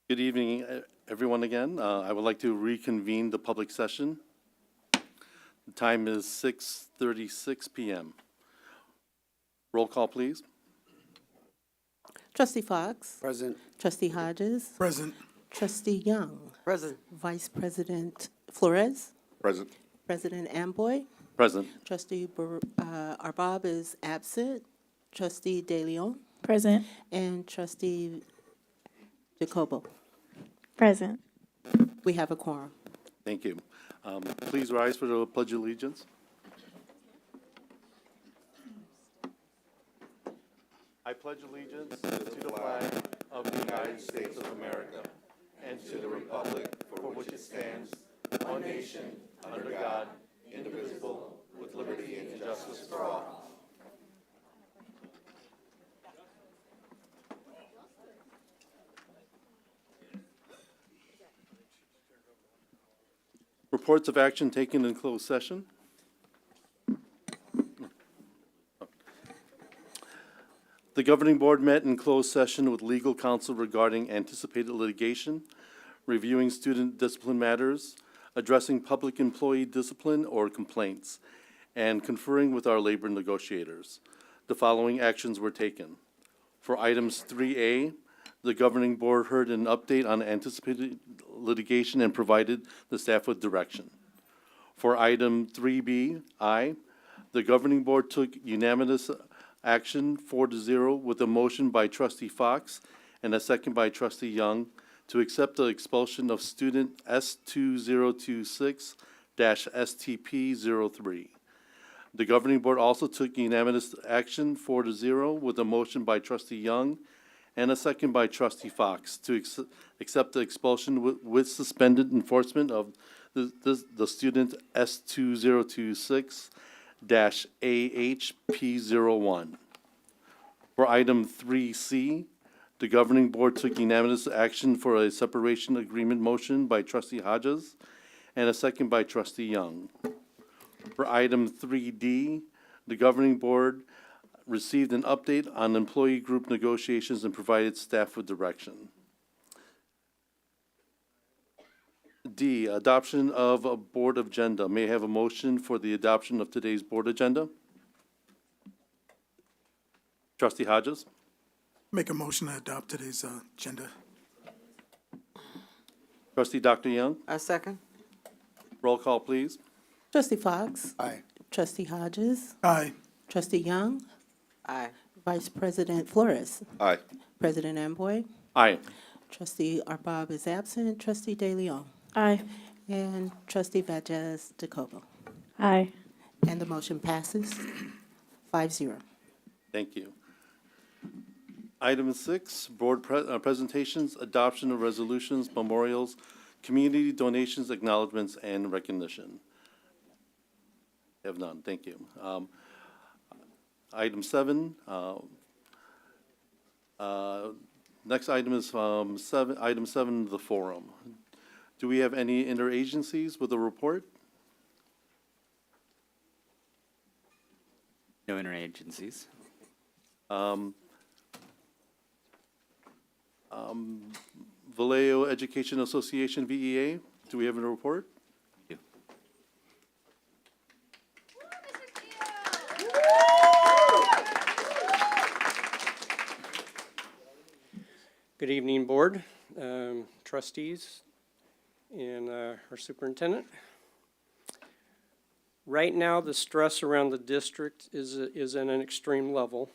Good evening, everyone again. I would like to reconvene the public session. The time is 6:36 p.m. Roll call, please. Trustee Fox. Present. Trustee Hodges. Present. Trustee Young. Present. Vice President Flores. Present. President Amboy. Present. Trustee Arbab is absent. Trustee De Leon. Present. And Trustee Jacobo. Present. We have a quorum. Thank you. Please rise for the Pledge of Allegiance. I pledge allegiance to the flag of the United States of America and to the republic for which it stands, one nation, under God, indivisible, with liberty and justice for all. Reports of action taken in closed session. The governing board met in closed session with legal counsel regarding anticipated litigation, reviewing student discipline matters, addressing public employee discipline or complaints, and conferring with our labor negotiators. The following actions were taken. For items 3A, the governing board heard an update on anticipated litigation and provided the staff with direction. For item 3B, the governing board took unanimous action 4-0 with a motion by Trustee Fox and a second by Trustee Young to accept the expulsion of student S2026-STP03. The governing board also took unanimous action 4-0 with a motion by Trustee Young and a second by Trustee Fox to accept the expulsion with suspended enforcement of the student S2026-AHP01. For item 3C, the governing board took unanimous action for a separation agreement motion by Trustee Hodges and a second by Trustee Young. For item 3D, the governing board received an update on employee group negotiations and provided staff with direction. D, adoption of a board agenda. May I have a motion for the adoption of today's board agenda? Trustee Hodges? Make a motion to adopt today's agenda. Trustee Dr. Young? A second. Roll call, please. Trustee Fox. Aye. Trustee Hodges. Aye. Trustee Young. Aye. Vice President Flores. Aye. President Amboy. Aye. Trustee Arbab is absent. Trustee De Leon. Aye. And Trustee Valdez Jacobo. Aye. And the motion passes 5-0. Thank you. Item 6, board presentations, adoption of resolutions, memorials, community donations, acknowledgements, and recognition. Have none. Thank you. Item 7. Next item is item 7, the forum. Do we have any interagencies with a report? No interagencies. Vallejo Education Association, VEA, do we have a report? You. Good evening, Board, trustees, and our superintendent. Right now, the stress around the district is at an extreme level.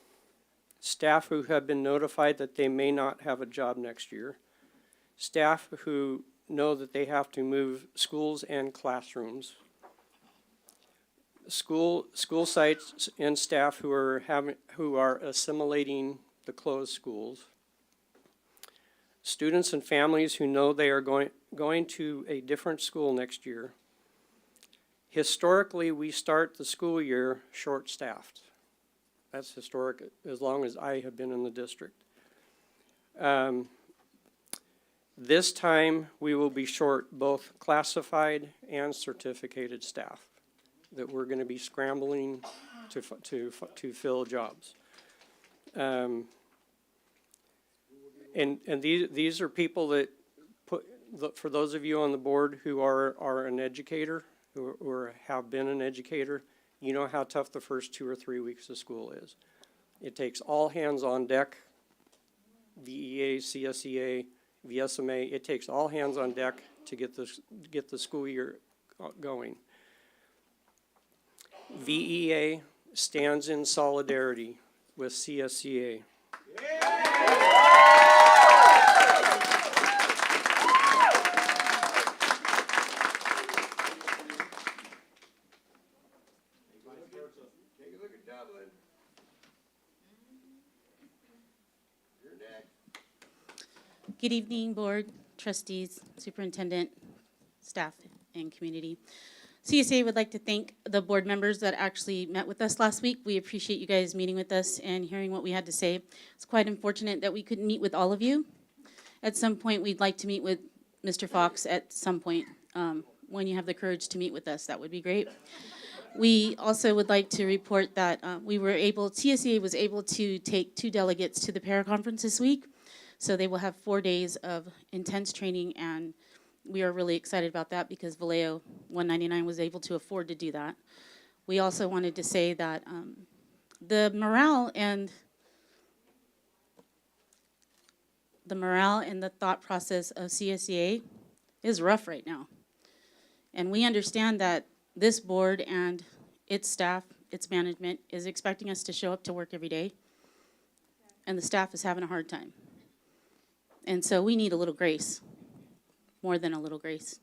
Staff who have been notified that they may not have a job next year. Staff who know that they have to move schools and classrooms. School sites and staff who are assimilating the closed schools. Students and families who know they are going to a different school next year. Historically, we start the school year short-staffed. That's historic as long as I have been in the district. This time, we will be short both classified and certificated staff that we're going to be scrambling to fill jobs. And these are people that for those of you on the board who are an educator, or have been an educator, you know how tough the first 2 or 3 weeks of school is. It takes all hands on deck, VEA, CSEA, VSMA, it takes all hands on deck to get the school year going. VEA stands in solidarity with CSEA. Good evening, board, trustees, superintendent, staff, and community. CSA would like to thank the board members that actually met with us last week. We appreciate you guys meeting with us and hearing what we had to say. It's quite unfortunate that we couldn't meet with all of you. At some point, we'd like to meet with Mr. Fox at some point. When you have the courage to meet with us, that would be great. We also would like to report that CSA was able to take 2 delegates to the para-conference this week. So they will have 4 days of intense training, and we are really excited about that because Vallejo 199 was able to afford to do that. We also wanted to say that the morale and the thought process of CSEA is rough right now. And we understand that this board and its staff, its management, is expecting us to show up to work every day, and the staff is having a hard time. And so we need a little grace, more than a little grace.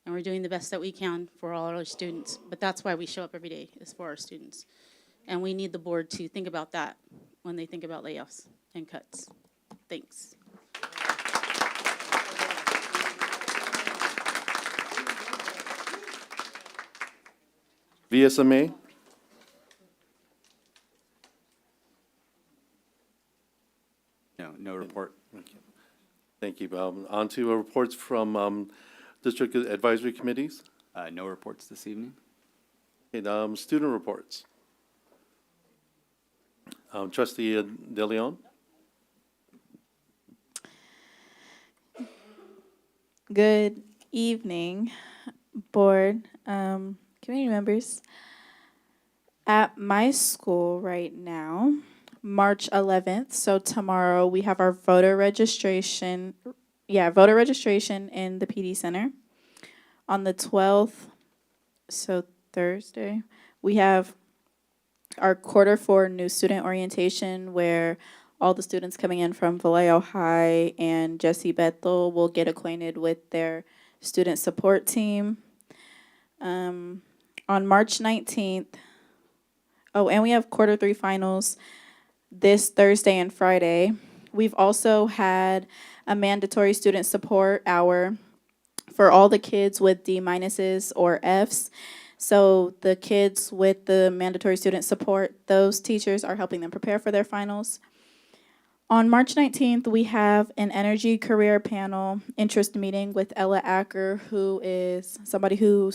And we're doing the best that we can for all our students. But that's why we show up every day, is for our students. And we need the board to think about that when they think about layoffs and cuts. Thanks. VSMA? No report. Thank you. On to reports from district advisory committees. No reports this evening. Okay, student reports. Trustee De Leon? Good evening, board, community members. At my school right now, March 11th, so tomorrow, we have our voter registration in the PD Center. On the 12th, so Thursday, we have our Q4 new student orientation where all the students coming in from Vallejo High and Jesse Bethel will get acquainted with their student support team. On March 19th, and we have Q3 finals this Thursday and Friday. We've also had a mandatory student support hour for all the kids with D- or Fs. So the kids with the mandatory student support, those teachers are helping them prepare for their finals. On March 19th, we have an energy career panel interest meeting with Ella Acker, who is somebody who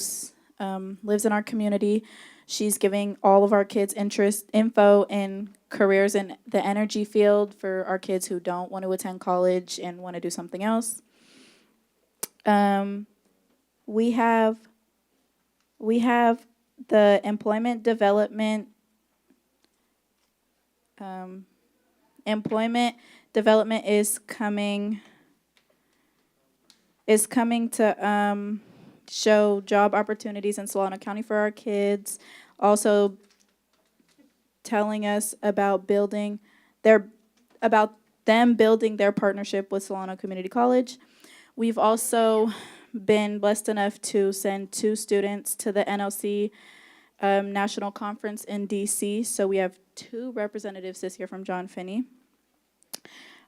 lives in our community. She's giving all of our kids info in careers in the energy field for our kids who don't want to attend college and want to do something else. We have the employment development is coming to show job opportunities in Solano County for our kids. Also telling us about them building their partnership with Solano Community College. We've also been blessed enough to send 2 students to the NLC National Conference in DC. So we have 2 representatives this year from John Finney.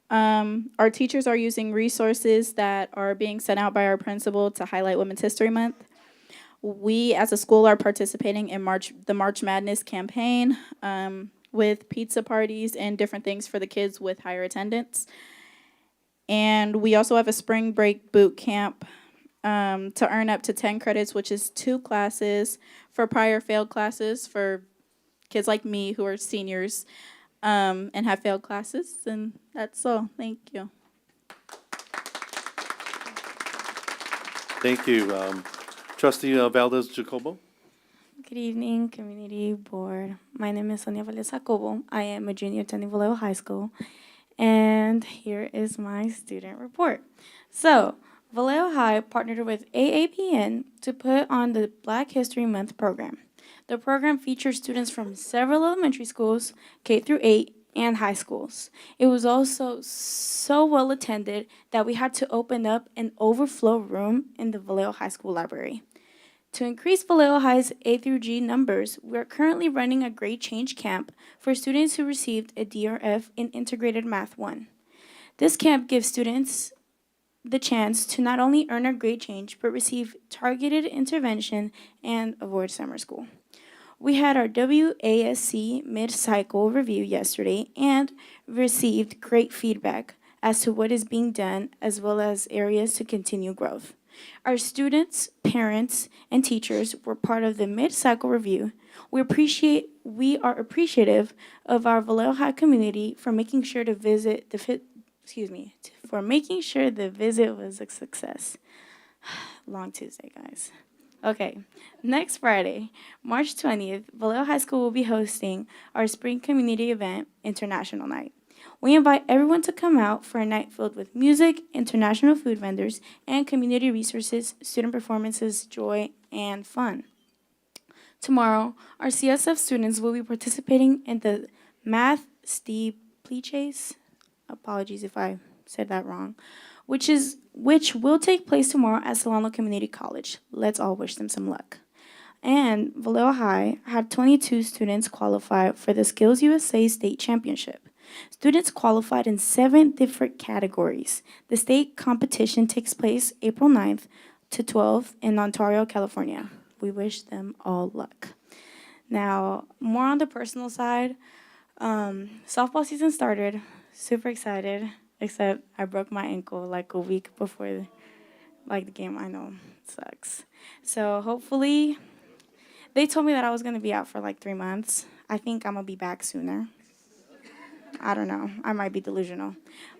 Our teachers are using resources that are being sent out by our principal to highlight Women's History Month. We, as a school, are participating in the March Madness campaign with pizza parties and different things for the kids with higher attendance. And we also have a spring break boot camp to earn up to 10 credits, which is 2 classes for prior failed classes for kids like me who are seniors. And have failed classes, and that's all. Thank you. Thank you. Trustee Valdez Jacobo? Good evening, community board. My name is Sonia Valdez Jacobo. I am a junior attending Vallejo High School, and here is my student report. So, Vallejo High partnered with AAPN to put on the Black History Month program. The program features students from several elementary schools, K through 8, and high schools. It was also so well attended that we had to open up an overflow room in the Vallejo High School library. To increase Vallejo High's A through G numbers, we are currently running a grade change camp for students who received a D or F in Integrated Math 1. This camp gives students the chance to not only earn a grade change, but receive targeted intervention and avoid summer school. We had our WASC mid-cycle review yesterday and received great feedback as to what is being done as well as areas to continue growth. Our students, parents, and teachers were part of the mid-cycle review. We are appreciative of our Vallejo High community for making sure the visit was a success. Long Tuesday, guys. Okay, next Friday, March 20th, Vallejo High School will be hosting our spring community event, International Night. We invite everyone to come out for a night filled with music, international food vendors, and community resources, student performances, joy, and fun. Tomorrow, our CSF students will be participating in the Math Steeplechase. Apologies if I said that wrong. Which will take place tomorrow at Solano Community College. Let's all wish them some luck. And Vallejo High had 22 students qualify for the Skills USA State Championship. Students qualified in 7 different categories. The state competition takes place April 9th to 12th in Ontario, California. We wish them all luck. Now, more on the personal side, softball season started. Super excited, except I broke my ankle like a week before the game. I know, it sucks. So hopefully, they told me that I was going to be out for like 3 months. I think I'm going to be back sooner. I don't know. I might be delusional.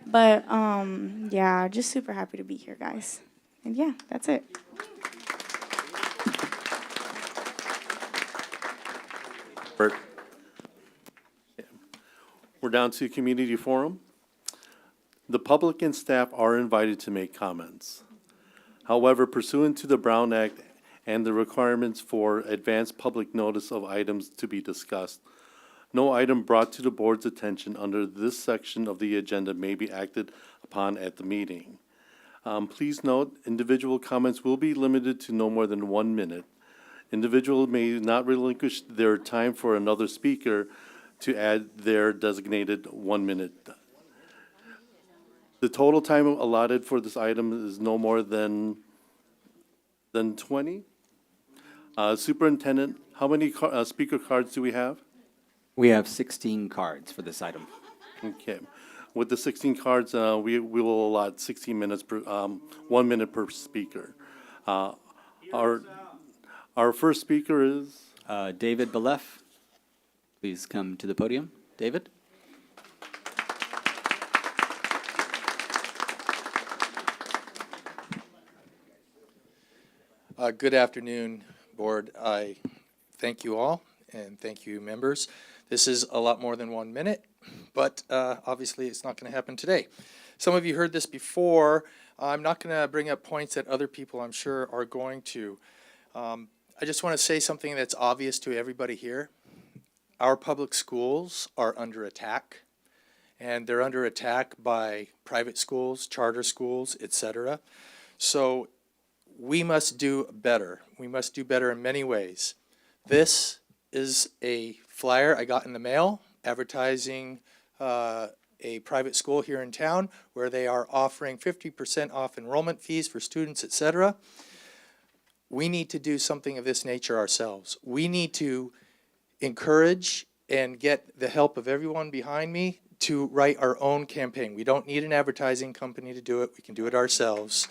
But, yeah, just super happy to be here, guys. And, yeah, that's it. Bert? We're down to community forum. The public and staff are invited to make comments. However, pursuant to the Brown Act and the requirements for advance public notice of items to be discussed, no item brought to the board's attention under this section of the agenda may be acted upon at the meeting. Please note, individual comments will be limited to no more than 1 minute. Individuals may not relinquish their time for another speaker to add their designated 1 minute. The total time allotted for this item is no more than 20. Superintendent, how many speaker cards do we have? We have 16 cards for this item. Okay. With the 16 cards, we will allot 16 minutes per, 1 minute per speaker. Our first speaker is? David Belef, please come to the podium. David? Good afternoon, Board. I thank you all, and thank you, members. This is a lot more than 1 minute, but obviously it's not going to happen today. Some of you heard this before. I'm not going to bring up points that other people, I'm sure, are going to. I just want to say something that's obvious to everybody here. Our public schools are under attack, and they're under attack by private schools, charter schools, etc. So we must do better. We must do better in many ways. This is a flyer I got in the mail advertising a private school here in town where they are offering 50% off enrollment fees for students, etc. We need to do something of this nature ourselves. We need to encourage and get the help of everyone behind me to write our own campaign. We don't need an advertising company to do it. We can do it ourselves.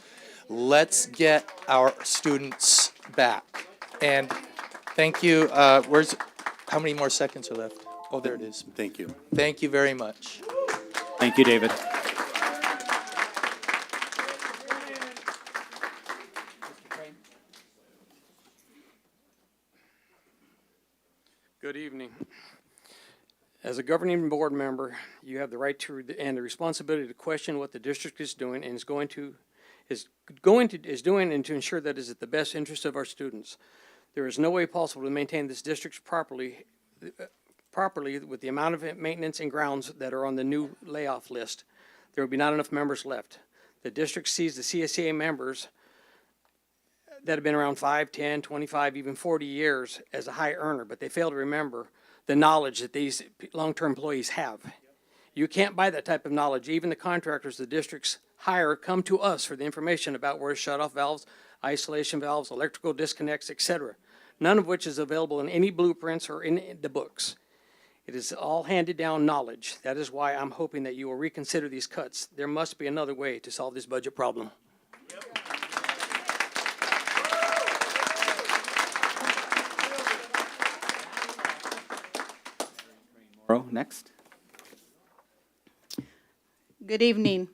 Let's get our students back. And thank you. How many more seconds are left? Oh, there it is. Thank you. Thank you very much. Thank you, David. Good evening. As a governing board member, you have the right to and the responsibility to question what the district is doing and is doing and to ensure that it is at the best interest of our students. There is no way possible to maintain this district properly with the amount of maintenance and grounds that are on the new layoff list. There will be not enough members left. The district sees the CSEA members that have been around 5, 10, 25, even 40 years as a high earner, but they fail to remember the knowledge that these long-term employees have. You can't buy that type of knowledge. Even the contractors the districts hire come to us for the information about where shut-off valves, isolation valves, electrical disconnects, etc., none of which is available in any blueprints or in the books. It is all handed down knowledge. That is why I'm hoping that you will reconsider these cuts. There must be another way to solve this budget problem. Morrow, next. Good evening.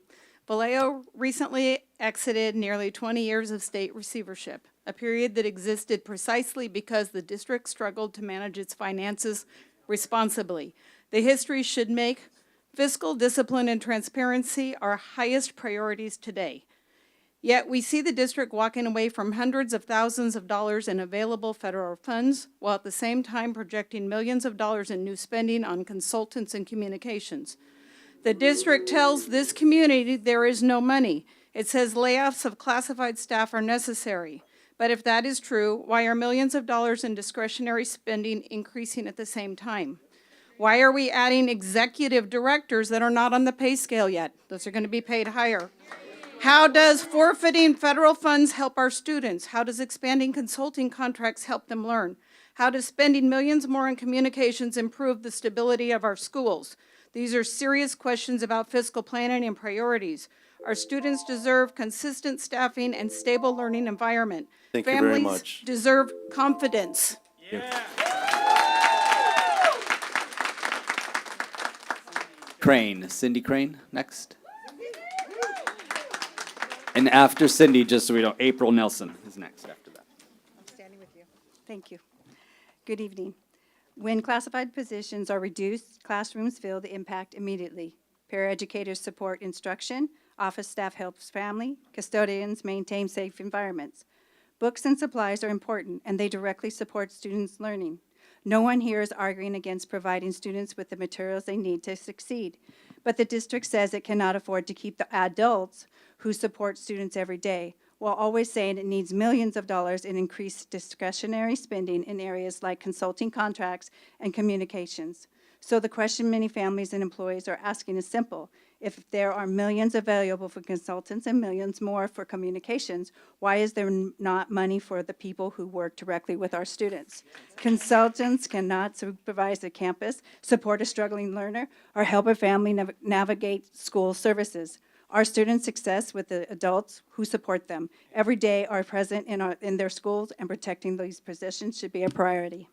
Vallejo recently exited nearly 20 years of state receivership, a period that existed precisely because the district struggled to manage its finances responsibly. The history should make fiscal discipline and transparency our highest priorities today. Yet we see the district walking away from hundreds of thousands of dollars in available federal funds, while at the same time projecting millions of dollars in new spending on consultants and communications. The district tells this community there is no money. It says layoffs of classified staff are necessary. But if that is true, why are millions of dollars in discretionary spending increasing at the same time? Why are we adding executive directors that are not on the pay scale yet? Those are going to be paid higher. How does forfeiting federal funds help our students? How does expanding consulting contracts help them learn? How does spending millions more on communications improve the stability of our schools? These are serious questions about fiscal planning and priorities. Our students deserve consistent staffing and stable learning environment. Thank you very Families much. deserve confidence. Crane, Cindy Crane, next. And after Cindy, just so we know, April Nelson is next after that. I'm standing with you. Thank you. Good evening. When classified positions are reduced, classrooms feel the impact immediately. Paraeducators support instruction, office staff helps family, custodians maintain safe environments. Books and supplies are important, and they directly support students' learning. No one here is arguing against providing students with the materials they need to succeed, but the district says it cannot afford to keep the adults who support students every day, while always saying it needs millions of dollars in increased discretionary spending in areas like consulting contracts and communications. So the question many families and employees are asking is simple. If there are millions available for consultants and millions more for communications, why is there not money for the people who work directly with our students? Consultants cannot supervise the campus, support a struggling learner, or help a family navigate school services. Our students' success with the adults who support them every day are present in their schools, and protecting these positions should be a priority.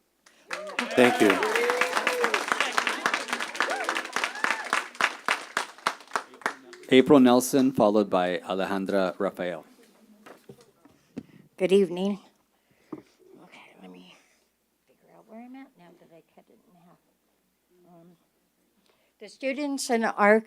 Thank you. April Nelson, followed by Alejandra Rafael. Good evening. Okay, let me figure out where I'm at now that I cut it in half. The students in our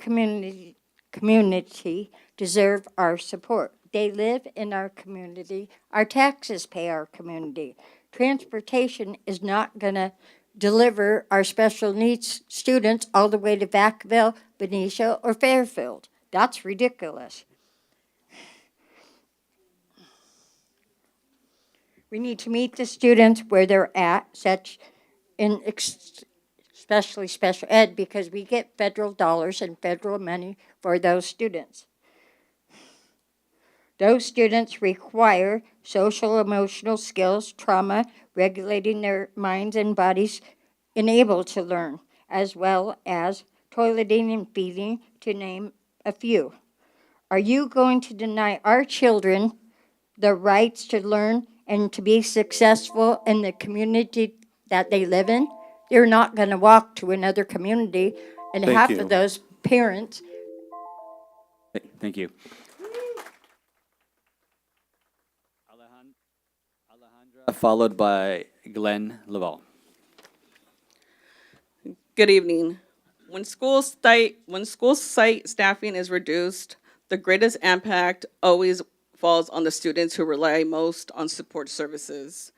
community deserve our support. They live in our community. Our taxes pay our community. Transportation is not going to deliver our special needs students all the way to Vacaville, Benicia, or Fairfield. That's ridiculous. We need to meet the students where they're at, especially special ed, because we get federal dollars and federal money for those students. Those students require social emotional skills, trauma, regulating their minds and bodies, and able to learn, as well as toileting and feeding, to name a few. Are you going to deny our children the rights to learn and to be successful in the community that they live in? They're not going to walk to another community, and Thank half you. of those parents. Thank you. Alejandra, followed by Glenn Laval. Good evening. When school site staffing is reduced, the greatest impact always falls on the students who rely most on support services.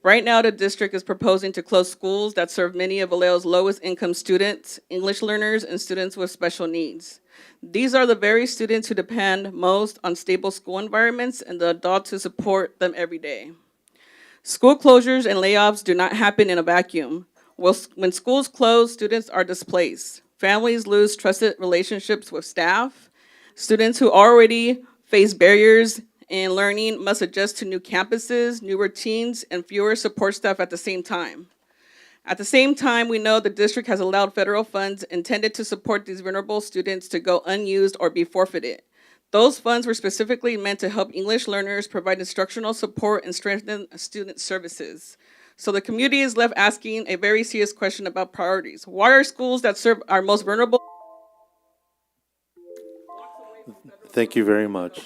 Right now, the district is proposing to close schools that serve many of Valeo's lowest income students, English learners, and students with special needs. These are the very students who depend most on stable school environments and the adults who support them every day. School closures and layoffs do not happen in a vacuum. When schools close, students are displaced. Families lose trusted relationships with staff. Students who already face barriers in learning must adjust to new campuses, new routines, and fewer support staff at the same time. At the same time, we know the district has allowed federal funds intended to support these vulnerable students to go unused or be forfeited. Those funds were specifically meant to help English learners, provide instructional support, and strengthen student services. So the community is left asking a very serious question about priorities. Why are schools that serve our most vulnerable? Thank you very much.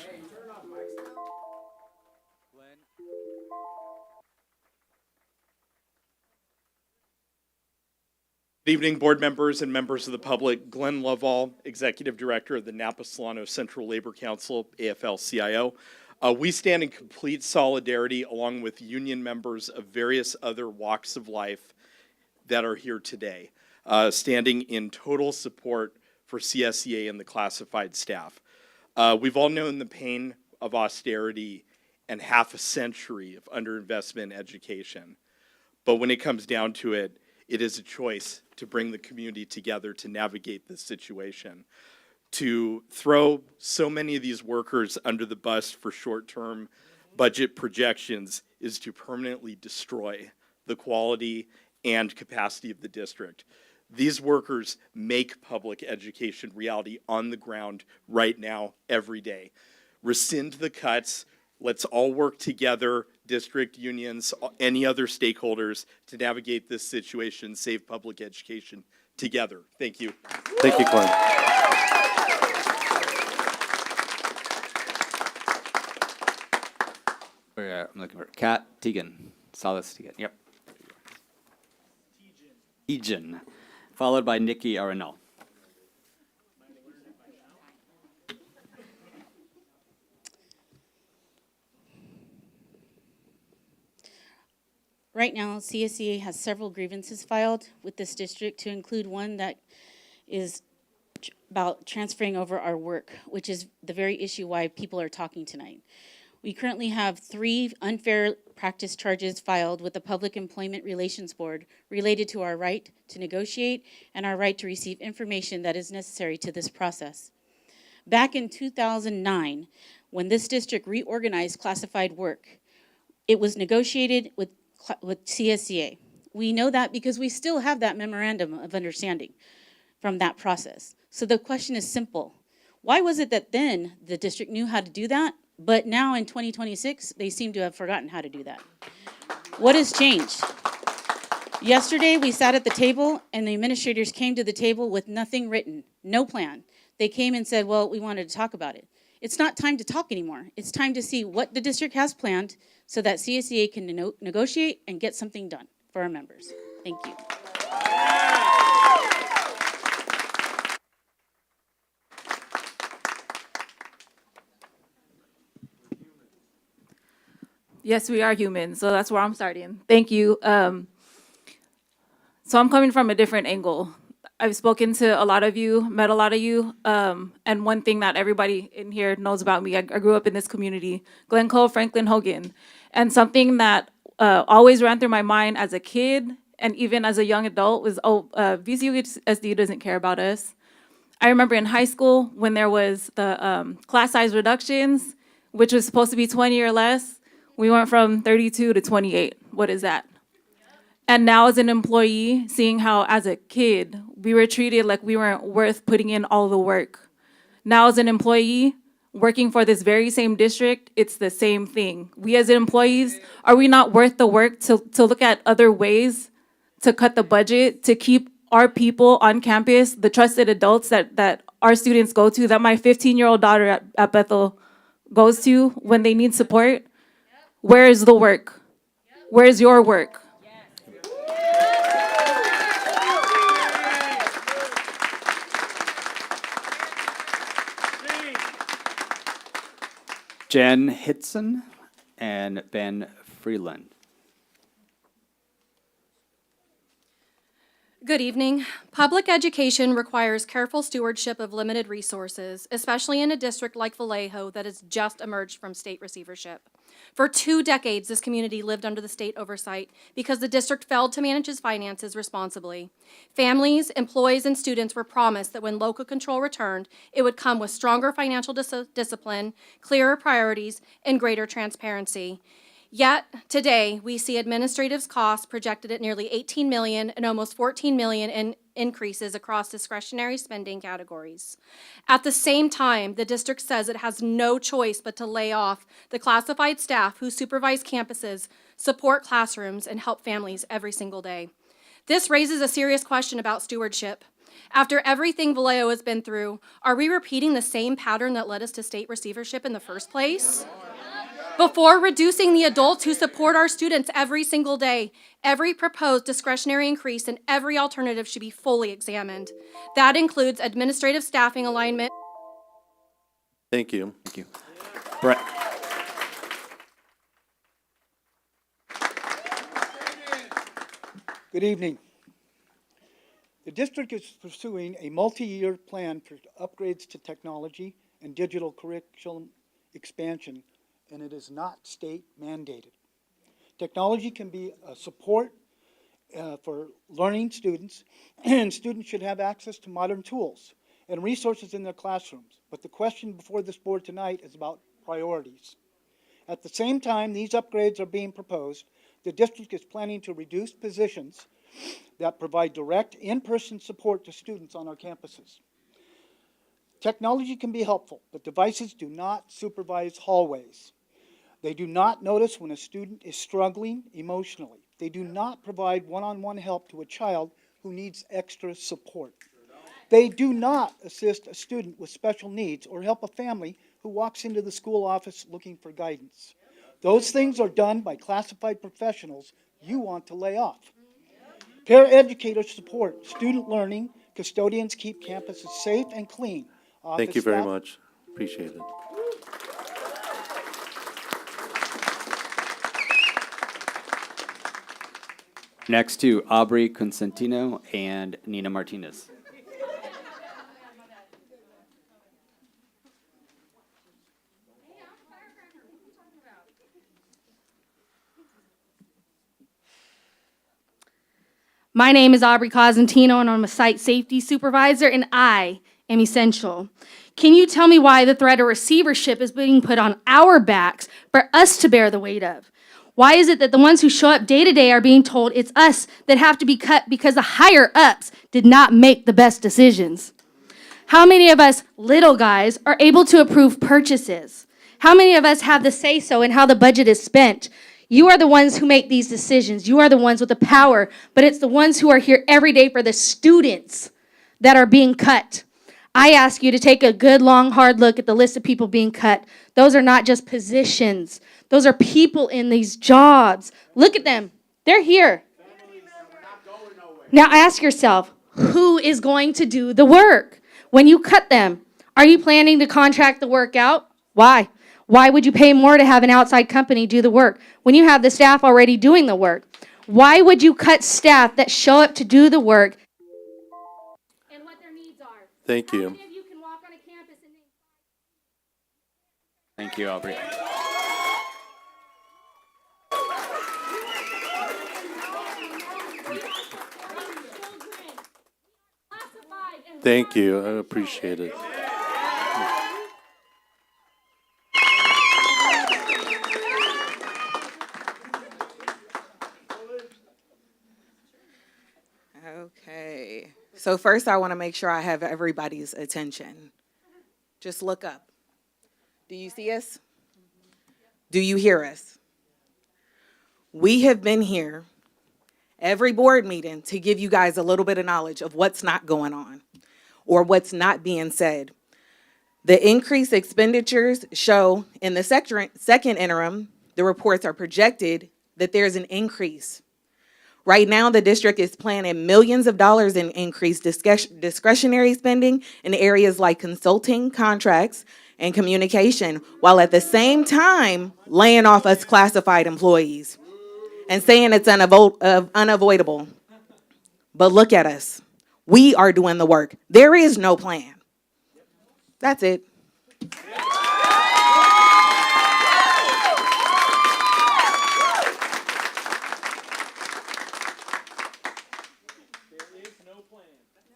Good evening, board members and members of the public. Glenn Lovall, Executive Director of the Napa Solano Central Labor Council, AFL-CIO. We stand in complete solidarity along with union members of various other walks of life that are here today, standing in total support for CSEA and the classified staff. We've all known the pain of austerity and half a century of underinvestment in education. But when it comes down to it, it is a choice to bring the community together to navigate this situation. To throw so many of these workers under the bus for short-term budget projections is to permanently destroy the quality and capacity of the district. These workers make public education reality on the ground right now, every day. Rescind the cuts. Let's all work together, district unions, any other stakeholders, to navigate this situation, save public education together. Thank you. Thank you, Glenn. I'm looking for Kat Teagan. Salas Teagan. Yep. Teagan. Followed by Nikki Arenal. Right now, CSEA has several grievances filed with this district, to include one that is about transferring over our work, which is the very issue why people are talking tonight. We currently have 3 unfair practice charges filed with the Public Employment Relations Board related to our right to negotiate and our right to receive information that is necessary to this process. Back in 2009, when this district reorganized classified work, it was negotiated with CSEA. We know that because we still have that memorandum of understanding from that process. So the question is simple. Why was it that then the district knew how to do that, but now in 2026, they seem to have forgotten how to do that? What has changed? Yesterday, we sat at the table and the administrators came to the table with nothing written, no plan. They came and said, well, we wanted to talk about it. It's not time to talk anymore. It's time to see what the district has planned so that CSEA can negotiate and get something done for our members. Thank you. Yes, we are human, so that's where I'm starting. Thank you. So I'm coming from a different angle. I've spoken to a lot of you, met a lot of you, and one thing that everybody in here knows about me, I grew up in this community, Glencoe, Franklin, Hogan, and something that always ran through my mind as a kid and even as a young adult was, VCUSD doesn't care about us. I remember in high school when there was the class size reductions, which was supposed to be 20 or less, we went from 32 to 28. What is that? And now as an employee, seeing how as a kid, we were treated like we weren't worth putting in all the work. Now as an employee, working for this very same district, it's the same thing. We as employees, are we not worth the work to look at other ways to cut the budget, to keep our people on campus, the trusted adults that our students go to, that my 15-year-old daughter at Bethel goes to when they need support? Where is the work? Where is your work? Jen Hitson and Ben Freeland. Good evening. Public education requires careful stewardship of limited resources, especially in a district like Vallejo that has just emerged from state receivership. For 2 decades, this community lived under the state oversight because the district failed to manage its finances responsibly. Families, employees, and students were promised that when local control returned, it would come with stronger financial discipline, clearer priorities, and greater transparency. Yet, today, we see administrative costs projected at nearly $18 million and almost $14 million in increases across discretionary spending categories. At the same time, the district says it has no choice but to lay off the classified staff who supervise campuses, support classrooms, and help families every single day. This raises a serious question about stewardship. After everything Vallejo has been through, are we repeating the same pattern that led us to state receivership in the first place? Before reducing the adults who support our students every single day, every proposed discretionary increase and every alternative should be fully examined. That includes administrative staffing alignment. Thank you. Thank you. Brett. Good evening. The district is pursuing a multi-year plan for upgrades to technology and digital curriculum expansion, and it is not state mandated. Technology can be a support for learning students, and students should have access to modern tools and resources in their classrooms. But the question before this board tonight is about priorities. At the same time these upgrades are being proposed, the district is planning to reduce positions that provide direct in-person support to students on our campuses. Technology can be helpful, but devices do not supervise hallways. They do not notice when a student is struggling emotionally. They do not provide one-on-one help to a child who needs extra support. They do not assist a student with special needs or help a family who walks into the school office looking for guidance. Those things are done by classified professionals you want to lay off. Paraeducators support student learning. Custodians keep campuses safe and clean. Thank you very Office staff much. Appreciate it. Next to Aubrey Consentino and Nina Martinez. My name is Aubrey Cosentino, and I'm a site safety supervisor, and I am essential. Can you tell me why the threat of receivership is being put on our backs for us to bear the weight of? Why is it that the ones who show up day to day are being told it's us that have to be cut because the higher ups did not make the best decisions? How many of us little guys are able to approve purchases? How many of us have the say-so in how the budget is spent? You are the ones who make these decisions. You are the ones with the power, but it's the ones who are here every day for the students that are being cut. I ask you to take a good, long, hard look at the list of people being cut. Those are not just positions. Those are people in these jobs. Look at them. They're here. Now ask yourself, who is going to do the work? When you cut them, are you planning to contract the work out? Why? Why would you pay more to have an outside company do the work when you have the staff already doing the work? Why would you cut staff that show up to do the work and what their needs are? Thank you. How many of you can walk on a campus and Thank you, Aubrey. Thank you. I appreciate it. Okay. So first I want to make sure I have everybody's attention. Just look up. Do you see us? Do you hear us? We have been here every board meeting to give you guys a little bit of knowledge of what's not going on or what's not being said. The increased expenditures show in the second interim, the reports are projected that there's an increase. Right now, the district is planning millions of dollars in increased discretionary spending in areas like consulting contracts and communication, while at the same time laying off us classified employees and saying it's unavoidable. But look at us. We are doing the work. There is no plan. That's it.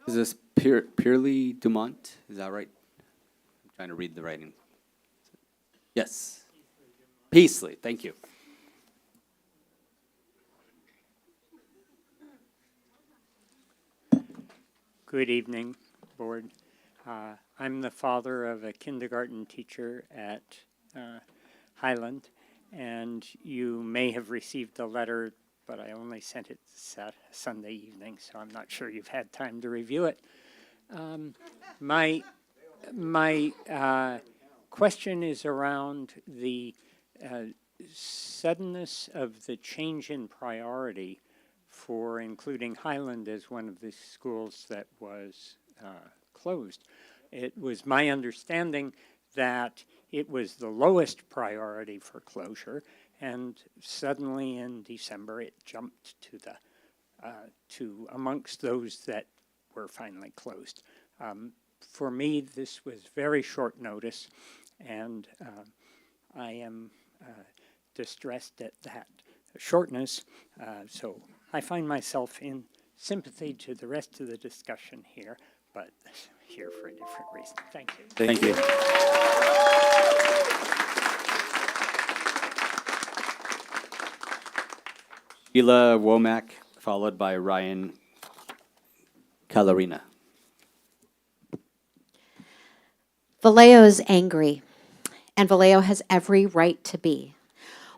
Is this purely Dumont? Is that right? I'm trying to read the writing. Yes. Peasley, thank you. Good evening, Board. I'm the father of a kindergarten teacher at Highland, and you may have received a letter, but I only sent it Sunday evening, so I'm not sure you've had time to review it. My question is around the suddenness of the change in priority for including Highland as one of the schools that was closed. It was my understanding that it was the lowest priority for closure, and suddenly in December it jumped to the to amongst those that were finally closed. For me, this was very short notice, and I am distressed at that shortness. So I find myself in sympathy to the rest of the discussion here, but here for a different reason. Thank you. Thank you. Sheila Womack, followed by Ryan Calarina. Vallejo is angry, and Vallejo has every right to be.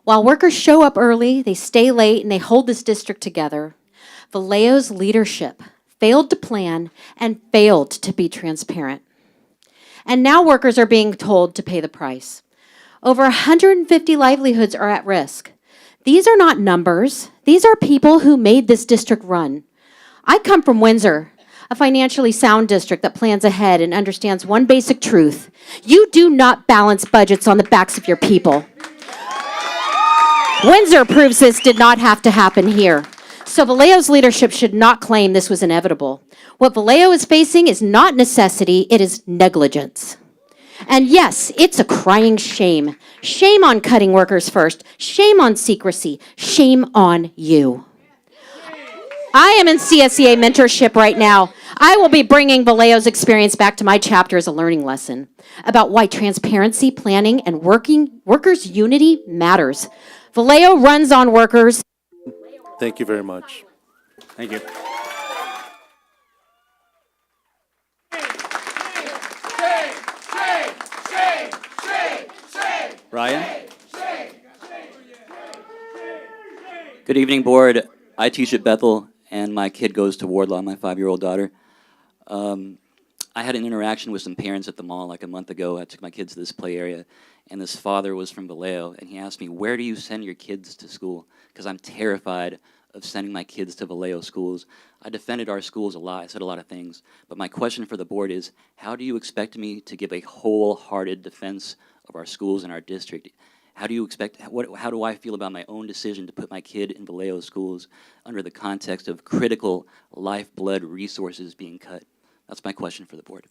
While workers show up early, they stay late, and they hold this district together, Vallejo's leadership failed to plan and failed to be transparent. And now workers are being told to pay the price. Over 150 livelihoods are at risk. These are not numbers. These are people who made this district run. I come from Windsor, a financially sound district that plans ahead and understands one basic truth. You do not balance budgets on the backs of your people. Windsor proves this did not have to happen here. So Vallejo's leadership should not claim this was inevitable. What Vallejo is facing is not necessity, it is negligence. And yes, it's a crying shame. Shame on cutting workers first. Shame on secrecy. Shame on you. I am in CSEA mentorship right now. I will be bringing Vallejo's experience back to my chapter as a learning lesson about why transparency, planning, and workers' unity matters. Vallejo runs on workers. Thank you very much. Thank you. Ryan? Good evening, Board. I teach at Bethel, and my kid goes to Wardlaw, my 5-year-old daughter. I had an interaction with some parents at the mall like a month ago. I took my kids to this play area, and this father was from Vallejo, and he asked me, where do you send your kids to school? Because I'm terrified of sending my kids to Vallejo schools. I defended our schools a lot. I said a lot of things. But my question for the board is, how do you expect me to give a wholehearted defense of our schools and our district? How do you expect, how do I feel about my own decision to put my kid in Vallejo schools under the context of critical lifeblood resources being cut? That's my question for the board.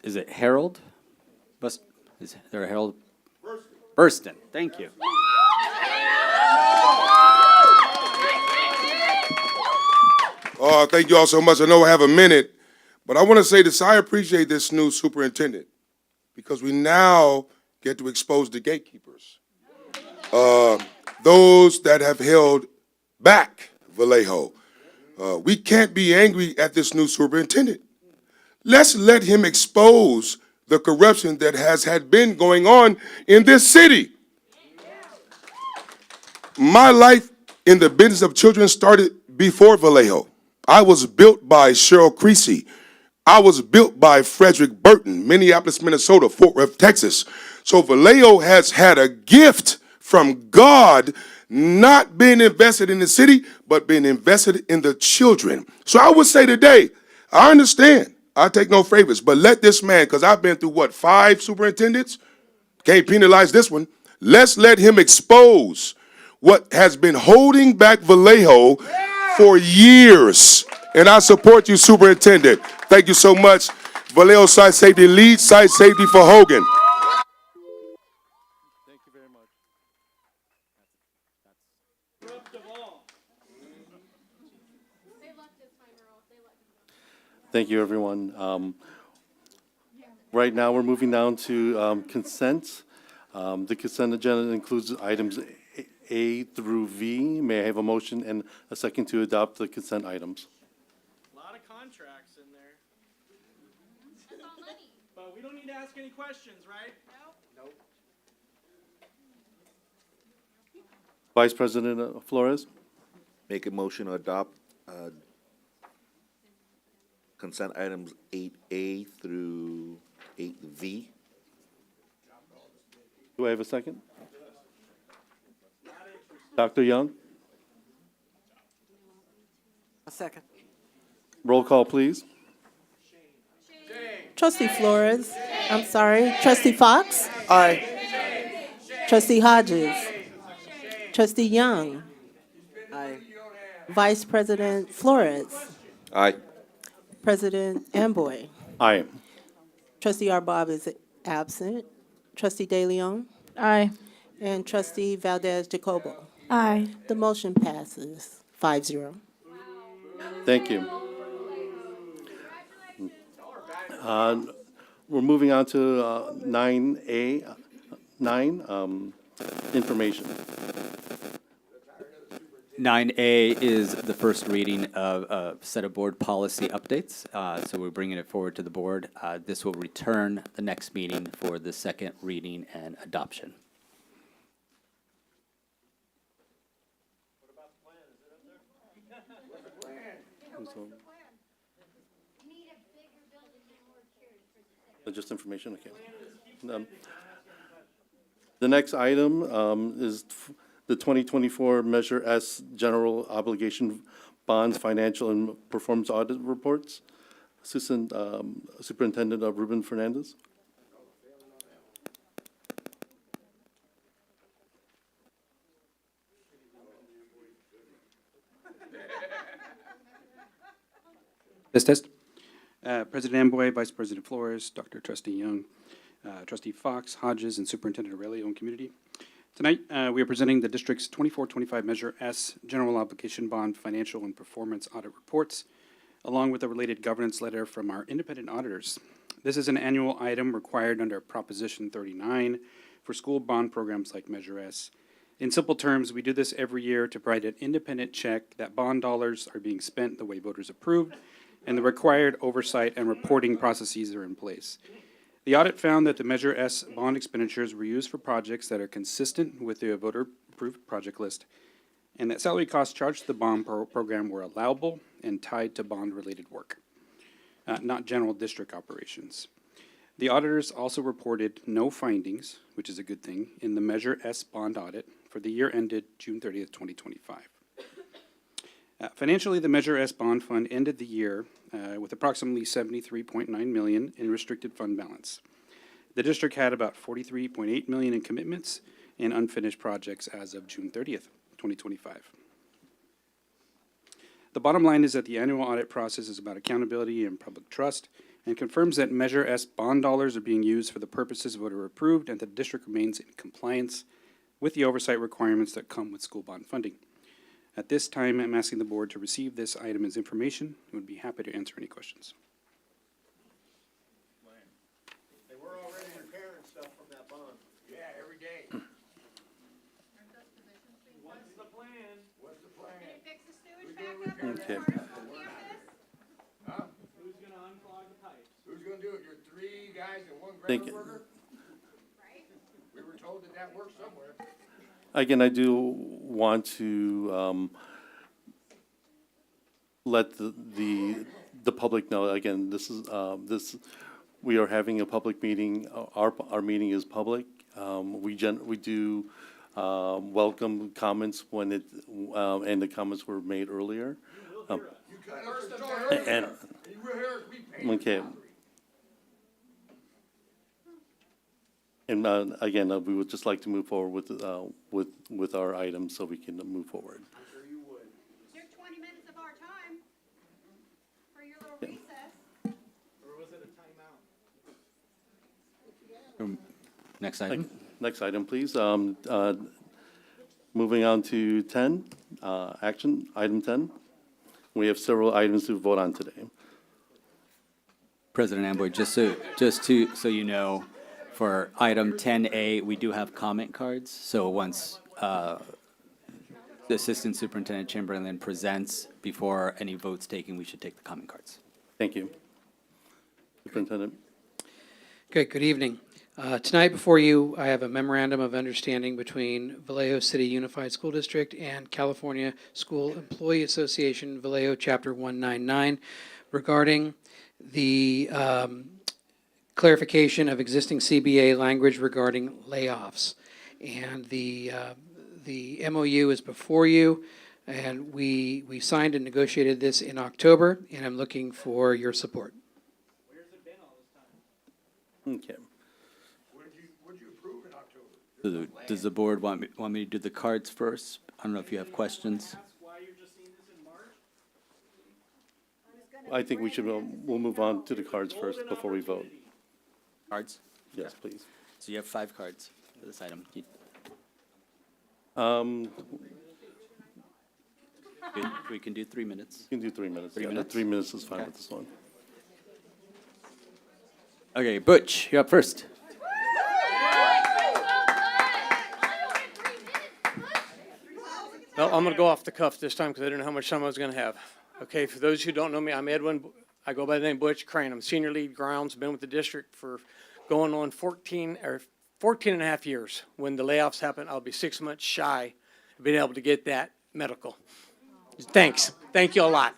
Is it Harold? Is there a Harold? Burston. Thank you. Thank you all so much. I know I have a minute, but I want to say this. I appreciate this new superintendent because we now get to expose the gatekeepers, those that have held back Vallejo. We can't be angry at this new superintendent. Let's let him expose the corruption that had been going on in this city. My life in the business of children started before Vallejo. I was built by Cheryl Creasy. I was built by Frederick Burton, Minneapolis, Minnesota, Fort Worth, Texas. So Vallejo has had a gift from God not being invested in the city, but being invested in the children. So I would say today, I understand. I take no favors, but let this man, because I've been through 5 superintendents? Can't penalize this one. Let's let him expose what has been holding back Vallejo for years. And I support you, Superintendent. Thank you so much. Vallejo Site Safety lead Site Safety for Hogan. Thank you very much. Thank you, everyone. Right now, we're moving down to consent. The consent agenda includes items A through V. May I have a motion and a second to adopt the consent items? A lot of contracts in there. But we don't need to ask any questions, right? Nope. Vice President Flores? Make a motion to adopt consent items 8A through 8V. Do I have a second? Dr. Young? A second. Roll call, please. Trustee Flores. I'm sorry. Trustee Fox. Aye. Trustee Hodges. Trustee Young. Aye. Vice President Flores. Aye. President Amboy. Aye. Trustee Arbob is absent. Trustee De Leon. Aye. And Trustee Valdez Jacobo. Aye. The motion passes 5-0. Thank you. We're moving on to 9A, 9, information. 9A is the first reading of a set of board policy updates, so we're bringing it forward to the board. This will return the next meeting for the second reading and adoption. Just information, okay. The next item is the 2024 Measure S General Obligation Bonds Financial and Performance Audit Reports. Assistant Superintendent Ruben Fernandez. Test. President Amboy, Vice President Flores, Dr. Trustee Young, Trustee Fox, Hodges, and Superintendent Aurelio and community. Tonight, we are presenting the district's 24-25 Measure S General Obligation Bond Financial and Performance Audit Reports, along with a related governance letter from our independent auditors. This is an annual item required under Proposition 39 for school bond programs like Measure S. In simple terms, we do this every year to provide an independent check that bond dollars are being spent the way voters approved, and the required oversight and reporting processes are in place. The audit found that the Measure S bond expenditures were used for projects that are consistent with the voter-approved project list, and that salary costs charged to the bond program were allowable and tied to bond-related work, not general district operations. The auditors also reported no findings, which is a good thing, in the Measure S bond audit for the year ended June 30th, 2025. Financially, the Measure S bond fund ended the year with approximately $73.9 million in restricted fund balance. The district had about $43.8 million in commitments and unfinished projects as of June 30th, 2025. The bottom line is that the annual audit process is about accountability and public trust and confirms that Measure S bond dollars are being used for the purposes voter approved and that the district remains in compliance with the oversight requirements that come with school bond funding. At this time, I'm asking the board to receive this item as information and would be happy to answer any questions. They were already repairing stuff from that bond. Yeah, every day. What's the plan? What's the plan? Can you fix the sewage back up? Okay. Huh? Who's gonna unclog the pipes? Who's gonna do it? Your 3 guys and 1 Thank ground you. worker? Right? We were told that that works somewhere. Again, I do want to let the public know, again, this is, we are having a public meeting. Our meeting is public. We do welcome comments when it, and the comments were made earlier. And, okay. And again, we would just like to move forward with our items so we can move forward. Took 20 minutes of our time for your little recess. Or was it a timeout? Next item. Next item, please. Moving on to 10, action, item 10. We have several items to vote on today. President Amboy, so you know, for item 10A, we do have comment cards. So once the Assistant Superintendent Chamberlain presents, before any votes taken, we should take the comment cards. Thank you. Superintendent. Okay, good evening. Tonight before you, I have a memorandum of understanding between Vallejo City Unified School District and California School Employee Association, Vallejo Chapter 199, regarding the clarification of existing CBA language regarding layoffs. And the MOU is before you, and we signed and negotiated this in October, and I'm looking for your support. Okay. Does the board want me to do the cards first? I don't know if you have questions. I think we should, we'll move on to the cards first before we vote. Cards? Yes, please. So you have 5 cards for this item. We can do 3 minutes. You can do 3 minutes. 3 Yeah, minutes? 3 minutes is fine Okay. with this one. Okay, Butch, you're up first. No, I'm going to go off the cuff this time because I didn't know how much time I was going to have. Okay, for those who don't know me, I'm Edwin. I go by the name Butch Crane. I'm senior lead grounds, been with the district for going on 14 and a half years. When the layoffs happen, I'll be 6 months shy of being able to get that medical. Thanks. Thank you a lot.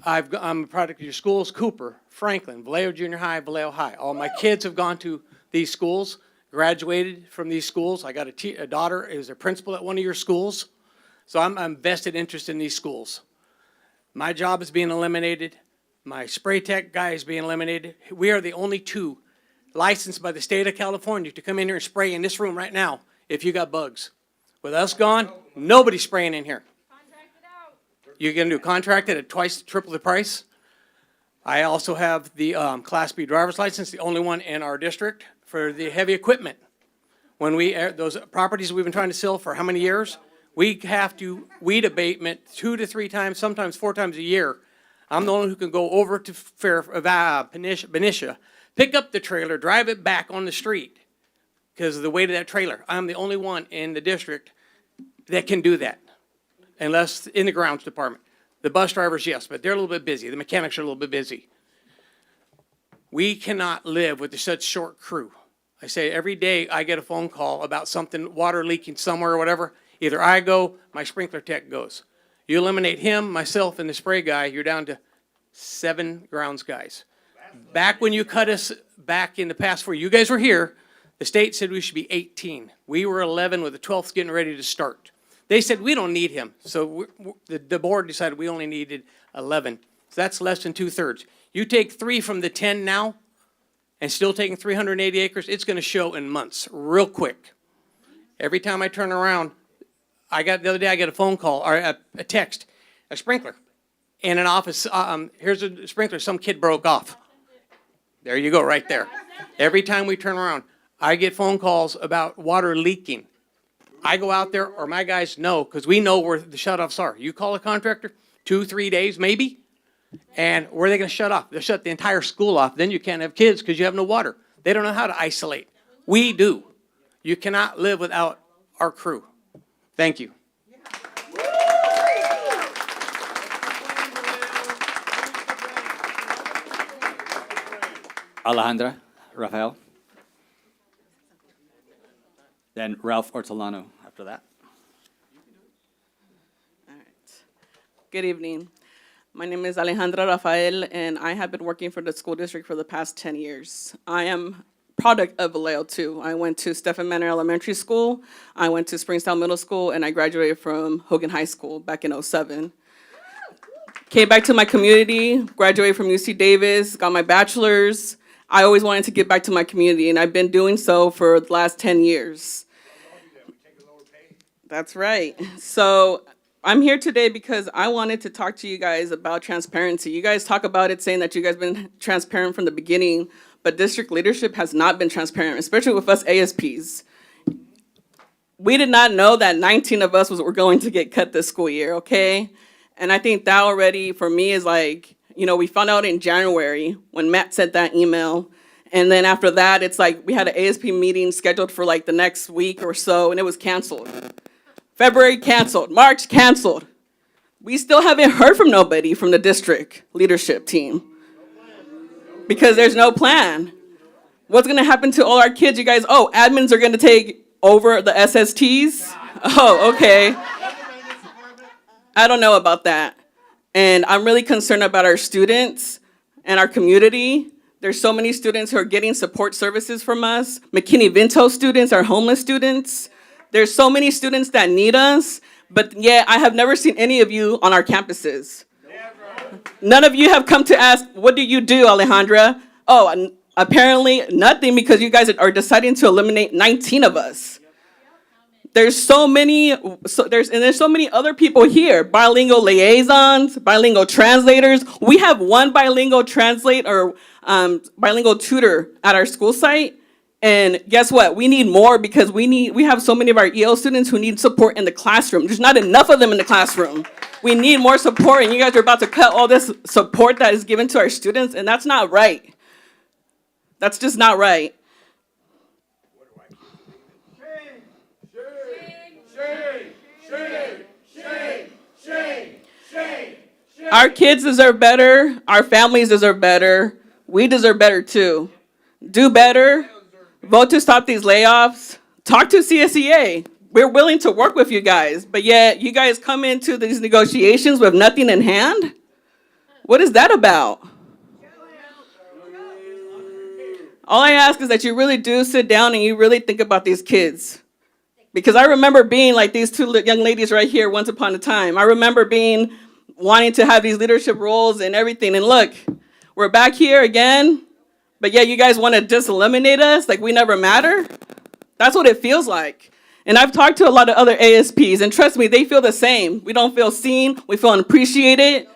I'm a product of your schools, Cooper, Franklin, Vallejo Junior High, Vallejo High. All my kids have gone to these schools, graduated from these schools. I got a daughter who's a principal at one of your schools. So I'm vested interest in these schools. My job is being eliminated. My spray tech guy is being eliminated. We are the only 2 licensed by the state of California to come in here and spray in this room right now if you got bugs. With us gone, nobody's spraying in here. You're going to do contracted at twice, triple the price. I also have the Class B driver's license, the only one in our district for the heavy equipment. When those properties we've been trying to sell for how many years? We have to weed abatement 2 to 3 times, sometimes 4 times a year. I'm the one who can go over to Benicia, pick up the trailer, drive it back on the street because of the weight of that trailer. I'm the only one in the district that can do that, unless in the grounds department. The bus drivers, yes, but they're a little bit busy. The mechanics are a little bit busy. We cannot live with such short crew. I say every day I get a phone call about something, water leaking somewhere or whatever. Either I go, my sprinkler tech goes. You eliminate him, myself, and the spray guy, you're down to 7 grounds guys. Back when you cut us back in the past 4, you guys were here, the state said we should be 18. We were 11 with the 12th getting ready to start. They said we don't need him. So the board decided we only needed 11. So that's less than 2/3. You take 3 from the 10 now and still taking 380 acres, it's going to show in months, real quick. Every time I turn around, the other day I get a phone call or a text, a sprinkler in an office. Here's a sprinkler some kid broke off. There you go, right there. Every time we turn around, I get phone calls about water leaking. I go out there, or my guys know, because we know where the shutoffs are. You call a contractor, 2-3 days maybe, and where are they going to shut off? They'll shut the entire school off. Then you can't have kids because you have no water. They don't know how to isolate. We do. You cannot live without our crew. Thank you. Alejandra, Rafael. Then Ralph Ortolano after that. All right. Good evening. My name is Alejandra Rafael, and I have been working for the school district for the past 10 years. I am product of Vallejo too. I went to Stephen Manor Elementary School, I went to Springstown Middle School, and I graduated from Hogan High School back in '07. Came back to my community, graduated from UC Davis, got my bachelor's. I always wanted to give back to my community, and I've been doing so for the last 10 years. That's right. So I'm here today because I wanted to talk to you guys about transparency. You guys talk about it saying that you guys been transparent from the beginning, but district leadership has not been transparent, especially with us ASPs. We did not know that 19 of us were going to get cut this school year, okay? And I think that already, for me, is like, you know, we found out in January when Matt sent that email. And then after that, it's like we had an ASP meeting scheduled for like the next week or so, and it was canceled. February canceled, March canceled. We still haven't heard from nobody from the district leadership team because there's no plan. What's gonna happen to all our kids? You guys, oh, admins are gonna take over the SSTs? Oh, okay. I don't know about that. And I'm really concerned about our students and our community. There's so many students who are getting support services from us. McKinney-Vento students are homeless students. There's so many students that need us, but yet I have never seen any of you on our campuses. None of you have come to ask, what do you do, Alejandra? Oh, apparently nothing, because you guys are deciding to eliminate 19 of us. There's so many other people here, bilingual liaisons, bilingual translators. We have one bilingual bilingual tutor at our school site. And guess what? We need more because we have so many of our EL students who need support in the classroom. There's not enough of them in the classroom. We need more support, and you guys are about to cut all this support that is given to our students, and that's not right. That's just not right. Our kids deserve better. Our families deserve better. We deserve better too. Do better. Vote to stop these layoffs. Talk to CSEA. We're willing to work with you guys, but yet you guys come into these negotiations with nothing in hand? What is that about? All I ask is that you really do sit down and you really think about these kids. Because I remember being like these two young ladies right here once upon a time. I remember wanting to have these leadership roles and everything. And look, we're back here again, but yet you guys want to just eliminate us like we never matter? That's what it feels like. And I've talked to a lot of other ASPs, and trust me, they feel the same. We don't feel seen, we feel unappreciated.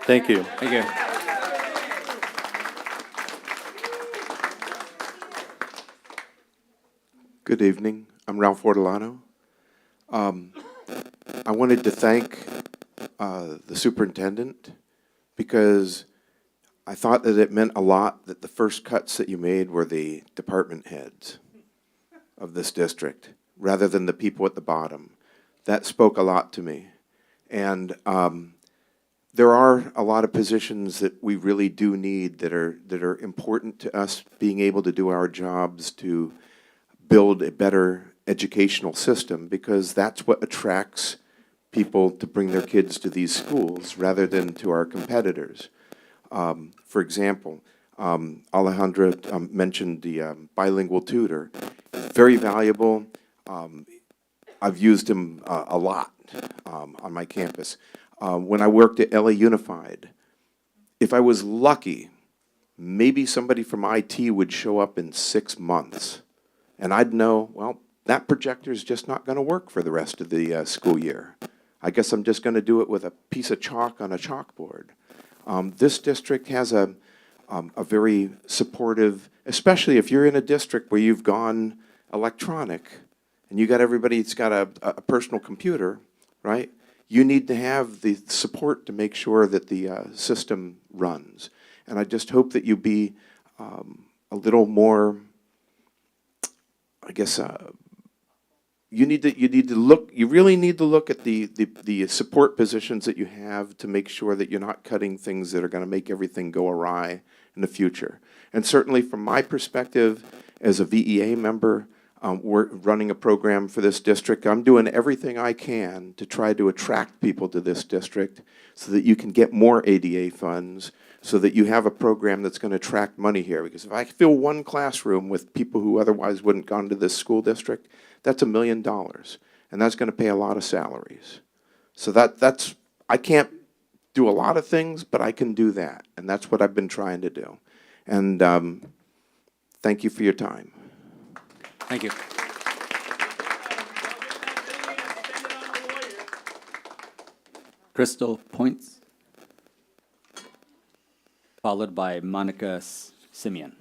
Thank you. Thank you. Good evening. I'm Ralph Ortolano. I wanted to thank the superintendent because I thought that it meant a lot that the first cuts that you made were the department heads of this district rather than the people at the bottom. That spoke a lot to me. And there are a lot of positions that we really do need that are important to us being able to do our jobs to build a better educational system, because that's what attracts people to bring their kids to these schools rather than to our competitors. For example, Alejandra mentioned the bilingual tutor. Very valuable. I've used him a lot on my campus. When I worked at LA Unified, if I was lucky, maybe somebody from IT would show up in 6 months. And I'd know, well, that projector's just not going to work for the rest of the school year. I guess I'm just going to do it with a piece of chalk on a chalkboard. This district has a very supportive, especially if you're in a district where you've gone electronic and you got everybody that's got a personal computer, right? You need to have the support to make sure that the system runs. And I just hope that you be a little more, I guess, you really need to look at the support positions that you have to make sure that you're not cutting things that are going to make everything go awry in the future. And certainly from my perspective as a VEA member, We're running a program for this district. I'm doing everything I can to try to attract people to this district so that you can get more ADA funds, so that you have a program that's going to attract money here. Because if I fill one classroom with people who otherwise wouldn't gone to this school district, that's $1 million. And that's going to pay a lot of salaries. So that's, I can't do a lot of things, but I can do that. And that's what I've been trying to do. And thank you for your time. Thank you. Crystal Points, followed by Monica Simeon.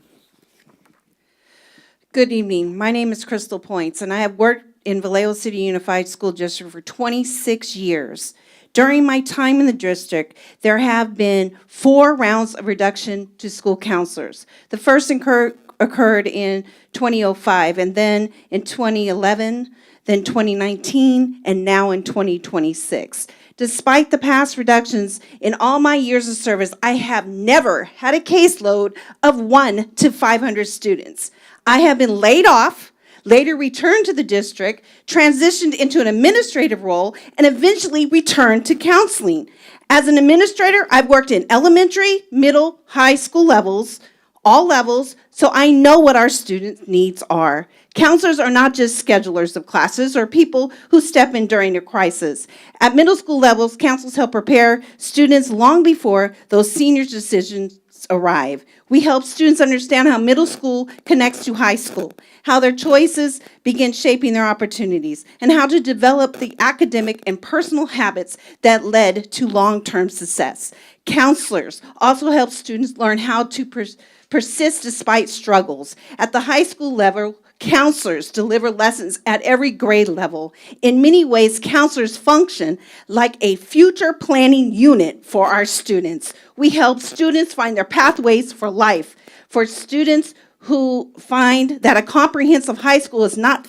Good evening. My name is Crystal Points, and I have worked in Vallejo City Unified School District for 26 years. During my time in the district, there have been 4 rounds of reduction to school counselors. The first occurred in 2005, and then in 2011, then 2019, and now in 2026. Despite the past reductions, in all my years of service, I have never had a caseload of 1 to 500 students. I have been laid off, later returned to the district, transitioned into an administrative role, and eventually returned to counseling. As an administrator, I've worked in elementary, middle, high school levels, all levels, so I know what our students' needs are. Counselors are not just schedulers of classes or people who step in during a crisis. At middle school levels, counselors help prepare students long before those senior decisions arrive. We help students understand how middle school connects to high school, how their choices begin shaping their opportunities, and how to develop the academic and personal habits that led to long-term success. Counselors also help students learn how to persist despite struggles. At the high school level, counselors deliver lessons at every grade level. In many ways, counselors function like a future planning unit for our students. We help students find their pathways for life. For students who find that a comprehensive high school is not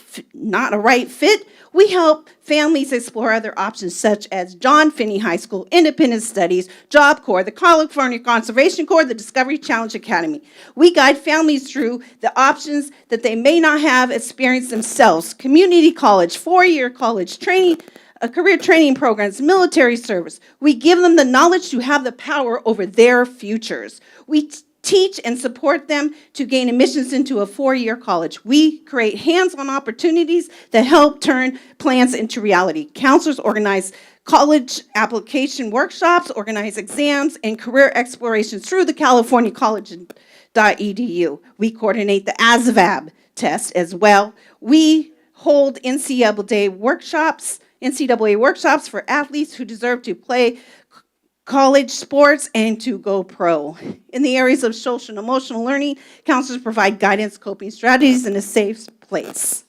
a right fit, we help families explore other options such as John Finney High School, Independent Studies, Job Corps, the California Conservation Corps, the Discovery Challenge Academy. We guide families through the options that they may not have experienced themselves: community college, 4-year college, training, career training programs, military service. We give them the knowledge to have the power over their futures. We teach and support them to gain admissions into a 4-year college. We create hands-on opportunities that help turn plans into reality. Counselors organize college application workshops, organize exams, and career explorations through the California College.edu. We coordinate the ASVAB test as well. We hold NCAA workshops for athletes who deserve to play college sports and to go pro. In the areas of social and emotional learning, counselors provide guidance, coping strategies, and a safe place.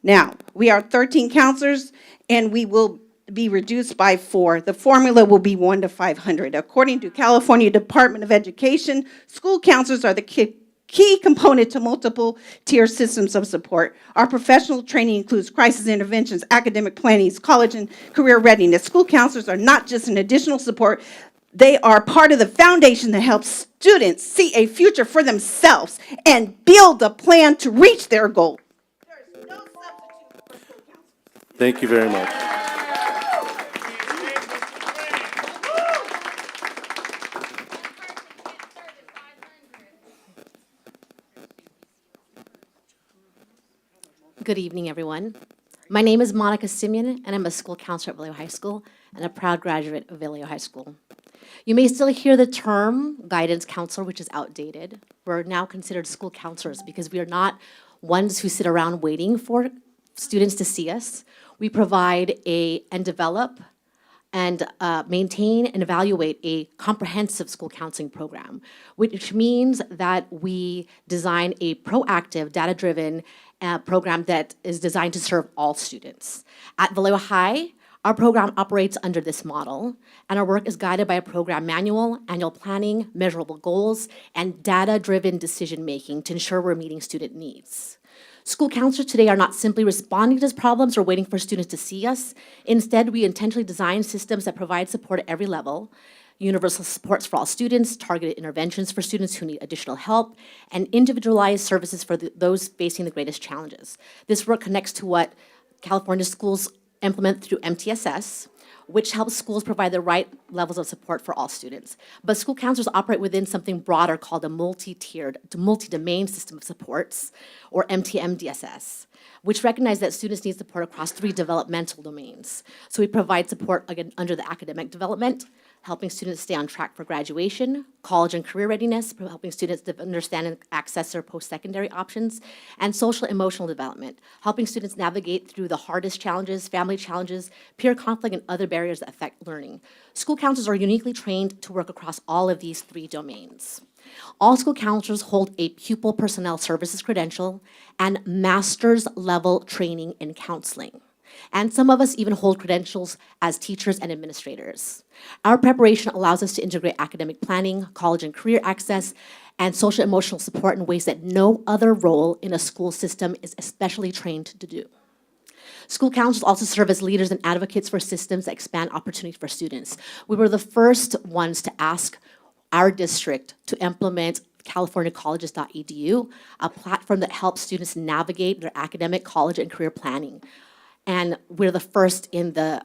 Now, we are 13 counselors, and we will be reduced by 4. The formula will be 1 to 500. According to California Department of Education, school counselors are the key component to multiple tier systems of support. Our professional training includes crisis interventions, academic planning, college and career readiness. School counselors are not just an additional support, they are part of the foundation that helps students see a future for themselves and build a plan to reach their goal. There is no substitute for school counselors. Thank you very much. Good evening, everyone. My name is Monica Simeon, and I'm a school counselor at Vallejo High School and a proud graduate of Vallejo High School. You may still hear the term guidance counselor, which is outdated. We're now considered school counselors because we are not ones who sit around waiting for students to see us. We provide and develop and maintain and evaluate a comprehensive school counseling program, which means that we design a proactive, data-driven program that is designed to serve all students. At Vallejo High, our program operates under this model, and our work is guided by a program manual, annual planning, measurable goals, and data-driven decision-making to ensure we're meeting student needs. School counselors today are not simply responding to these problems or waiting for students to see us. Instead, we intentionally design systems that provide support at every level. universal supports for all students, targeted interventions for students who need additional help, and individualized services for those facing the greatest challenges. This work connects to what California schools implement through MTSS, which helps schools provide the right levels of support for all students. But school counselors operate within something broader called a multi-tiered, multi-domain system of supports, or MTMDSS, which recognize that students need support across 3 developmental domains. So we provide support again under the academic development, helping students stay on track for graduation, college and career readiness, helping students to understand and access their post-secondary options, and social emotional development, helping students navigate through the hardest challenges, family challenges, peer conflict, and other barriers that affect learning. School counselors are uniquely trained to work across all of these 3 domains. All school counselors hold a pupil personnel services credential and master's level training in counseling. And some of us even hold credentials as teachers and administrators. Our preparation allows us to integrate academic planning, college and career access, and social emotional support in ways that no other role in a school system is especially trained to do. School counselors also serve as leaders and advocates for systems that expand opportunity for students. We were the first ones to ask our district to implement californiacolleges.edu, a platform that helps students navigate their academic, college, and career planning. And we're the first in the,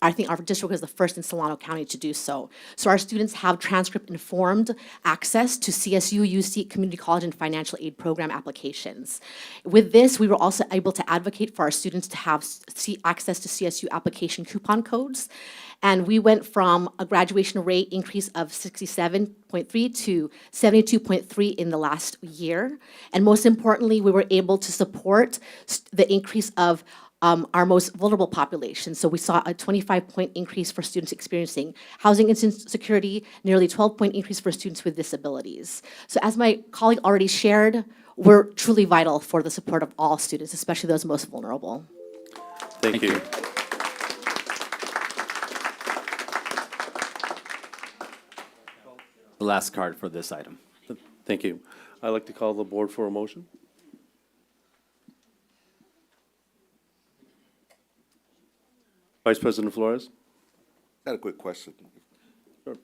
I think our district is the first in Solano County to do so. So our students have transcript-informed access to CSU, UC, community college, and financial aid program applications. With this, we were also able to advocate for our students to have access to CSU application coupon codes. And we went from a graduation rate increase of 67.3 to 72.3 in the last year. And most importantly, we were able to support the increase of our most vulnerable population. So we saw a 25-point increase for students experiencing housing insecurity, nearly 12-point increase for students with disabilities. So as my colleague already shared, we're truly vital for the support of all students, especially those most vulnerable. Thank you. The last card for this item. Thank you. I'd like to call the board for a motion. Vice President Flores? I had a quick question. Sure.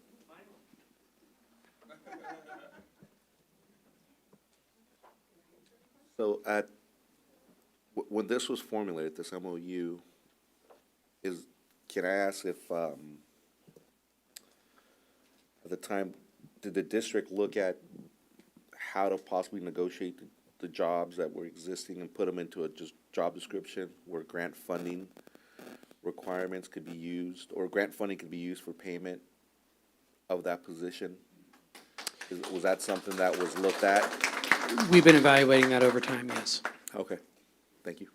So when this was formulated, this MOU, can I ask if, at the time, did the district look at how to possibly negotiate the jobs that were existing and put them into a just job description where grant funding requirements could be used, or grant funding could be used for payment of that position? Was that something that was looked at? We've been evaluating that over time, yes. Okay, thank you.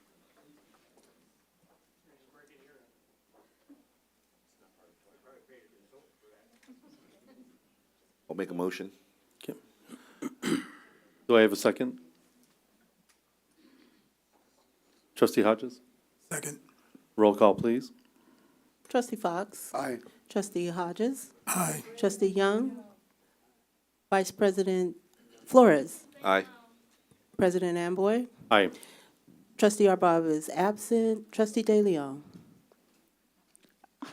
I'll make a motion. Okay. Do I have a second? Trustee Hodges? Second. Roll call, please. Trustee Fox. Aye. Trustee Hodges. Aye. Trustee Young. Vice President Flores. Aye. President Amboy. Aye. Trustee Arbab is absent. Trustee De Leon. I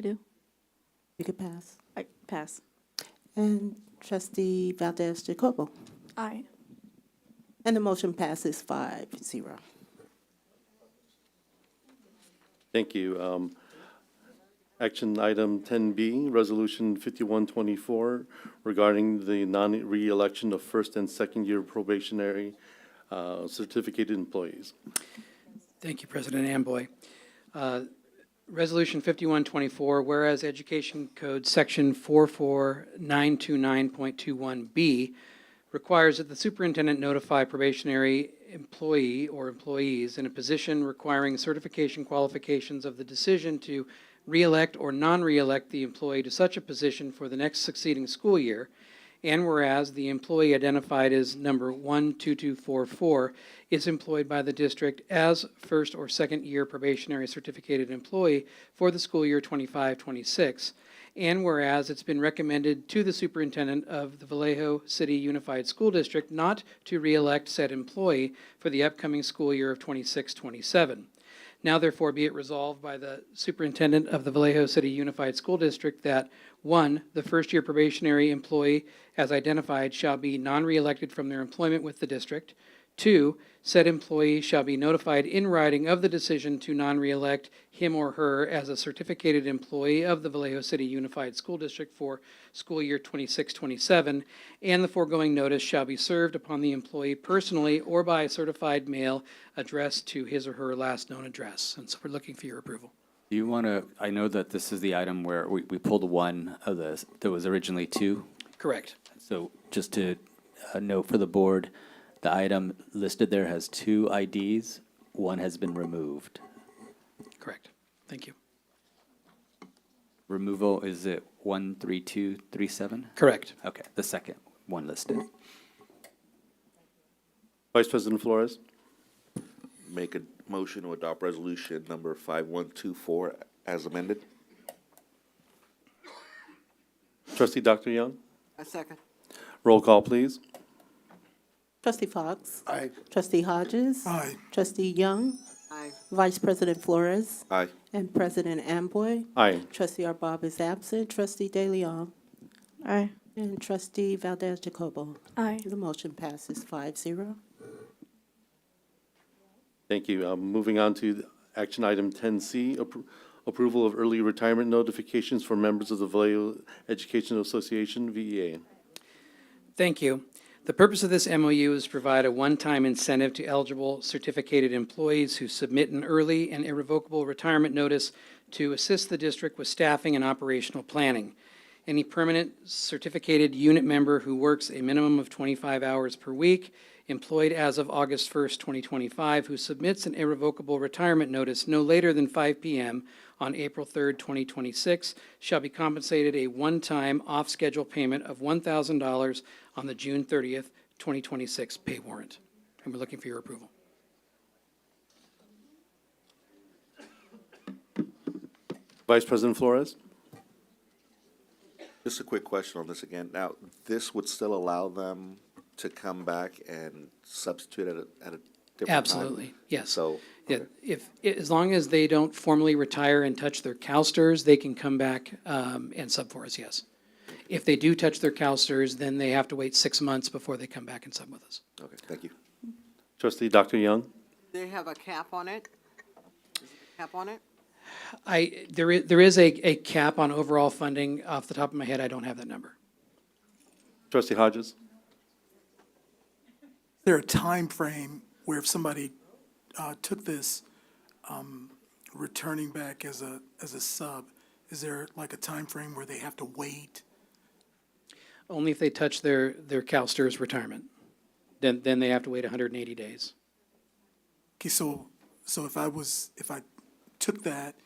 do. You can pass. I pass. And Trustee Valdez Jacobo. Aye. And the motion passes 5-0. Thank you. Action item 10B, Resolution 5124, regarding the non-re-election of first and second year probationary certificated employees. Thank you, President Amboy. Resolution 5124, whereas Education Code Section 44929.21B requires that the superintendent notify probationary employee or employees in a position requiring certification qualifications of the decision to re-elect or non-re-elect the employee to such a position for the next succeeding school year, and whereas the employee identified as number 12244 is employed by the district as first or second year probationary certificated employee for the school year 25-26, and whereas it's been recommended to the superintendent of the Vallejo City Unified School District not to re-elect said employee for the upcoming school year of 26-27. Now therefore be it resolved by the Superintendent of the Vallejo City Unified School District that, 1, the first-year probationary employee as identified shall be non-reelected from their employment with the district. 2, said employee shall be notified in writing of the decision to non-reelect him or her as a certificated employee of the Vallejo City Unified School District for school year 26-27, and the foregoing notice shall be served upon the employee personally or by a certified mail addressed to his or her last known address. And so we're looking for your approval. Do you want to, I know that this is the item where we pulled one of the, there was originally two. Correct. So just to note for the board, the item listed there has 2 IDs. One has been removed. Correct. Thank you. Removal, is it 13237? Correct. Okay, the second one listed. Vice President Flores. Make a motion to adopt resolution number 5124 as amended. Trustee Dr. Young. A second. Roll call, please. Trustee Fox. Aye. Trustee Hodges. Aye. Trustee Young. Aye. Vice President Flores. Aye. And President Amboy. Aye. Trustee Arbob is absent. Trustee De Leon. Aye. And Trustee Valdez Jacobo. Aye. The motion passes 5-0. Thank you. Moving on to action item 10C, approval of early retirement notifications for members of the Vallejo Education Association, VEA. Thank you. The purpose of this MOU is to provide a one-time incentive to eligible certificated employees who submit an early and irrevocable retirement notice to assist the district with staffing and operational planning. Any permanent certificated unit member who works a minimum of 25 hours per week, employed as of August 1st, 2025, who submits an irrevocable retirement notice no later than 5 p.m. on April 3rd, 2026, shall be compensated a one-time off-schedule payment of $1,000 on the June 30th, 2026 pay warrant. And we're looking for your approval. Vice President Flores. Just a quick question on this again. Now, this would still allow them to come back and substitute at a different time? Absolutely, yes. So, Yeah, as long as they don't formally retire and touch their CalSTRS, they can come back and sub for us, yes. If they do touch their CalSTRS, then they have to wait 6 months before they come back and sub with us. okay, thank you. Trustee Dr. Young. They have a cap on it? Cap on it? There is a cap on overall funding. Off the top of my head, I don't have that number. Trustee Hodges. Is there a time frame where if somebody took this, returning back as a sub, is there like a time frame where they have to wait? Only if they touch their CalSTRS retirement. Then they have to wait 180 days. Okay, so if I took that,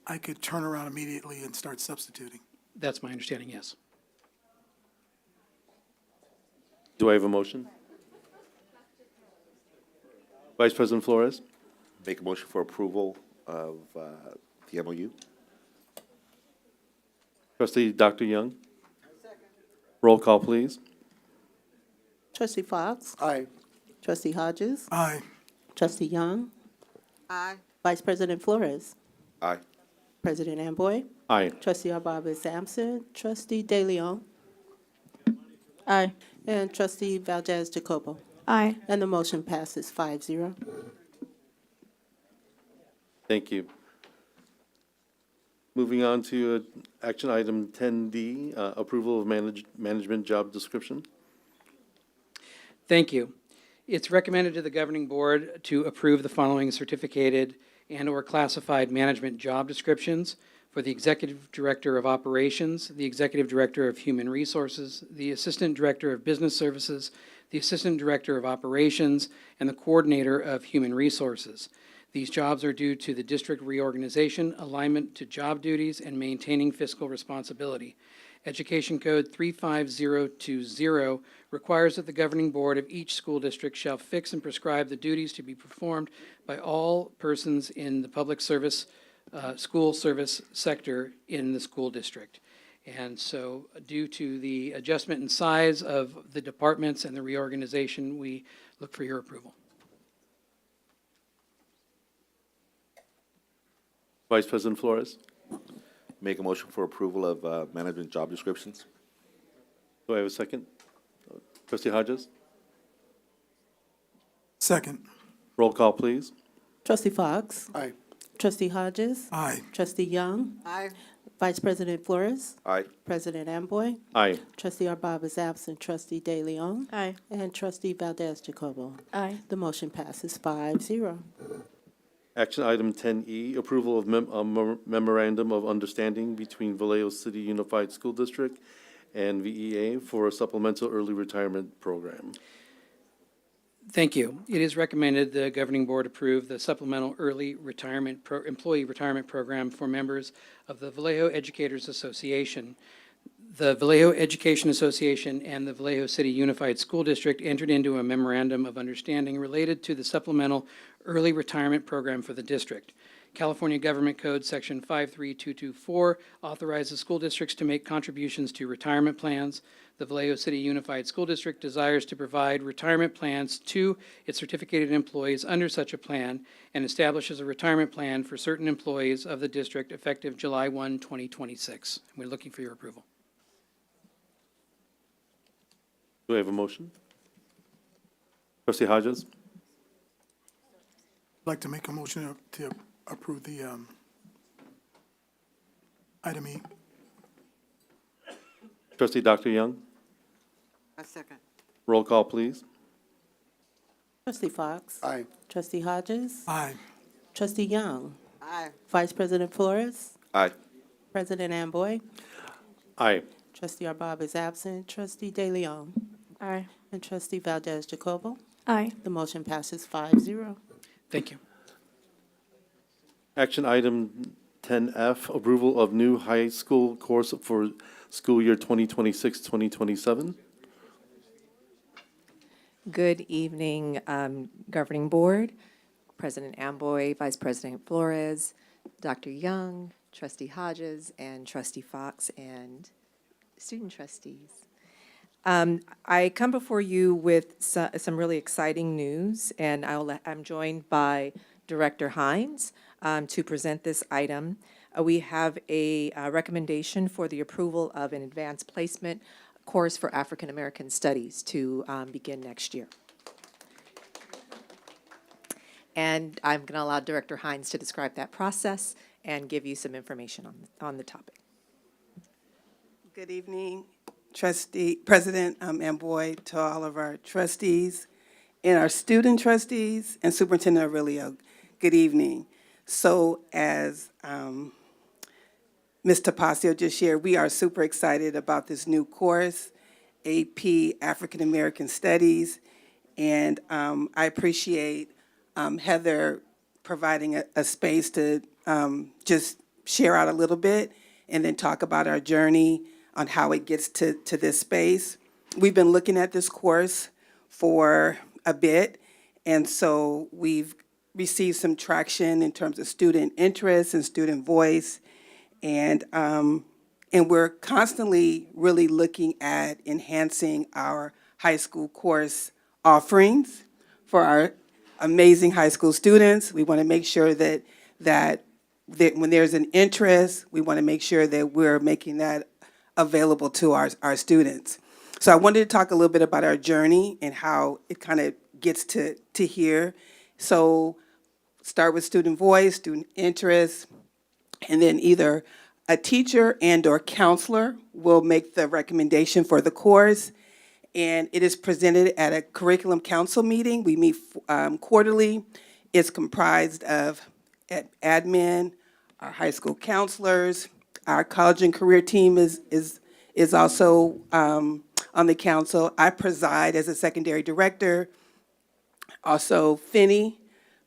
I could turn around immediately and start substituting. That's my understanding, yes. Do I have a motion? Vice President Flores. Make a motion for approval of the MOU. Trustee Dr. Young. Roll call, please. Trustee Fox. Aye. Trustee Hodges. Aye. Trustee Young. Aye. Vice President Flores. Aye. President Amboy. Aye. Trustee Arbob is absent. Trustee De Leon. Aye. And Trustee Valdez Jacobo. Aye. And the motion passes 5-0. Thank you. Moving on to action item 10D, approval of management job description. Thank you. It's recommended to the governing board to approve the following certificated and/or classified management job descriptions for the Executive Director of Operations, the Executive Director of Human Resources, the Assistant Director of Business Services, the Assistant Director of Operations, and the Coordinator of Human Resources. These jobs are due to the district reorganization, alignment to job duties, and maintaining fiscal responsibility. Education Code 35020 requires that the governing board of each school district shall fix and prescribe the duties to be performed by all persons in the public service, school service sector in the school district. And so due to the adjustment in size of the departments and the reorganization, we look for your approval. Vice President Flores. Make a motion for approval of management job descriptions. Do I have a second? Trustee Hodges? Second. Roll call, please. Trustee Fox. Aye. Trustee Hodges. Aye. Trustee Young. Aye. Vice President Flores. Aye. President Amboy. Aye. Trustee Arbab is absent. Trustee De Leon. Aye. And Trustee Valdez Jacobo. Aye. The motion passes 5-0. Action item 10E, approval of memorandum of understanding between Vallejo City Unified School District and VEA for a supplemental early retirement program. Thank you. It is recommended the governing board approve the supplemental early retirement employee retirement program for members of the Vallejo Educators Association. The Vallejo Education Association and the Vallejo City Unified School District entered into a memorandum of understanding related to the supplemental early retirement program for the district. California Government Code Section 53224 authorizes school districts to make contributions to retirement plans. The Vallejo City Unified School District desires to provide retirement plans to its certificated employees under such a plan and establishes a retirement plan for certain employees of the district effective July 1, 2026. We're looking for your approval. Do I have a motion? Trustee Hodges? I'd like to make a motion to approve the item E. Trustee Dr. Young? A second. Roll call, please. Trustee Fox. Aye. Trustee Hodges. Aye. Trustee Young. Aye. Vice President Flores. Aye. President Amboy. Aye. Trustee Arbab is absent. Trustee De Leon. Aye. And Trustee Valdez Jacobo. Aye. The motion passes 5-0. Thank you. Action item 10F, approval of new high school course for school year 2026-2027. Good evening, Governing Board, President Amboy, Vice President Flores, Dr. Young, Trustee Hodges, and Trustee Fox, and student trustees. I come before you with some really exciting news, and I'm joined by Director Hines to present this item. We have a recommendation for the approval of an advanced placement course for African American Studies to begin next year. And I'm going to allow Director Hines to describe that process and give you some information on the topic. Good evening, President Amboy, to all of our trustees and our student trustees and Superintendent Aurelio. Good evening. So as Ms. Tapacio just shared, we are super excited about this new course, AP African American Studies, and I appreciate Heather providing a space to just share out a little bit and then talk about our journey on how it gets to this space. We've been looking at this course for a bit, and so we've received some traction in terms of student interest and student voice, and we're constantly really looking at enhancing our high school course offerings for our amazing high school students. We want to make sure that when there's an interest, we want to make sure that we're making that available to our students. So I wanted to talk a little bit about our journey and how it kind of gets to here. So start with student voice, student interest, and then either a teacher and or counselor will make the recommendation for the course. And it is presented at a curriculum council meeting. We meet quarterly. It's comprised of admin, our high school counselors, our college and career team is also on the council. I preside as a secondary director. Also, Finney,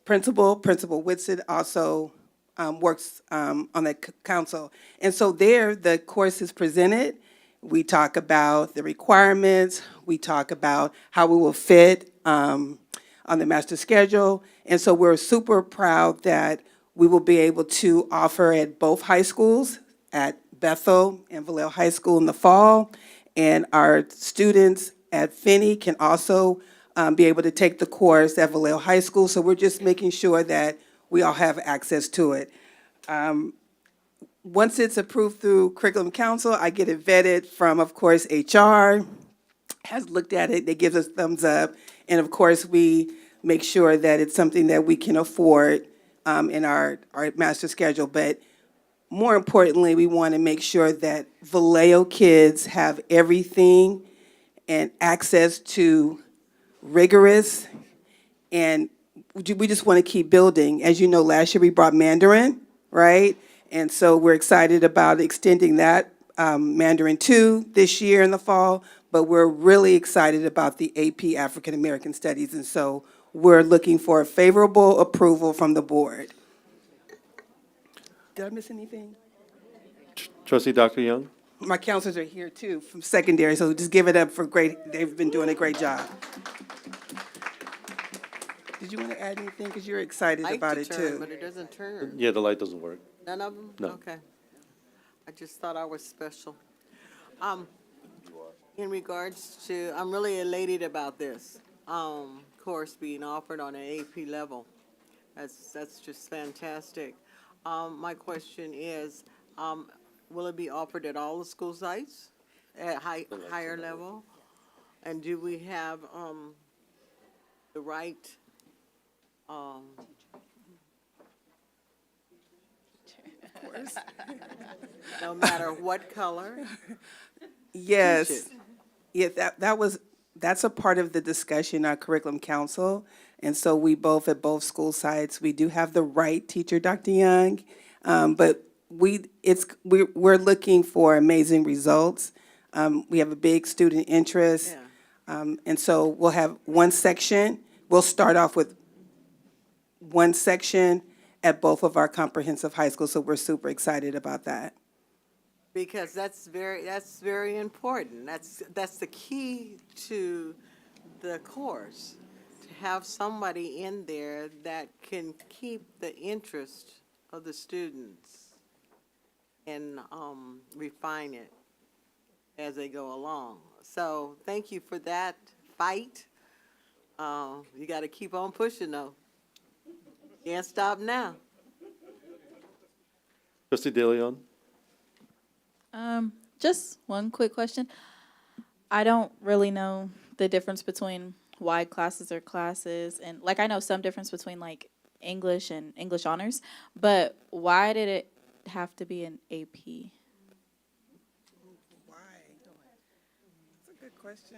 Principal Whitsett also works on the council. And so there, the course is presented. We talk about the requirements. We talk about how we will fit on the master schedule. And so we're super proud that we will be able to offer at both high schools, at Bethel and Vallejo High School in the fall. And our students at Finney can also be able to take the course at Vallejo High School. So we're just making sure that we all have access to it. Once it's approved through Curriculum Council, I get it vetted from, of course, HR, has looked at it, they give us thumbs up, and of course, we make sure that it's something that we can afford in our master schedule. But more importantly, we want to make sure that Vallejo kids have everything and access to rigorous, and we just want to keep building. As you know, last year we brought Mandarin, right? And so we're excited about extending that Mandarin 2 this year in the fall, but we're really excited about the AP African American Studies, and so we're looking for a favorable approval from the board. Did I miss anything? Trustee Dr. Young? My counselors are here too from secondary, so just give it up for great, they've been doing a great job. Did you want to add anything, because you're excited about it too? But it doesn't turn. Yeah, the light doesn't work. None of them? No. Okay. I just thought I was special. In regards to, I'm really elated about this course being offered on an AP level. That's just fantastic. My question is, will it be offered at all the school sites at higher level? And do we have the right no matter what color? Yes. Teach it. Yeah, that's a part of the discussion at Curriculum Council. And so we both, at both school sites, we do have the right teacher, Dr. Young. But we're looking for amazing results. We have a big student interest. And so we'll have one section. We'll start off with one section at both of our comprehensive high schools. So we're super excited about that. Because that's very important. That's the key to the course, to have somebody in there that can keep the interest of the students and refine it as they go along. So thank you for that fight. You got to keep on pushing though. Can't stop now. Trustee De Leon? Just one quick question. I don't really know the difference between why classes are classes, and like I know some difference between like English and English honors, but why did it have to be an AP? Why? That's a good question.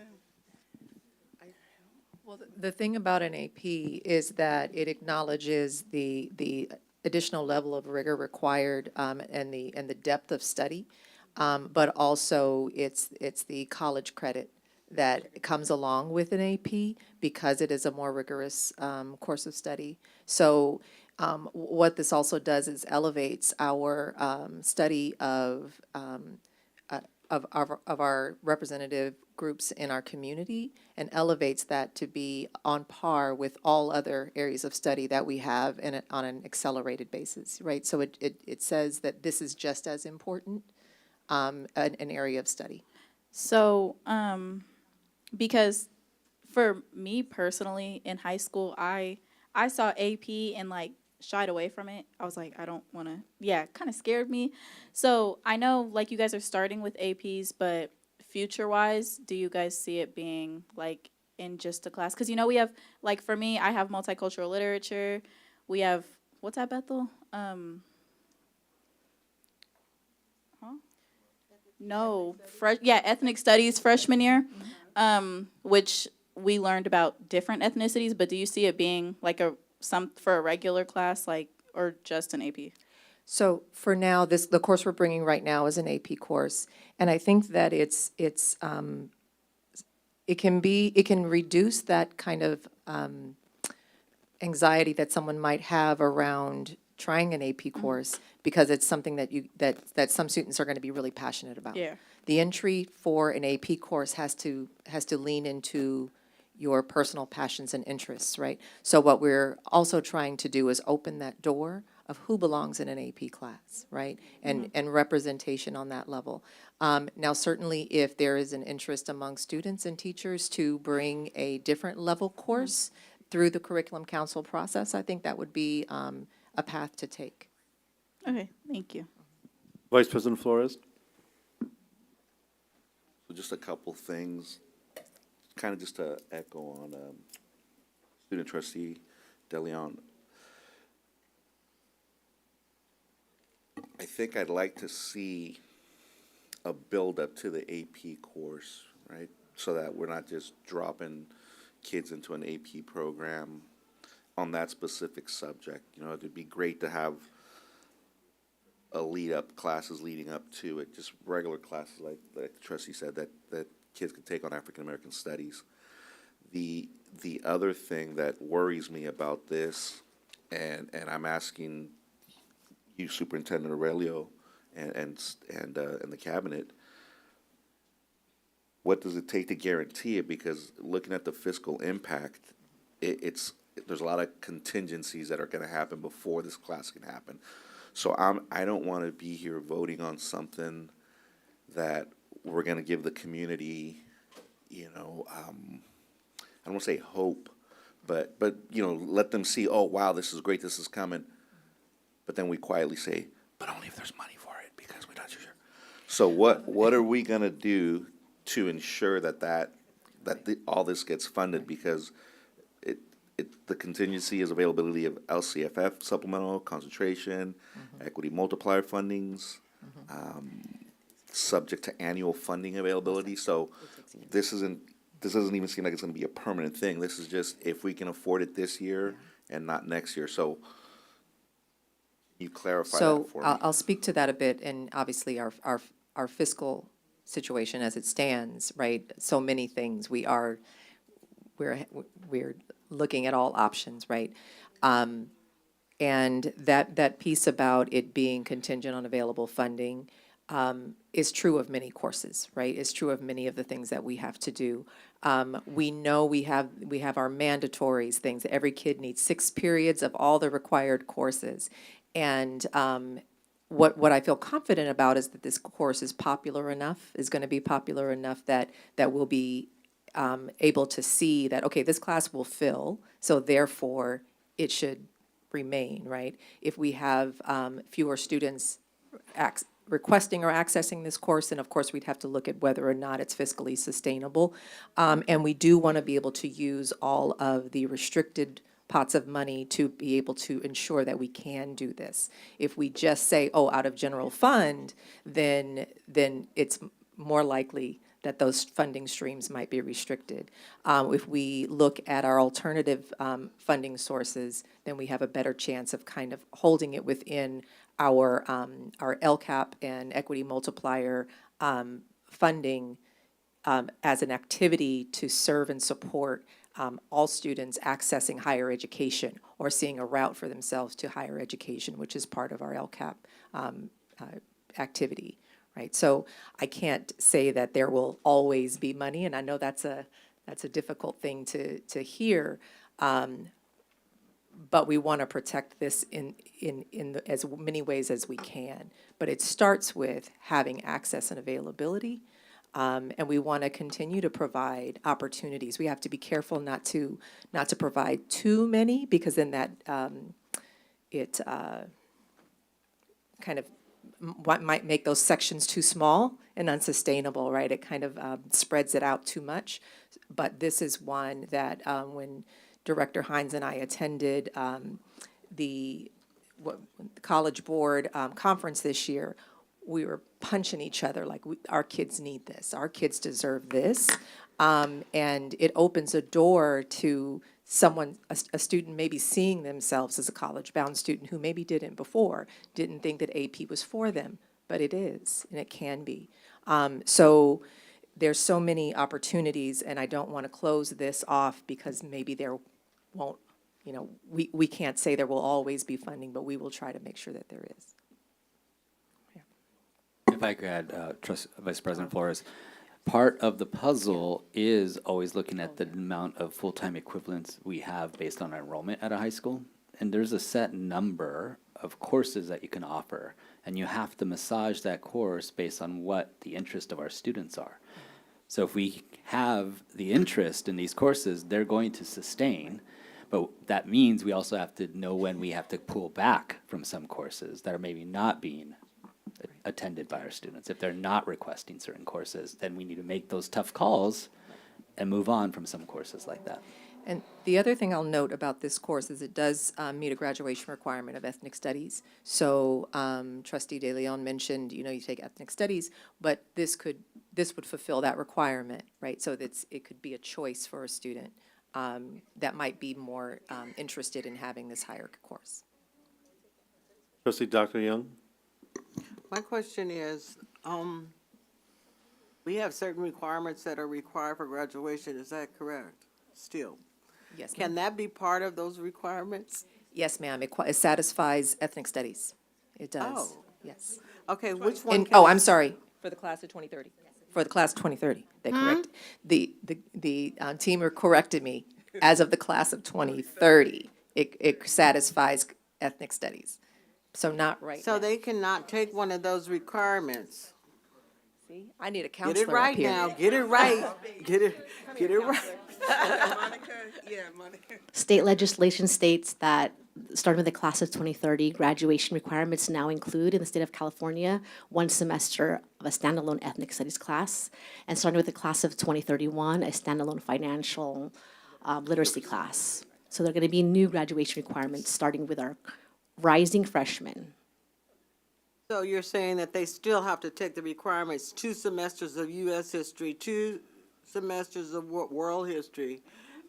Well, the thing about an AP is that it acknowledges the additional level of rigor required and the depth of study, but also it's the college credit that comes along with an AP because it is a more rigorous course of study. So what this also does is elevates our study of our representative groups in our community and elevates that to be on par with all other areas of study that we have on an accelerated basis, right? So it says that this is just as important an area of study. So, because for me personally in high school, I saw AP and like shied away from it. I was like, I don't want to, it kind of scared me. So I know like you guys are starting with APs, but future wise, do you guys see it being like in just a class? Because we have, like for me, I have multicultural literature. We have, what's that, Bethel? No, ethnic studies freshman year, which we learned about different ethnicities, but do you see it being like for a regular class, like, or just an AP? So for now, the course we're bringing right now is an AP course, and I think that it can reduce that kind of anxiety that someone might have around trying an AP course because it's something that some students are going to be really passionate about. Yeah. The entry for an AP course has to lean into your personal passions and interests, right? So what we're also trying to do is open that door of who belongs in an AP class, right? And representation on that level. Now, certainly if there is an interest among students and teachers to bring a different level course through the Curriculum Council process, I think that would be a path to take. Okay, thank you. Vice President Flores? So just a couple things, kind of just to echo on student trustee DeLeon. I think I'd like to see a build-up to the AP course, right? So that we're not just dropping kids into an AP program on that specific subject. You know, it'd be great to have a lead-up, classes leading up to it, just regular classes like the trustee said, that kids could take on African American studies. The other thing that worries me about this, and I'm asking you, Superintendent Aurelio, and the cabinet, what does it take to guarantee it? Because looking at the fiscal impact, there's a lot of contingencies that are going to happen before this class can happen. So I don't want to be here voting on something that we're going to give the community, you know, I don't want to say hope, but you know, let them see, oh wow, this is great, this is coming. But then we quietly say, but only if there's money for it, because we're not sure. So what are we going to do to ensure that all this gets funded? Because the contingency is availability of LCFF supplemental, concentration, equity multiplier fundings, subject to annual funding availability. So this doesn't even seem like it's going to be a permanent thing. This is just if we can afford it this year and not next year. So you clarify that for me. So I'll speak to that a bit, and obviously our fiscal situation as it stands, right? So many things we're looking at all options, right? And that piece about it being contingent on available funding is true of many courses, right? It's true of many of the things that we have to do. We know we have our mandatories, things that every kid needs 6 periods of all the required courses. And what I feel confident about is that this course is popular enough, is going to be popular enough that we'll be able to see that, okay, this class will fill, so therefore it should remain, right? If we have fewer students requesting or accessing this course, then of course we'd have to look at whether or not it's fiscally sustainable. And we do want to be able to use all of the restricted pots of money to be able to ensure that we can do this. If we just say, oh, out of general fund, then it's more likely that those funding streams might be restricted. If we look at our alternative funding sources, then we have a better chance of kind of holding it within our LCAP and equity multiplier funding as an activity to serve and support all students accessing higher education or seeing a route for themselves to higher education, which is part of our LCAP activity, right? So I can't say that there will always be money, and I know that's a difficult thing to hear, but we want to protect this in as many ways as we can. But it starts with having access and availability. And we want to continue to provide opportunities. We have to be careful not to provide too many, because then that it kind of might make those sections too small and unsustainable, right? It kind of spreads it out too much. But this is one that when Director Hines and I attended the College Board conference this year, we were punching each other like, our kids need this, our kids deserve this. And it opens a door to someone, a student maybe seeing themselves as a college-bound student who maybe didn't before, didn't think that AP was for them, but it is, and it can be. So there's so many opportunities, and I don't want to close this off because maybe there won't, you know, we can't say there will always be funding, but we will try to make sure that there is. If I could add, Vice President Flores, part of the puzzle is always looking at the amount of full-time equivalents we have based on enrollment at a high school. And there's a set number of courses that you can offer, and you have to massage that course based on what the interest of our students are. So if we have the interest in these courses, they're going to sustain, But that means we also have to know when we have to pull back from some courses that are maybe not being attended by our students. If they're not requesting certain courses, then we need to make those tough calls and move on from some courses like that. And the other thing I'll note about this course is it does meet a graduation requirement of ethnic studies. So Trustee De Leon mentioned, you take ethnic studies, but this would fulfill that requirement, right? So it could be a choice for a student that might be more interested in having this higher course. Trustee Dr. Young? My question is, we have certain requirements that are required for graduation, is that correct? Still? Yes, Can that be part of those requirements? Yes, ma'am. It satisfies ethnic studies. It does. Oh. Yes. Okay, which one? And, can I'm sorry, for the class of 2030. For the class of 2030, they correct, the team corrected me. As of the class of 2030, it satisfies ethnic studies. So not right So now. they cannot take one of those requirements? See, I need a Get counselor it right up here. now, get it right, get it right. State legislation states that, starting with the class of 2030, graduation requirements now include, in the state of California, 1 semester of a standalone ethnic studies class, and starting with the class of 2031, a standalone financial literacy class. So there are going to be new graduation requirements starting with our rising freshmen. So you're saying that they still have to take the requirements, 2 semesters of U.S. history, 2 semesters of world history,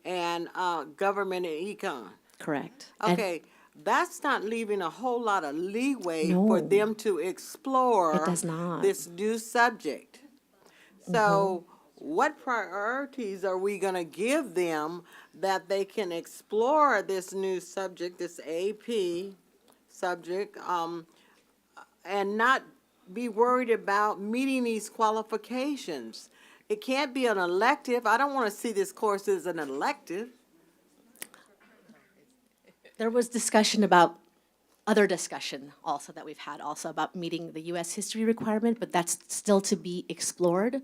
and government and econ? Correct. And Okay, that's not leaving a whole lot of leeway No. for them to explore It does not. this new subject. So what priorities are we gonna give them that they can explore this new subject, this AP subject, and not be worried about meeting these qualifications? It can't be an elective. I don't want to see this course as an elective. there was discussion about, other discussion also that we've had also about meeting the U.S. history requirement, but that's still to be explored.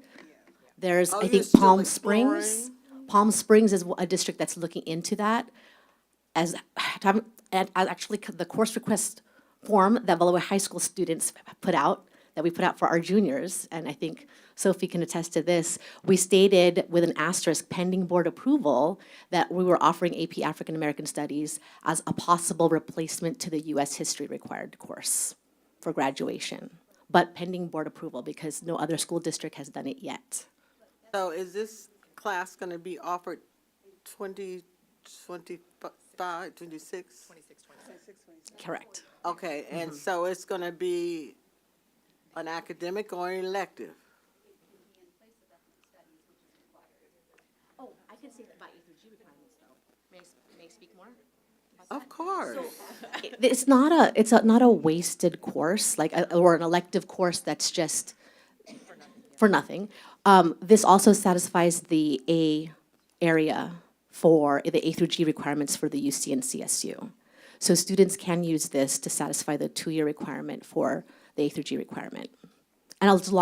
There's, Oh, I you're think, still Palm Springs. Palm Springs is a district that's looking into that. And actually, the course request form that Vallejo High School students put out, that we put out for our juniors, and I think Sophie can attest to this, we stated with an asterisk pending board approval that we were offering AP African American Studies as a possible replacement to the U.S. history required course for graduation, but pending board approval because no other school district has done it yet. So is this class going to be offered 2025, 26? Correct. Okay, and so it's going to be an academic or an elective? Oh, I can say that about E through G requirements, though. May I speak more? Of course. It's not a wasted course, or an elective course that's just for nothing. This also satisfies the A area for the A through G requirements for the UC and CSU. So students can use this to satisfy the 2-year requirement for the A through G requirement. And as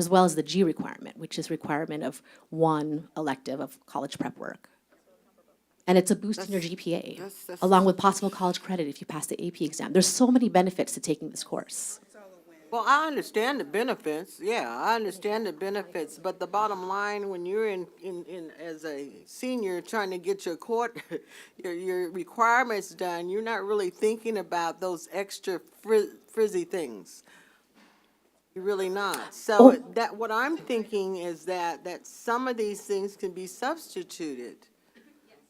well as the G requirement, which is requirement of 1 elective of college prep work. And it's a boost in your GPA, that's- along with possible college credit if you pass the AP exam. There's so many benefits to taking this course. Well, I understand the benefits, yeah, I understand the benefits, but the bottom line, when you're in as a senior trying to get your your requirements done, you're not really thinking about those extra frizzy things. You're really not. So what I'm thinking is that some of these things can be substituted.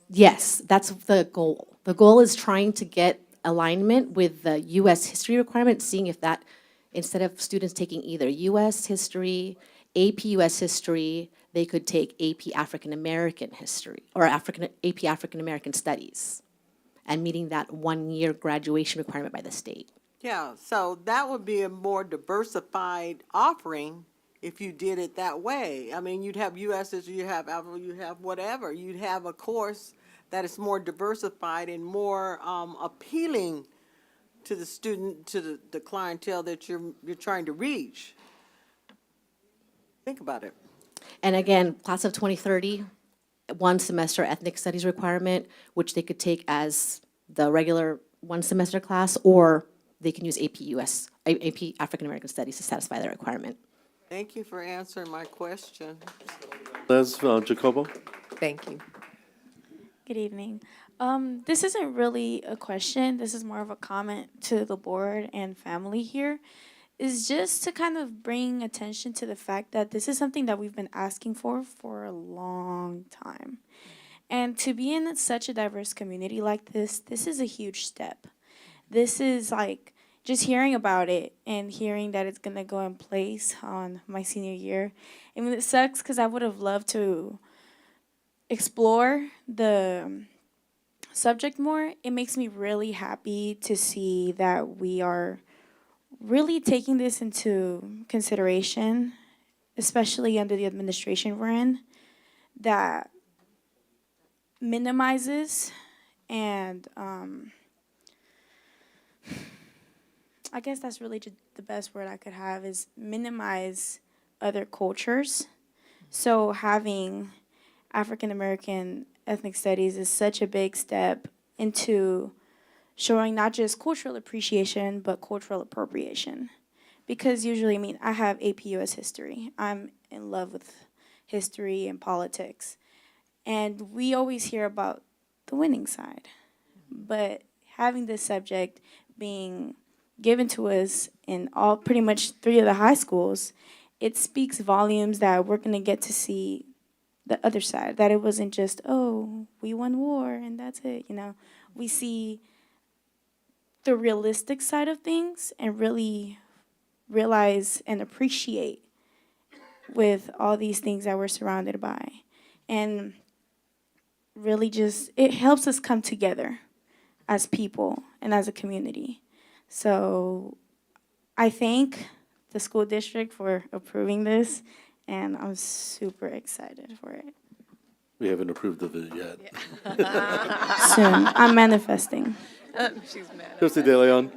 Yes, that's the goal. The goal is trying to get alignment with the U.S. history requirement, seeing if that, instead of students taking either U.S. history, AP U.S. history, they could take AP African American history or AP African American studies, and meeting that 1-year graduation requirement by the state. Yeah, so that would be a more diversified offering if you did it that way. I mean, you'd have U.S. history, you have whatever. You'd have a course that is more diversified and more appealing to the student, to the clientele that you're trying to reach. Think about it. And again, class of 2030, one semester ethnic studies requirement, which they could take as the regular one semester class, or they can use AP African American Studies to satisfy that requirement. Thank you for answering my question. Les Jacobo? Thank you. Good evening. This isn't really a question. This is more of a comment to the board and family here. Is just to kind of bring attention to the fact that this is something that we've been asking for a long time. And to be in such a diverse community like this is a huge step. This is like just hearing about it and hearing that it's going to go in place on my senior year. I mean, it sucks because I would have loved to explore the subject more. It makes me really happy to see that we are really taking this into consideration, especially under the administration we're in, that minimizes and I guess that's really just the best word I could have is minimize other cultures. So having African American ethnic studies is such a big step into showing not just cultural appreciation, but cultural appropriation. Because usually, I mean, I have AP US history. I'm in love with history and politics. And we always hear about the winning side. But having this subject being given to us in all pretty much 3 of the high schools, it speaks volumes that we're going to get to see the other side. That it wasn't just, oh, we won war and that's it, you know. We see the realistic side of things and really realize and appreciate with all these things that we're surrounded by. And really just, it helps us come together as people and as a community. So I thank the school district for approving this, and I'm super excited for it. We haven't approved of it yet. Soon. I'm manifesting. She's mad. Trustee De Leon?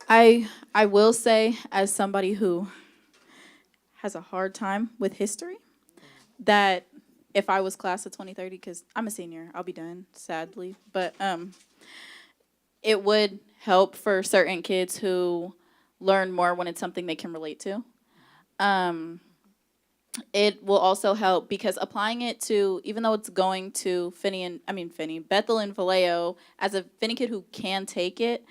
I will say, as somebody who has a hard time with history, that if I was class of 2030, because I'm a senior, I'll be done, sadly, but it would help for certain kids who learn more when it's something they can relate to. It will also help because applying it to, even though it's going to Bethel and Vallejo, as a Finney kid who can take it,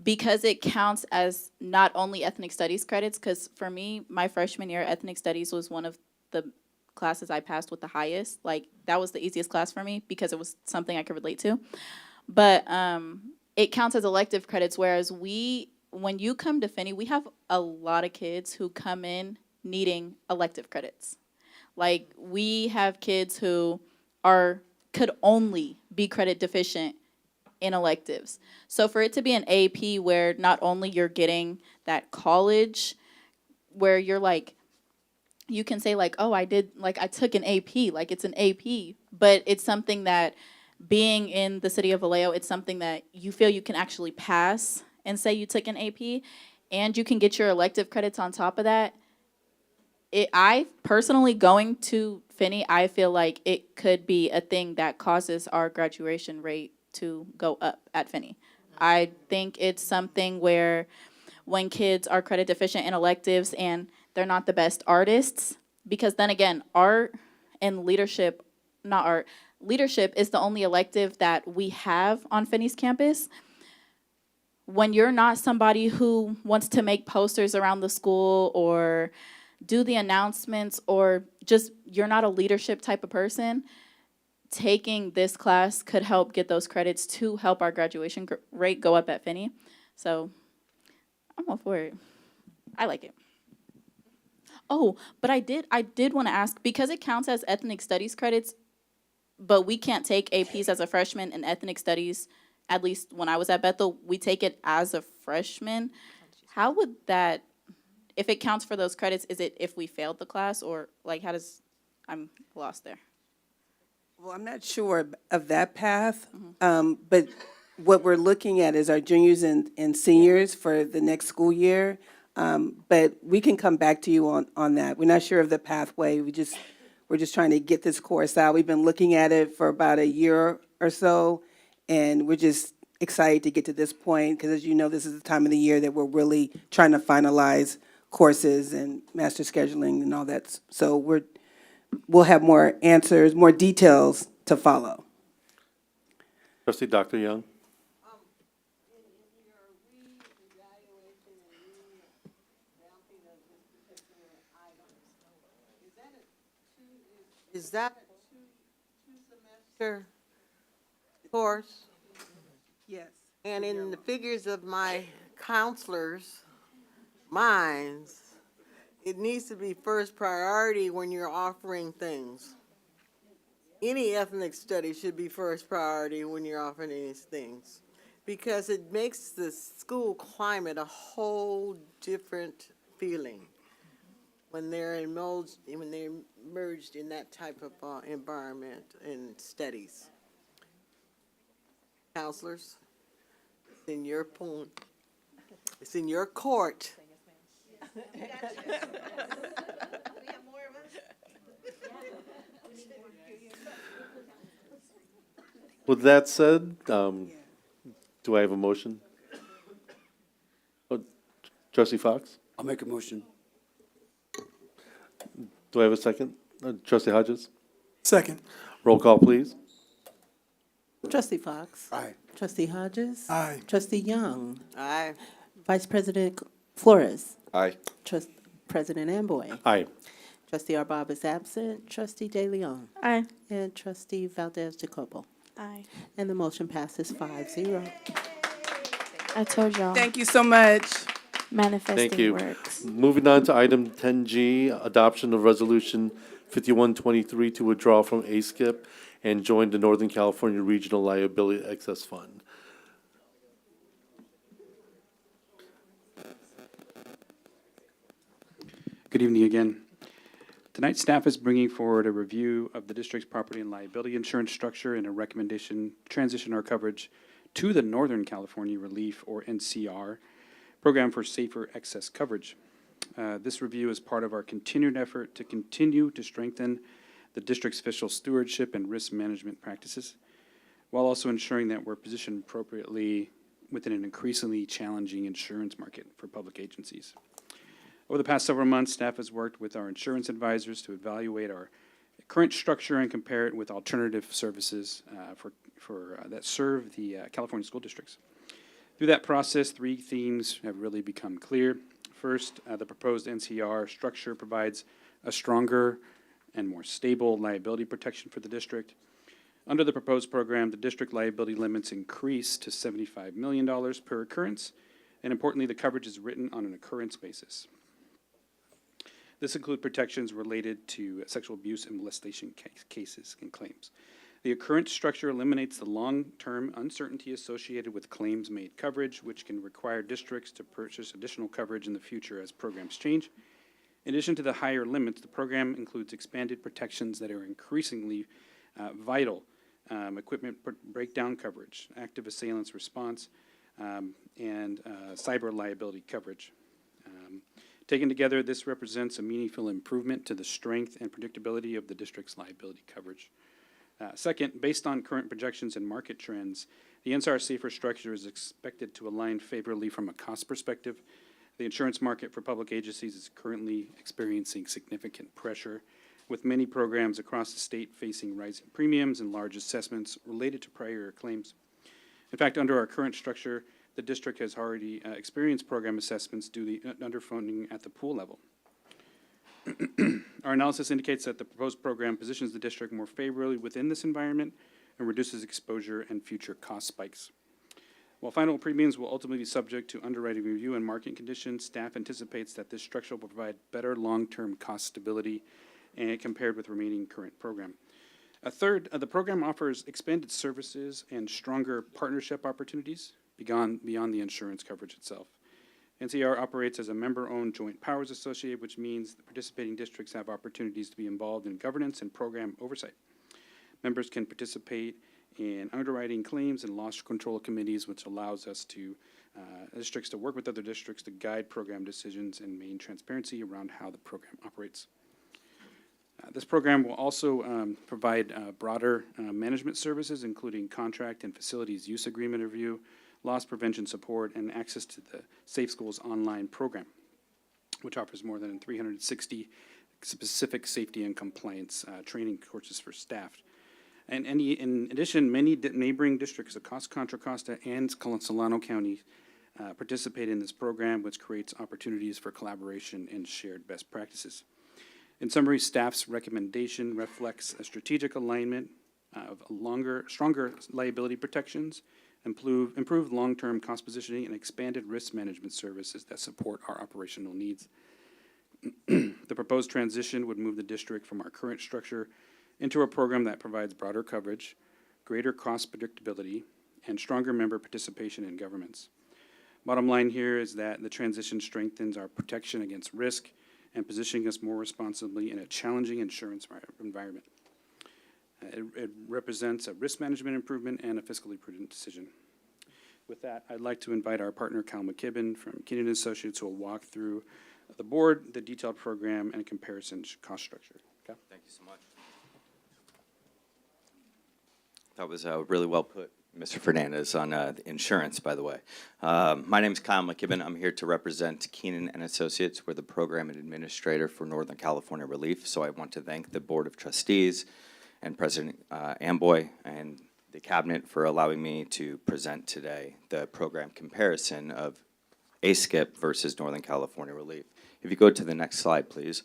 because it counts as not only ethnic studies credits, because for me, my freshman year, ethnic studies was one of the classes I passed with the highest. Like, that was the easiest class for me because it was something I could relate to. But it counts as elective credits, whereas when you come to Finney, we have a lot of kids who come in needing elective credits. Like, we have kids who could only be credit deficient in electives. So for it to be an AP where not only you're getting that college, where you're like, you can say like, oh, I took an AP, like it's an AP, but it's something that being in the city of Vallejo, it's something that you feel you can actually pass and say you took an AP, and you can get your elective credits on top of that. I personally, going to Finney, I feel like it could be a thing that causes our graduation rate to go up at Finney. I think it's something where when kids are credit deficient in electives and they're not the best artists, because then again, art and leadership, not art, leadership is the only elective that we have on Finney's campus. When you're not somebody who wants to make posters around the school or do the announcements, or just you're not a leadership type of person, taking this class could help get those credits to help our graduation rate go up at Finney. So I'm all for it. I like it. Oh, but I did want to ask, because it counts as ethnic studies credits, but we can't take APs as a freshman in ethnic studies. At least when I was at Bethel, we take it as a freshman. How would that, if it counts for those credits, is it if we failed the class, or like I'm lost there. Well, I'm not sure of that path, but what we're looking at is our juniors and seniors for the next school year. But we can come back to you on that. We're not sure of the pathway. We're just trying to get this course out. We've been looking at it for about a year or so, and we're just excited to get to this point, because as you know, this is the time of the year that we're really trying to finalize courses and master scheduling and all that. So we'll have more answers, more details to follow. Trustee Dr. Young? Is that a two-semester course? Yes. And in the figures of my counselors' minds, it needs to be first priority when you're offering things. Any ethnic study should be first priority when you're offering these things, because it makes the school climate a whole different feeling when they're merged in that type of environment and studies. Counselors, it's in your point. It's in your court. With that said, do I have a motion? Oh, Trustee Fox? I'll make a motion. Do I have a second? Trustee Hodges? Second. Roll call, please. Trustee Fox. Aye. Trustee Hodges. Aye. Trustee Young. Aye. Vice President Flores. Aye. President Amboy. Aye. Trustee Arbob is absent. Trustee De Leon. Aye. And Trustee Valdez Jacobo. Aye. And the motion passes 5-0. I told y'all. Thank you so much. Manifesting Thank you. works. Moving on to item 10G, adoption of resolution 5123 to withdraw from ASCIP and join the Northern California Regional Liability Excess Fund. Good evening again. Tonight, staff is bringing forward a review of the district's property and liability insurance structure and a recommendation to transition our coverage to the Northern California Relief, or NCR, program for safer excess coverage. This review is part of our continued effort to continue to strengthen the district's fiscal stewardship and risk management practices, while also ensuring that we're positioned appropriately within an increasingly challenging insurance market for public agencies. Over the past several months, staff has worked with our insurance advisors to evaluate our current structure and compare it with alternative services that serve the California school districts. Through that process, three themes have really become clear. First, the proposed NCR structure provides a stronger and more stable liability protection for the district. Under the proposed program, the district liability limits increase to $75 million per occurrence, and importantly, the coverage is written on an occurrence basis. This includes protections related to sexual abuse and molestation cases and claims. The occurrence structure eliminates the long-term uncertainty associated with claims-made coverage, which can require districts to purchase additional coverage in the future as programs change. In addition to the higher limits, the program includes expanded protections that are increasingly vital: equipment breakdown coverage, active assailants response, and cyber liability coverage. Taken together, this represents a meaningful improvement to the strength and predictability of the district's liability coverage. Second, based on current projections and market trends, the NCR safer structure is expected to align favorably from a cost perspective. The insurance market for public agencies is currently experiencing significant pressure, with many programs across the state facing rising premiums and large assessments related to prior claims. In fact, under our current structure, the district has already experienced program assessments due to underfunding at the pool level. Our analysis indicates that the proposed program positions the district more favorably within this environment and reduces exposure and future cost spikes. While final premiums will ultimately be subject to underwriting review and market conditions, staff anticipates that this structure will provide better long-term cost stability and compared with remaining current program. Third, the program offers expanded services and stronger partnership opportunities beyond the insurance coverage itself. NCR operates as a member-owned joint powers associate, which means the participating districts have opportunities to be involved in governance and program oversight. Members can participate in underwriting claims and loss control committees, which allows us to districts to work with other districts to guide program decisions and maintain transparency around how the program operates. This program will also provide broader management services, including contract and facilities use agreement review, loss prevention support, and access to the Safe Schools online program, which offers more than 360 specific safety and compliance training courses for staff. And in addition, many neighboring districts across Contra Costa and Solano County participate in this program, which creates opportunities for collaboration and shared best practices. In summary, staff's recommendation reflects a strategic alignment of stronger liability protections, improved long-term cost positioning, and expanded risk management services that support our operational needs. The proposed transition would move the district from our current structure into a program that provides broader coverage, greater cost predictability, and stronger member participation in governments. Bottom line here is that the transition strengthens our protection against risk and positioning us more responsibly in a challenging insurance environment. It represents a risk management improvement and a fiscally prudent decision. With that, I'd like to invite our partner, Kyle McKibben from Keenan Associates, who will walk through the board, the detailed program, and comparison cost structure. Okay? Thank you so much. That was really well put, Mr. Fernandez, on the insurance, by the way. My name is Kyle McKibben. I'm here to represent Keenan and Associates. We're the program administrator for Northern California Relief. So I want to thank the Board of Trustees and President Amboy and the Cabinet for allowing me to present today the program comparison of ASCIP versus Northern California Relief. If you go to the next slide, please.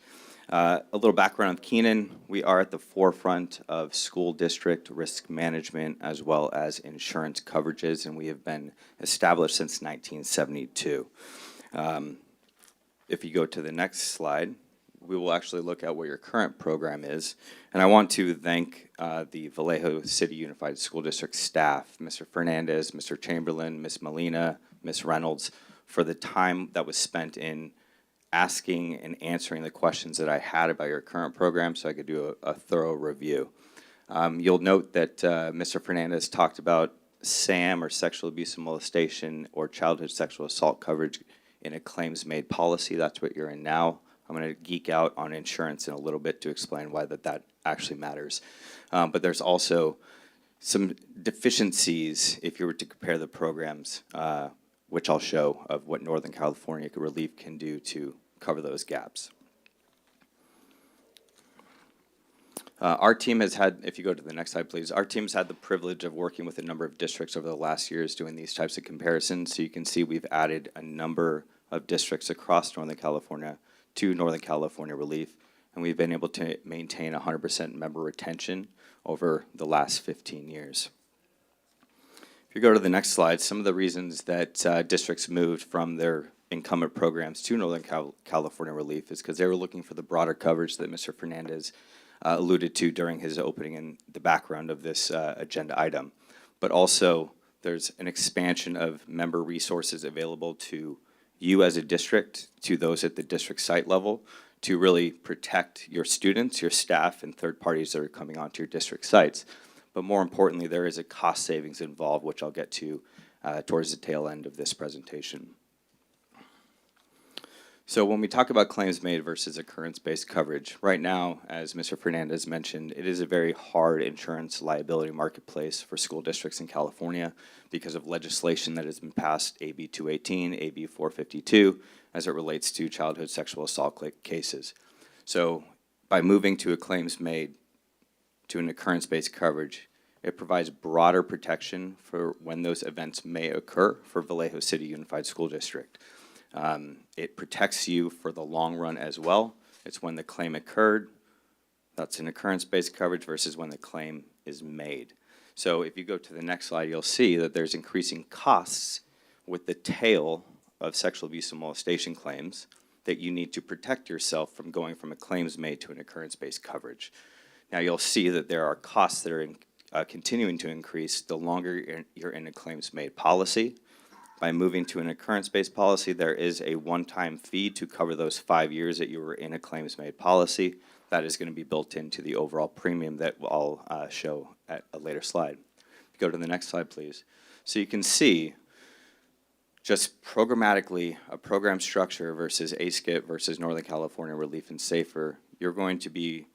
A little background of Keenan. We are at the forefront of school district risk management as well as insurance coverages, and we have been established since 1972. If you go to the next slide, we will actually look at what your current program is. And I want to thank the Vallejo City Unified School District staff, Mr. Fernandez, Mr. Chamberlain, Ms. Molina, Ms. Reynolds, for the time that was spent in asking and answering the questions that I had about your current program so I could do a thorough review. You'll note that Mr. Fernandez talked about SAM, or sexual abuse and molestation, or childhood sexual assault coverage in a claims-made policy. That's what you're in now. I'm going to geek out on insurance in a little bit to explain why that actually matters. But there's also some deficiencies if you were to compare the programs, which I'll show, of what Northern California Relief can do to cover those gaps. Our team has had, if you go to the next slide, please, our team's had the privilege of working with a number of districts over the last years doing these types of comparisons. So you can see we've added a number of districts across Northern California to Northern California Relief, and we've been able to maintain 100% member retention over the last 15 years. If you go to the next slide, some of the reasons that districts moved from their incumbent programs to Northern California Relief is because they were looking for the broader coverage that Mr. Fernandez alluded to during his opening and the background of this agenda item. But also, there's an expansion of member resources available to you as a district, to those at the district site level, to really protect your students, your staff, and third parties that are coming onto your district sites. But more importantly, there is a cost savings involved, which I'll get to towards the tail end of this presentation. So when we talk about claims made versus occurrence-based coverage, right now, as Mr. Fernandez mentioned, it is a very hard insurance liability marketplace for school districts in California because of legislation that has been passed, AB 218, AB 452, as it relates to childhood sexual assault cases. So by moving to a claims made to an occurrence-based coverage, it provides broader protection for when those events may occur for Vallejo City Unified School District. It protects you for the long run as well. It's when the claim occurred. That's an occurrence-based coverage versus when the claim is made. So if you go to the next slide, you'll see that there's increasing costs with the tail of sexual abuse and molestation claims that you need to protect yourself from going from a claims made to an occurrence-based coverage. Now you'll see that there are costs that are continuing to increase the longer you're in a claims-made policy. By moving to an occurrence-based policy, there is a one-time fee to cover those 5 years that you were in a claims-made policy. That is going to be built into the overall premium that I'll show at a later slide. Go to the next slide, please. So you can see just programmatically a program structure versus ASCIP versus Northern California Relief and SAFER, you're going to be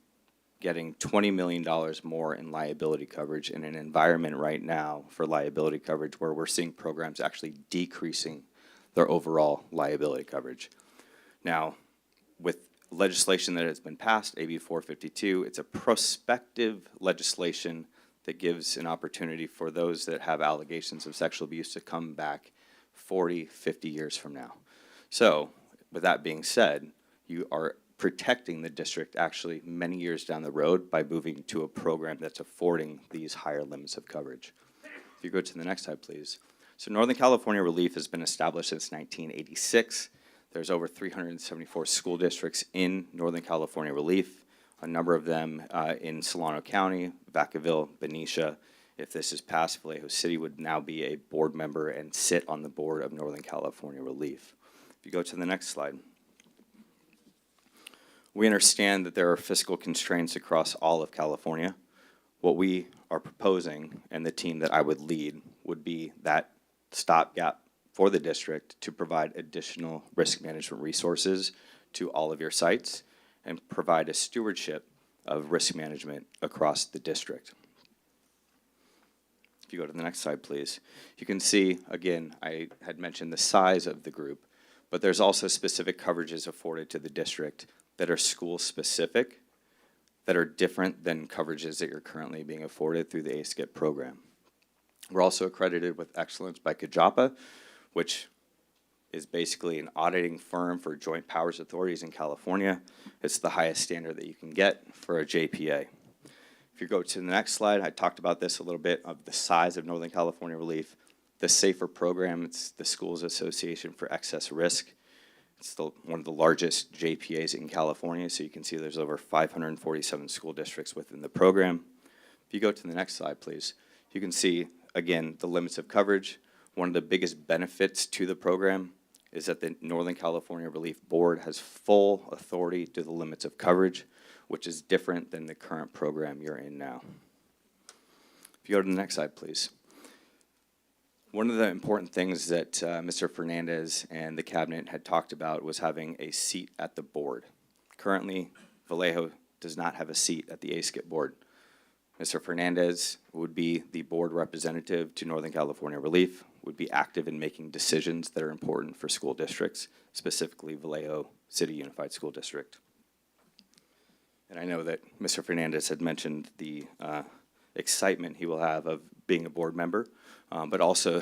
getting $20 million more in liability coverage in an environment right now for liability coverage where we're seeing programs actually decreasing their overall liability coverage. Now, with legislation that has been passed, AB 452, it's a prospective legislation that gives an opportunity for those that have allegations of sexual abuse to come back 40, 50 years from now. So, with that being said, you are protecting the district actually many years down the road by moving to a program that's affording these higher limits of coverage. If you go to the next slide, please. So Northern California Relief has been established since 1986. There's over 374 school districts in Northern California Relief, a number of them in Solano County, Vacaville, Benicia. If this is passed, Vallejo City would now be a board member and sit on the board of Northern California Relief. If you go to the next slide. We understand that there are fiscal constraints across all of California. What we are proposing, and the team that I would lead, would be that stopgap for the district to provide additional risk management resources to all of your sites and provide a stewardship of risk management across the district. If you go to the next slide, please. You can see, again, I had mentioned the size of the group, but there's also specific coverages afforded to the district that are school-specific, that are different than coverages that you're currently being afforded through the ASCIP program. We're also accredited with Excellence by CAJAPA, which is basically an auditing firm for joint powers authorities in California. It's the highest standard that you can get for a JPA. If you go to the next slide, I talked about this a little bit, of the size of Northern California Relief. The SAFER program, it's the Schools Association for Excess Risk. It's one of the largest JPAs in California, so you can see there's over 547 school districts within the program. If you go to the next slide, please, you can see, again, the limits of coverage. One of the biggest benefits to the program is that the Northern California Relief Board has full authority to the limits of coverage, which is different than the current program you're in now. If you go to the next slide, please. One of the important things that Mr. Fernandez and the cabinet had talked about was having a seat at the board. Currently, Vallejo does not have a seat at the ASCIP board. Mr. Fernandez would be the board representative to Northern California Relief, would be active in making decisions that are important for school districts, specifically Vallejo City Unified School District. And I know that Mr. Fernandez had mentioned the excitement he will have of being a board member, but also,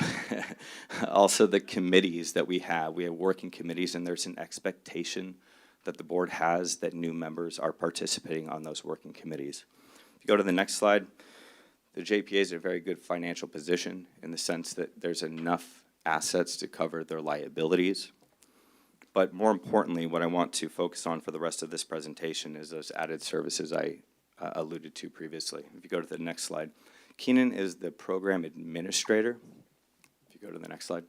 also the committees that we have. We have working committees, and there's an expectation that the board has that new members are participating on those working committees. If you go to the next slide, the JPA is in a very good financial position in the sense that there's enough assets to cover their liabilities. But more importantly, what I want to focus on for the rest of this presentation is those added services I alluded to previously. If you go to the next slide, Keenan is the program administrator. If you go to the next slide.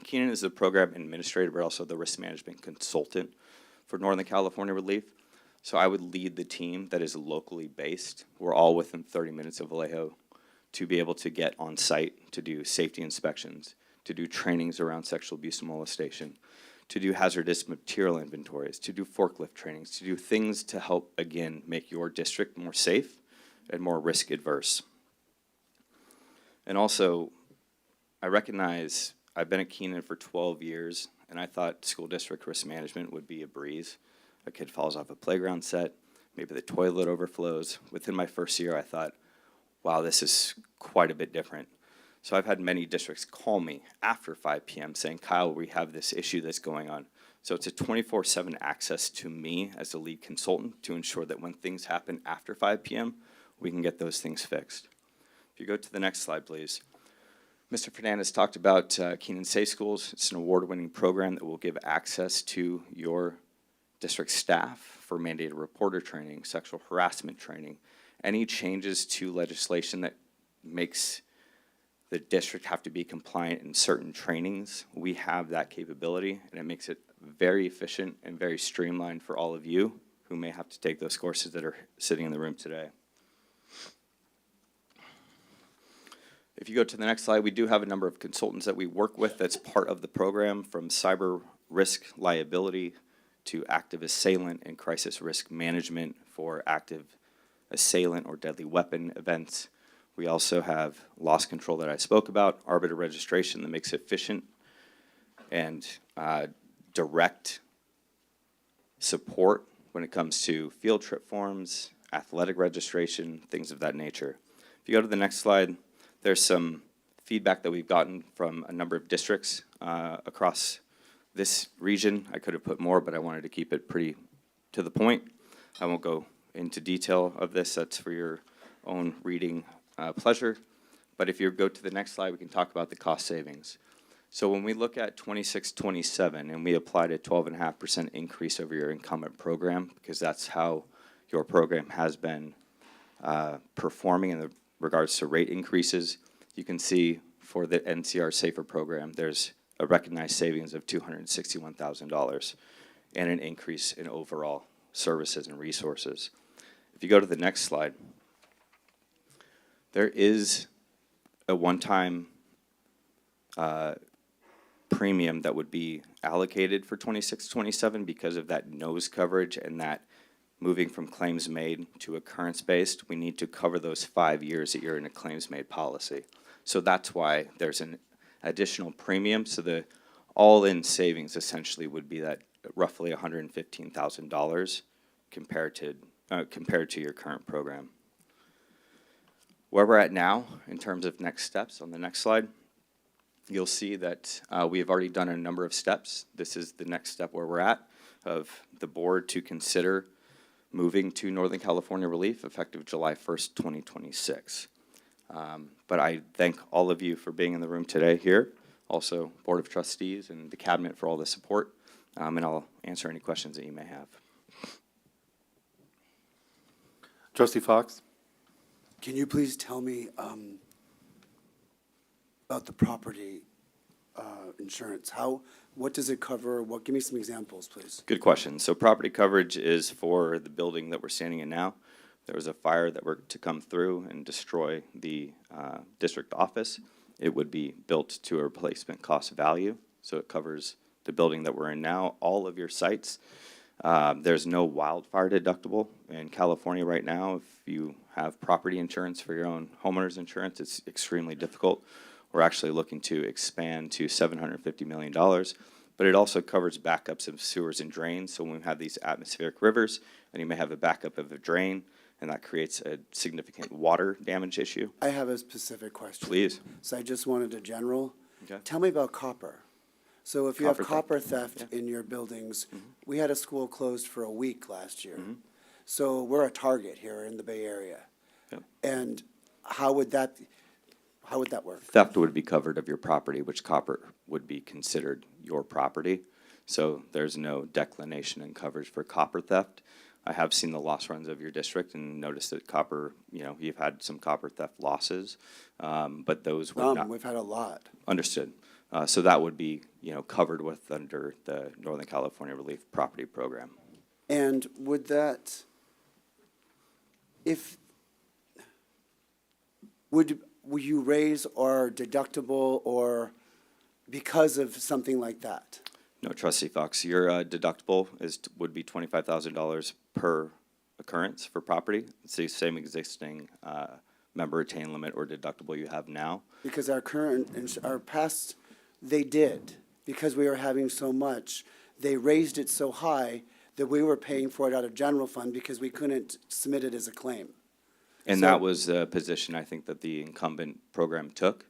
Keenan is the program administrator, but also the risk management consultant for Northern California Relief. So I would lead the team that is locally based. We're all within 30 minutes of Vallejo to be able to get on site, to do safety inspections, to do trainings around sexual abuse and molestation, to do hazardous material inventories, to do forklift trainings, to do things to help, again, make your district more safe and more risk adverse. And also, I recognize I've been at Keenan for 12 years, and I thought school district risk management would be a breeze. A kid falls off a playground set, maybe the toilet overflows. Within my first year, I thought, wow, this is quite a bit different. So I've had many districts call me after 5 p.m. saying, Kyle, we have this issue that's going on. So it's a 24/7 access to me as the lead consultant to ensure that when things happen after 5 p.m., we can get those things fixed. If you go to the next slide, please. Mr. Fernandez talked about Keenan Safe Schools. It's an award-winning program that will give access to your district staff for mandated reporter training, sexual harassment training, any changes to legislation that makes the district have to be compliant in certain trainings. We have that capability, and it makes it very efficient and very streamlined for all of you who may have to take those courses that are sitting in the room today. If you go to the next slide, we do have a number of consultants that we work with that's part of the program, from cyber risk liability to active assailant and crisis risk management for active assailant or deadly weapon events. We also have loss control that I spoke about, arbiter registration that makes efficient and direct support when it comes to field trip forms, athletic registration, things of that nature. If you go to the next slide, there's some feedback that we've gotten from a number of districts across this region. I could have put more, but I wanted to keep it pretty to the point. I won't go into detail of this. That's for your own reading pleasure. But if you go to the next slide, we can talk about the cost savings. So when we look at 26-27 and we applied a 12.5% increase over your incumbent program, because that's how your program has been performing in regards to rate increases, you can see for the NCR SAFER program, there's a recognized savings of $261,000 and an increase in overall services and resources. If you go to the next slide, there is a one-time premium that would be allocated for 26-27 because of that nose coverage and that moving from claims made to occurrence-based. We need to cover those 5 years that you're in a claims-made policy. So that's why there's an additional premium. So the all-in savings essentially would be that roughly $115,000 compared to your current program. Where we're at now in terms of next steps on the next slide, you'll see that we have already done a number of steps. This is the next step where we're at of the board to consider moving to Northern California relief effective July 1st, 2026. But I thank all of you for being in the room today here, also Board of Trustees and the Cabinet for all the support, and I'll answer any questions that you may have. Trustee Fox? Can you please tell me about the property insurance? What does it cover? Give me some examples, please. Good question. So property coverage is for the building that we're standing in now. There was a fire that were to come through and destroy the district office. It would be built to a replacement cost value. So it covers the building that we're in now, all of your sites. There's no wildfire deductible in California right now. If you have property insurance for your own homeowner's insurance, it's extremely difficult. We're actually looking to expand to $750 million, but it also covers backups of sewers and drains. So when we have these atmospheric rivers, and you may have a backup of a drain, and that creates a significant water damage issue. I have a specific question. Please. So I just wanted a general. Okay. Tell me about copper. So if you have copper theft Yeah. in your buildings, we had a school closed for a week last year. So we're a target here in the Bay Area. Yep. And how would that work? Theft would be covered of your property, which copper would be considered your property. So there's no declination in coverage for copper theft. I have seen the loss runs of your district and noticed that copper, you've had some copper theft losses, but those would not. We've had a lot. Understood. So that would be, covered with under the Northern California Relief Property Program. And would that, would you raise our deductible or because of something like that? No, Trustee Fox, your deductible would be $25,000 per occurrence for property. It's the same existing member retain limit or deductible you have now. Because our past, they did, because we were having so much, they raised it so high that we were paying for it out of general fund because we couldn't submit it as a claim. And So- that was the position I think that the incumbent program took.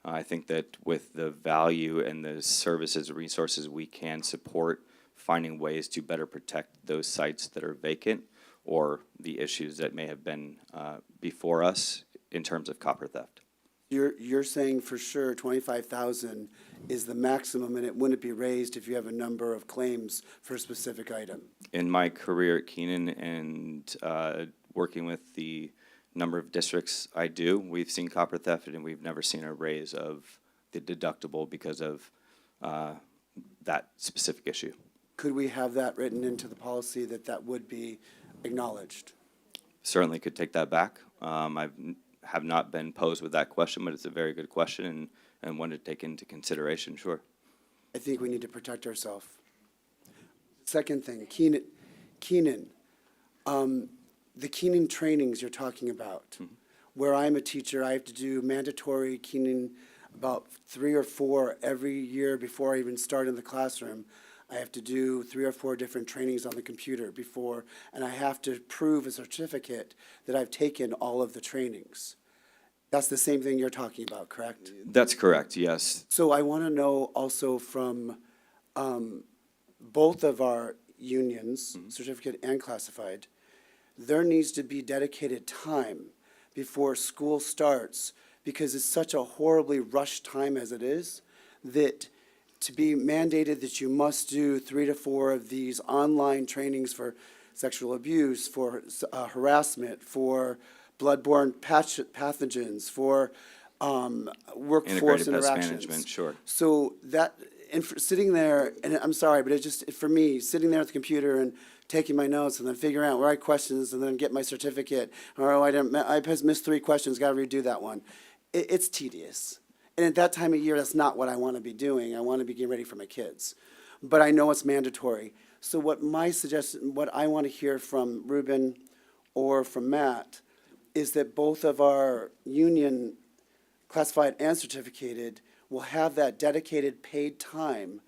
I think that with the value and the services and resources we can support, finding ways to better protect those sites that are vacant or the issues that may have been before us in terms of copper theft. You're saying for sure 25,000 is the maximum and it wouldn't be raised if you have a number of claims for a specific item? In my career at Keenan and working with the number of districts we've seen copper theft and we've never seen a raise of the deductible because of that specific issue. Could we have that written into the policy that would be acknowledged? Certainly could take that back. I have not been posed with that question, but it's a very good question and one to take into consideration, sure. I think we need to protect ourselves. Second thing, Keenan, the keening trainings you're talking about, where I'm a teacher, I have to do mandatory keening about 3 or 4 every year before I even start in the classroom. I have to do 3 or 4 different trainings on the computer before, and I have to prove a certificate that I've taken all of the trainings. That's the same thing you're talking about, correct? That's correct, yes. So I want to know also from both of our unions, certificate and classified, there needs to be dedicated time before school starts, because it's such a horribly rushed time as it is, that to be mandated that you must do 3 to 4 of these online trainings for sexual abuse, for harassment, for bloodborne pathogens, for workforce Integrated pest interactions. management, sure. So that, and sitting there, and I'm sorry, but it just, for me, sitting there at the computer and taking my notes and then figuring out write questions and then get my certificate, or oh, I missed 3 questions, got to redo that one. It's tedious. And at that time of year, that's not what I want to be doing. I want to be getting ready for my kids. But I know it's mandatory. So what my suggestion, what I want to hear from Ruben or from Matt is that both of our union classified and certificated will have that dedicated paid time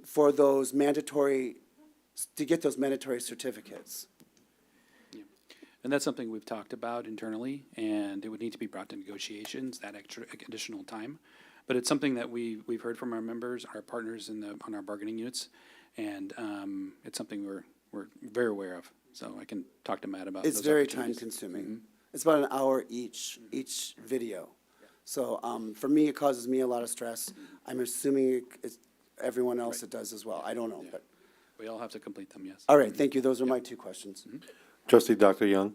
for those mandatory, to get those mandatory certificates. And that's something we've talked about internally, and it would need to be brought to negotiations, that extra additional time. But it's something that we've heard from our members, our partners on our bargaining units, and it's something we're very aware of. So I can talk to Matt about It's those very opportunities. time consuming. It's about an hour each video. So for me, it causes me a lot of stress. I'm assuming it's everyone else it does as well. I don't know, but. We all have to complete them, yes. All right, thank you. Those are my 2 questions. Trustee Dr. Young?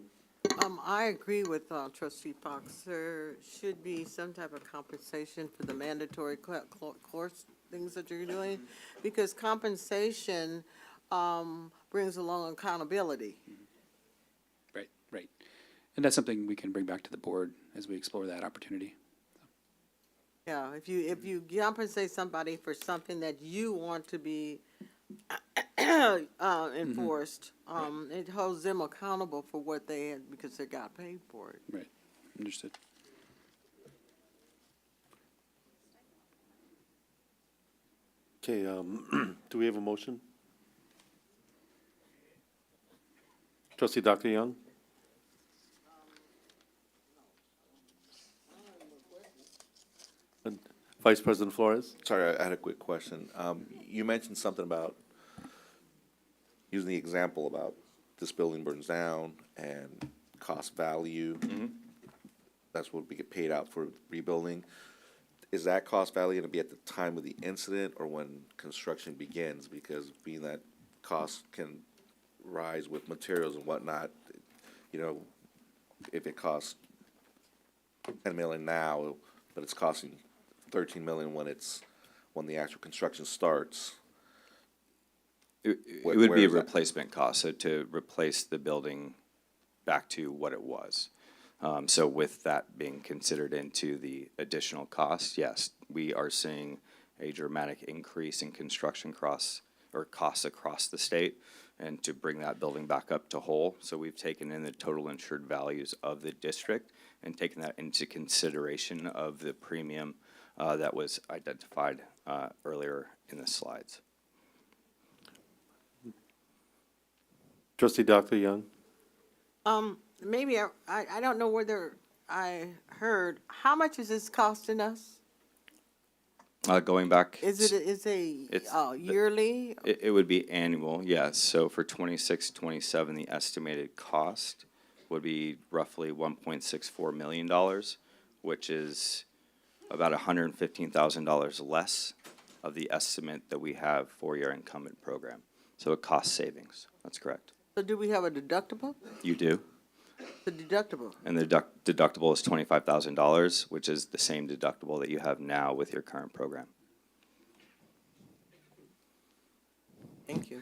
I agree with Trustee Fox. There should be some type of compensation for the mandatory course things that you're doing, because compensation brings along accountability. Right. And that's something we can bring back to the board as we explore that opportunity. Yeah, if you compensate somebody for something that you want to be enforced, it holds them accountable for what they had, because they got paid for it. Right, understood. Okay, do we have a motion? Trustee Dr. Young? And Vice President Flores? Sorry, I had a quick question. You mentioned something about using the example about this building burns down and cost value. That's what we get paid out for rebuilding. Is that cost value going to be at the time of the incident or when construction begins? Because being that costs can rise with materials and whatnot, if it costs $10 million now, but it's costing $13 million when the actual construction starts. It would be a replacement cost, so to replace the building back to what it was. So with that being considered into the additional cost, yes, we are seeing a dramatic increase in construction costs across the state, and to bring that building back up to whole. So we've taken in the total insured values of the district and taken that into consideration of the premium that was identified earlier in the slides. Trustee Dr. Young? Maybe I don't know whether I heard, how much is this costing us? Going back. Is it yearly? It would be annual, yes. So for 26-27, the estimated cost would be roughly $1.64 million, which is about $115,000 less of the estimate that we have for your incumbent program. So a cost savings, that's correct. So do we have a deductible? You do. The deductible? And the deductible is $25,000, which is the same deductible that you have now with your current program. Thank you.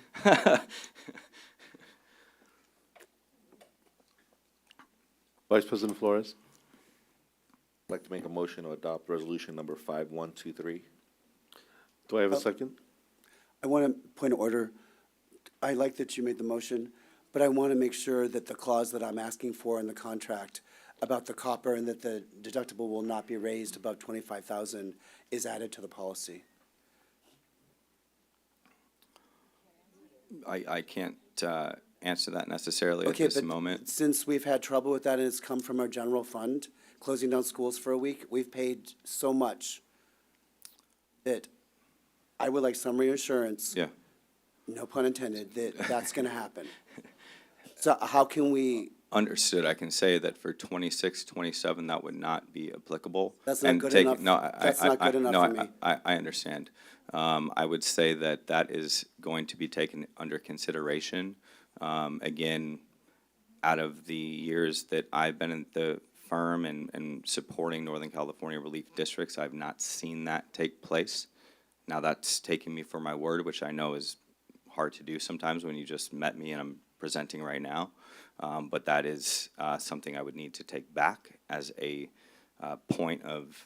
Vice President Flores? I'd like to make a motion to adopt resolution number 5123. Do I have a second? I want to point of order. I like that you made the motion, but I want to make sure that the clause that I'm asking for in the contract about the copper and that the deductible will not be raised above 25,000 is added to the policy. I can't answer that necessarily at Okay, this but moment. since we've had trouble with that and it's come from our general fund, closing down schools for a week, we've paid so much that I would like some reassurance, Yeah. no pun intended, that that's going to happen. So how can we, Understood. I can say that for 26, 27, that would not be applicable. That's not And good take- enough. No, That's not good enough no, for me. I understand. I would say that that is going to be taken under consideration. Again, out of the years that I've been in the firm and supporting Northern California relief districts, I've not seen that take place. Now, that's taking me for my word, which I know is hard to do sometimes when you just met me and I'm presenting right now. But that is something I would need to take back as a point of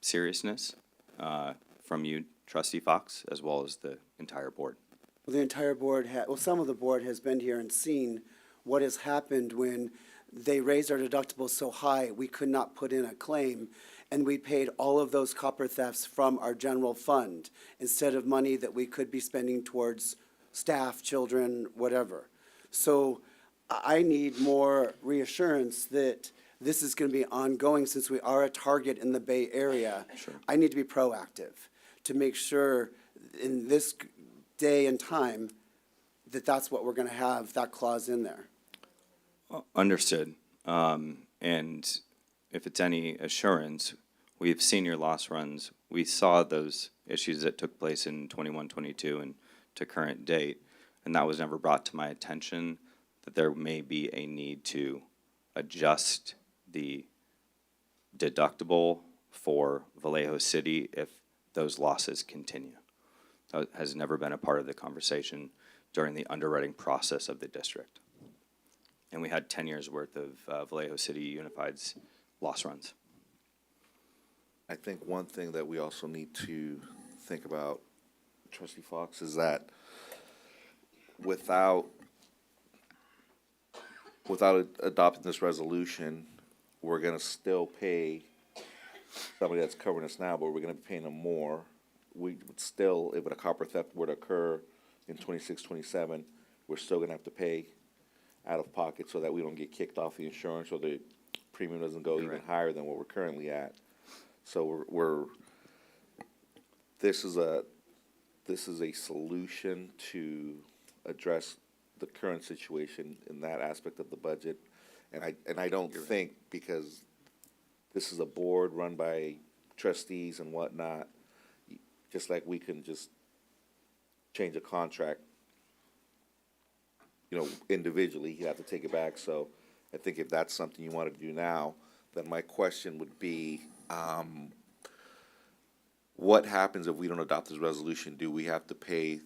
seriousness from you, Trustee Fox, as well as the entire board. well, the entire board, some of the board has been here and seen what has happened when they raised our deductibles so high, we could not put in a claim, and we paid all of those copper thefts from our general fund instead of money that we could be spending towards staff, children, whatever. So I need more reassurance that this is going to be ongoing since we are a target in the Bay Area. Sure. I need to be proactive to make sure in this day and time that that's what we're going to have, that clause in there. Understood. And if it's any assurance, we've seen your loss runs. We saw those issues that took place in 21, 22, and to current date, and that was never brought to my attention that there may be a need to adjust the deductible for Vallejo City if those losses continue. That has never been a part of the conversation during the underwriting process of the district. And we had 10 years worth of Vallejo City Unified's loss runs. I think one thing that we also need to think about, Trustee Fox, is that without adopting this resolution, we're gonna still pay somebody that's covering us now, but we're gonna be paying them more. We would still, if a copper theft were to occur in 26, 27, we're still gonna have to pay out of pocket so that we don't get kicked off the insurance or the premium doesn't go even higher than what we're currently at. So this is a solution to address the current situation in that aspect of the budget. And I don't think, because this is a board run by trustees and whatnot, just like we can just change a contract, individually, you have to take it back. So I think if that's something you want to do now, then my question would be, what happens if we don't adopt this resolution? Do we have to pay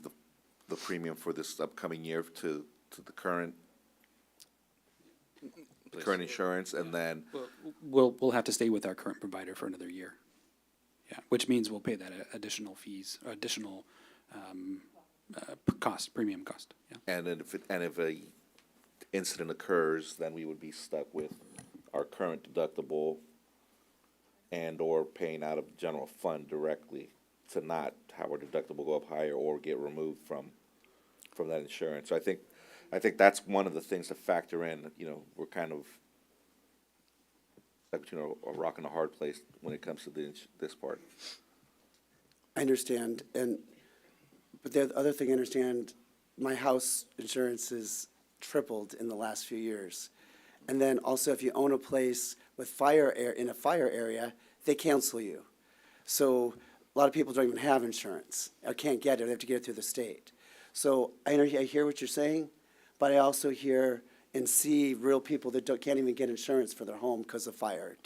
the premium for this upcoming year to the current insurance, and then We'll have to stay with our current provider for another year. Yeah, which means we'll pay that additional fees, additional premium cost, yeah. and then if a incident occurs, then we would be stuck with our current deductible and/or paying out of the general fund directly to not have our deductible go up higher or get removed from that insurance. So I think that's one of the things to factor in. We're kind of stuck between a rock and a hard place when it comes to this part. I understand, but the other thing I understand, my house insurance is tripled in the last few years. And then also, if you own a place with in a fire area, they cancel you. So a lot of people don't even have insurance or can't get it. They have to get it through the state. So I hear what you're saying, but I also hear and see real people that can't even get insurance for their home because of fire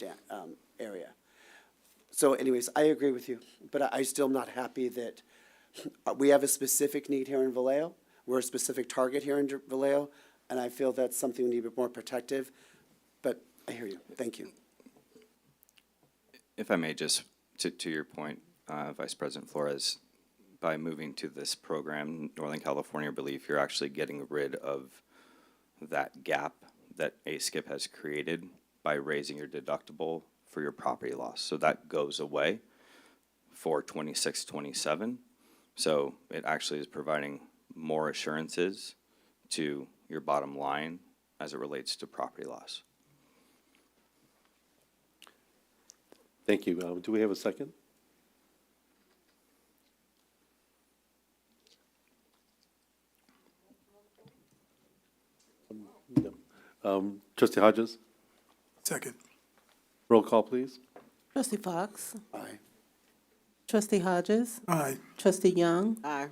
area. So anyways, I agree with you, but I still am not happy that we have a specific need here in Vallejo. We're a specific target here in Vallejo, and I feel that's something we need to be more protective. But I hear you. Thank you. If I may, just to your point, Vice President Flores, by moving to this program, Northern California Relief, you're actually getting rid of that gap that ASKIP has created by raising your deductible for your property loss. So that goes away for 26, 27. So it actually is providing more assurances to your bottom line as it relates to property loss. Thank you. Do we have a second? No. Trustee Hodges? Second. Roll call, please. Trustee Fox. Aye. Trustee Hodges. Aye. Trustee Young. Aye.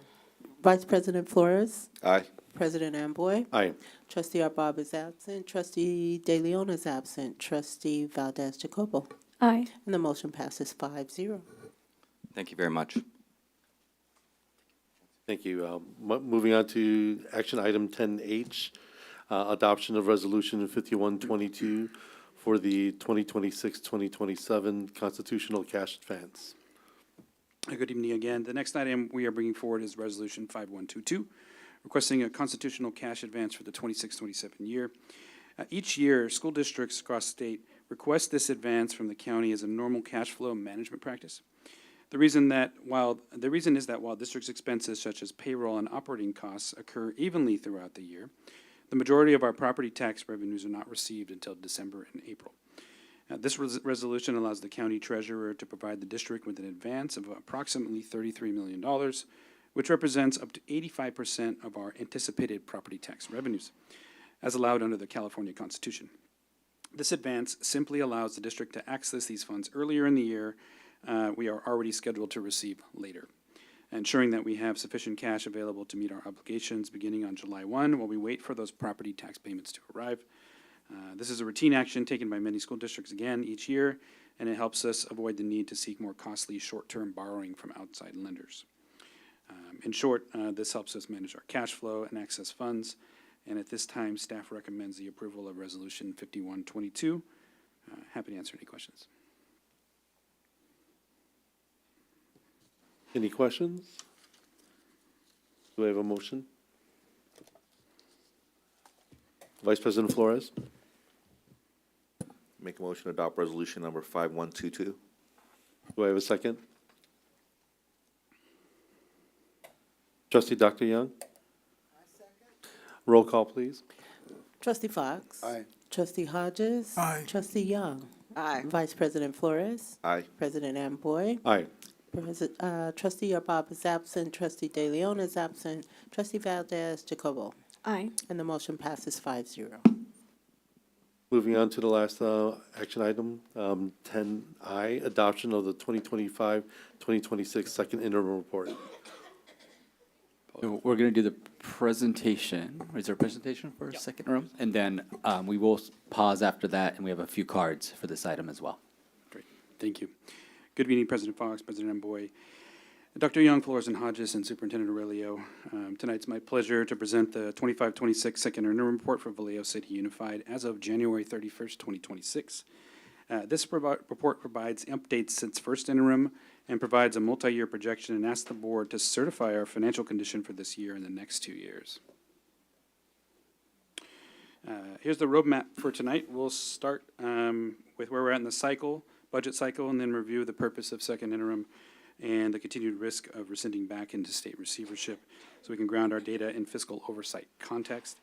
Vice President Flores. Aye. President Amboy. Aye. Trustee Arbob is absent. Trustee De Leon is absent. Trustee Valdez Jacobo. Aye. And the motion passes 5-0. Thank you very much. Thank you. Moving on to action item 10H, adoption of resolution 5122 for the 2026-2027 constitutional cash advance. Good evening again. The next item we are bringing forward is Resolution 5122, requesting a constitutional cash advance for the 26-27 year. Each year, school districts across the state request this advance from the county as a normal cash flow management practice. The reason is that while districts' expenses such as payroll and operating costs occur evenly throughout the year, the majority of our property tax revenues are not received until December and April. This resolution allows the county treasurer to provide the district with an advance of approximately $33 million, which represents up to 85% of our anticipated property tax revenues, as allowed under the California Constitution. This advance simply allows the district to access these funds earlier in the year we are already scheduled to receive later, ensuring that we have sufficient cash available to meet our obligations beginning on July 1 while we wait for those property tax payments to arrive. This is a routine action taken by many school districts again each year, and it helps us avoid the need to seek more costly short-term borrowing from outside lenders. In short, this helps us manage our cash flow and access funds, and at this time, staff recommends the approval of Resolution 5122. Happy to answer any questions. Any questions? Do I have a motion? Vice President Flores? Make a motion to adopt resolution number 5122. Do I have a second? Trustee Dr. Young? Roll call, please. Trustee Fox. Aye. Trustee Hodges. Aye. Trustee Young. Aye. Vice President Flores. Aye. President Amboy. Aye. Trustee Arbob is absent. Trustee De Leon is absent. Trustee Valdez Jacobo. Aye. And the motion passes 5-0. Moving on to the last action item, 10I, adoption of the 2025-2026 second interim report. So we're going to do the presentation. Is there a presentation for a second room? And then we will pause after that, and we have a few cards for this item as well. Great, thank you. Good evening, President Fox, President Amboy, Dr. Young, Flores, and Hodges, and Superintendent Aurelio. Tonight's my pleasure to present the 25-26 second interim report for Vallejo City Unified as of January 31st, 2026. This report provides updates since first interim and provides a multi-year projection and asks the board to certify our financial condition for this year and the next 2 years. Here's the roadmap for tonight. We'll start with where we're at in the cycle, budget cycle, and then review the purpose of second interim and the continued risk of rescinding back into state receivership so we can ground our data in fiscal oversight context.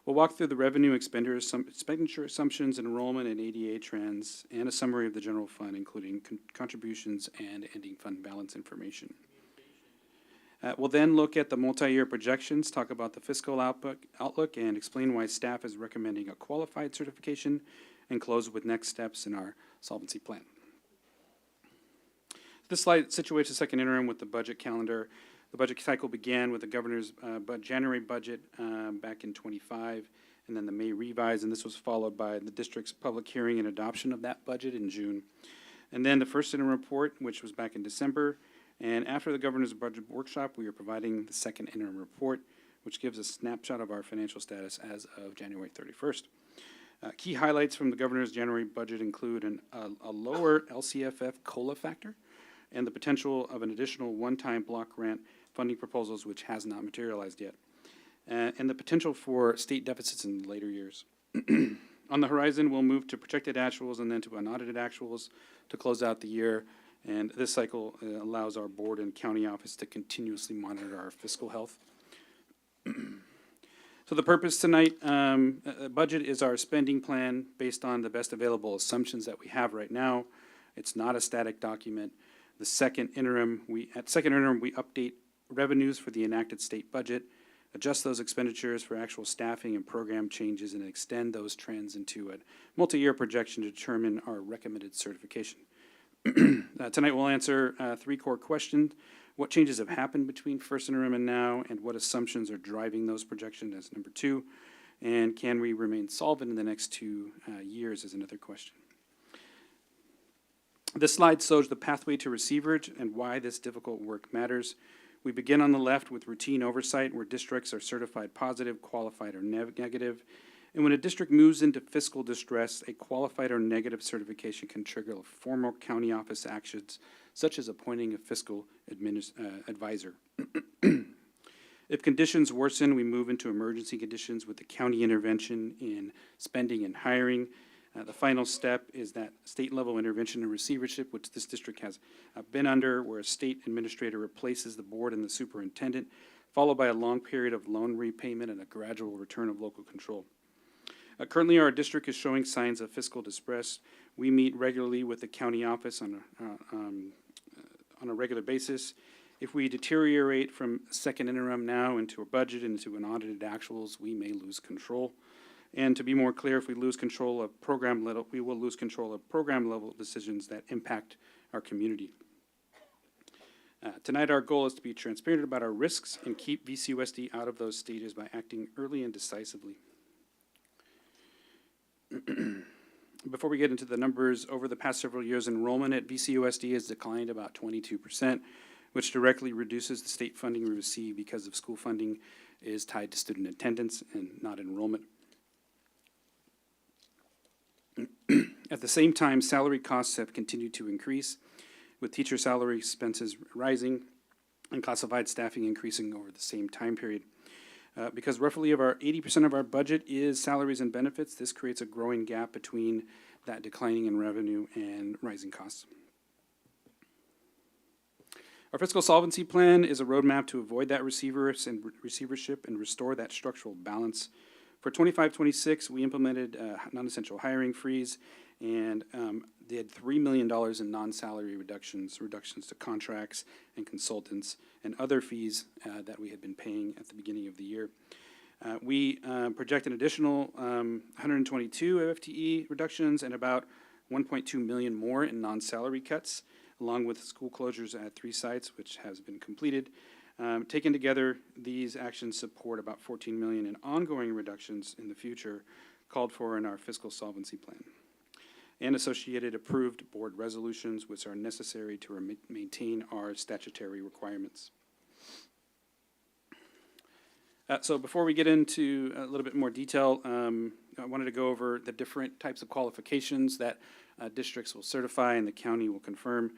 We'll walk through the revenue expenditure assumptions, enrollment and ADA trends, and a summary of the general fund, including contributions and ending fund balance information. We'll then look at the multi-year projections, talk about the fiscal outlook, and explain why staff is recommending a qualified certification, and close with next steps in our solvency plan. This slide situates the second interim with the budget calendar. The budget cycle began with the governor's January budget back in 25, and then the May revise, and this was followed by the district's public hearing and adoption of that budget in June. And then the first interim report, which was back in December, and after the governor's budget workshop, we are providing the second interim report, which gives a snapshot of our financial status as of January 31st. Key highlights from the governor's January budget include a lower LCFF COLA factor, and the potential of an additional one-time block grant funding proposals, which has not materialized yet. and the potential for state deficits in later years. On the horizon, we'll move to projected actuals and then to unaudited actuals to close out the year. And this cycle allows our board and county office to continuously monitor our fiscal health. So the purpose tonight, budget is our spending plan based on the best available assumptions that we have right now. It's not a static document. At second interim, we update revenues for the enacted state budget, adjust those expenditures for actual staffing and program changes, and extend those trends into a multi-year projection to determine our recommended certification. Tonight we'll answer 3 core questions. What changes have happened between first interim and now, and what assumptions are driving those projections as number 2? And can we remain solvent in the next 2 years is another question. This slide shows the pathway to receiverage and why this difficult work matters. We begin on the left with routine oversight, where districts are certified positive, qualified, or negative. And when a district moves into fiscal distress, a qualified or negative certification can trigger formal county office actions, such as appointing a fiscal advisor. If conditions worsen, we move into emergency conditions with the county intervention in spending and hiring. The final step is that state-level intervention and receivership, which this district has been under, where a state administrator replaces the board and the superintendent, followed by a long period of loan repayment and a gradual return of local control. Currently, our district is showing signs of fiscal distress. We meet regularly with the county office on a regular basis. If we deteriorate from second interim now into a budget, into an audited actuals, we may lose control. And to be more clear, if we lose control of program level, we will lose control of program level decisions that impact our community. Tonight, our goal is to be transparent about our risks and keep VCUSD out of those stages by acting early and decisively. Before we get into the numbers, over the past several years, enrollment at VCUSD has declined about 22%, which directly reduces the state funding we receive because of school funding is tied to student attendance and not enrollment. At the same time, salary costs have continued to increase, with teacher salary expenses rising and classified staffing increasing over the same time period. Because roughly 80% of our budget is salaries and benefits, this creates a growing gap between that declining in revenue and rising costs. Our fiscal solvency plan is a roadmap to avoid that receivership and restore that structural balance. For 25-26, we implemented non-essential hiring freeze and did $3 million in non-salary reductions to contracts and consultants and other fees that we had been paying at the beginning of the year. We project an additional 122 FTE reductions and about 1.2 million more in non-salary cuts, along with school closures at 3 sites, which has been completed. Taken together, these actions support about 14 million in ongoing reductions in the future called for in our fiscal solvency plan, and associated approved board resolutions, which are necessary to maintain our statutory requirements. So before we get into a little bit more detail, I wanted to go over the different types of qualifications that districts will certify and the county will confirm.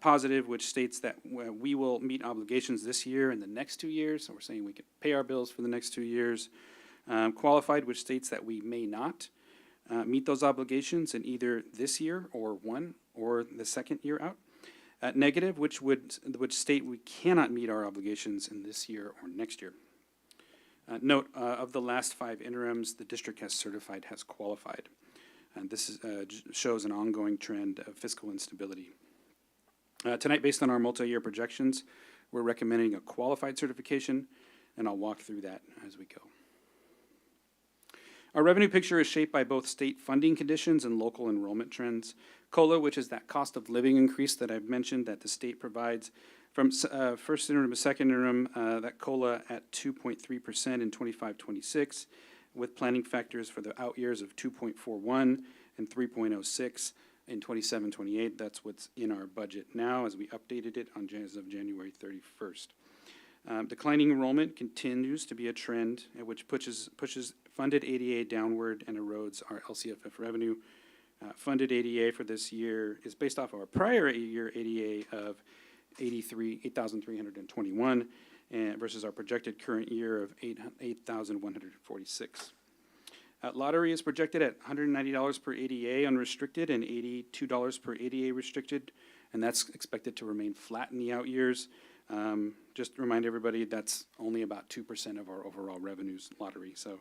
Positive, which states that we will meet obligations this year and the next 2 years, so we're saying we can pay our bills for the next 2 years. Qualified, which states that we may not meet those obligations in either this year or the second year out. Negative, which state we cannot meet our obligations in this year or next year. Note, of the last 5 interims, the district has certified has qualified. And this shows an ongoing trend of fiscal instability. Tonight, based on our multi-year projections, we're recommending a qualified certification, and I'll walk through that as we go. Our revenue picture is shaped by both state funding conditions and local enrollment trends. COLA, which is that cost of living increase that I've mentioned that the state provides. From first interim to second interim, that COLA at 2.3% in 25-26, with planning factors for the out years of 2.41 and 3.06 in 27-28. That's what's in our budget now as we updated it as of January 31st. Declining enrollment continues to be a trend which pushes funded ADA downward and erodes our LCFF revenue. Funded ADA for this year is based off of our prior year ADA of 8,321, and versus our projected current year of $8,146. Lottery is projected at $190 per ADA unrestricted and $82 per ADA restricted, and that's expected to remain flat in the out years. Just to remind everybody, that's only about 2% of our overall revenues, lottery, so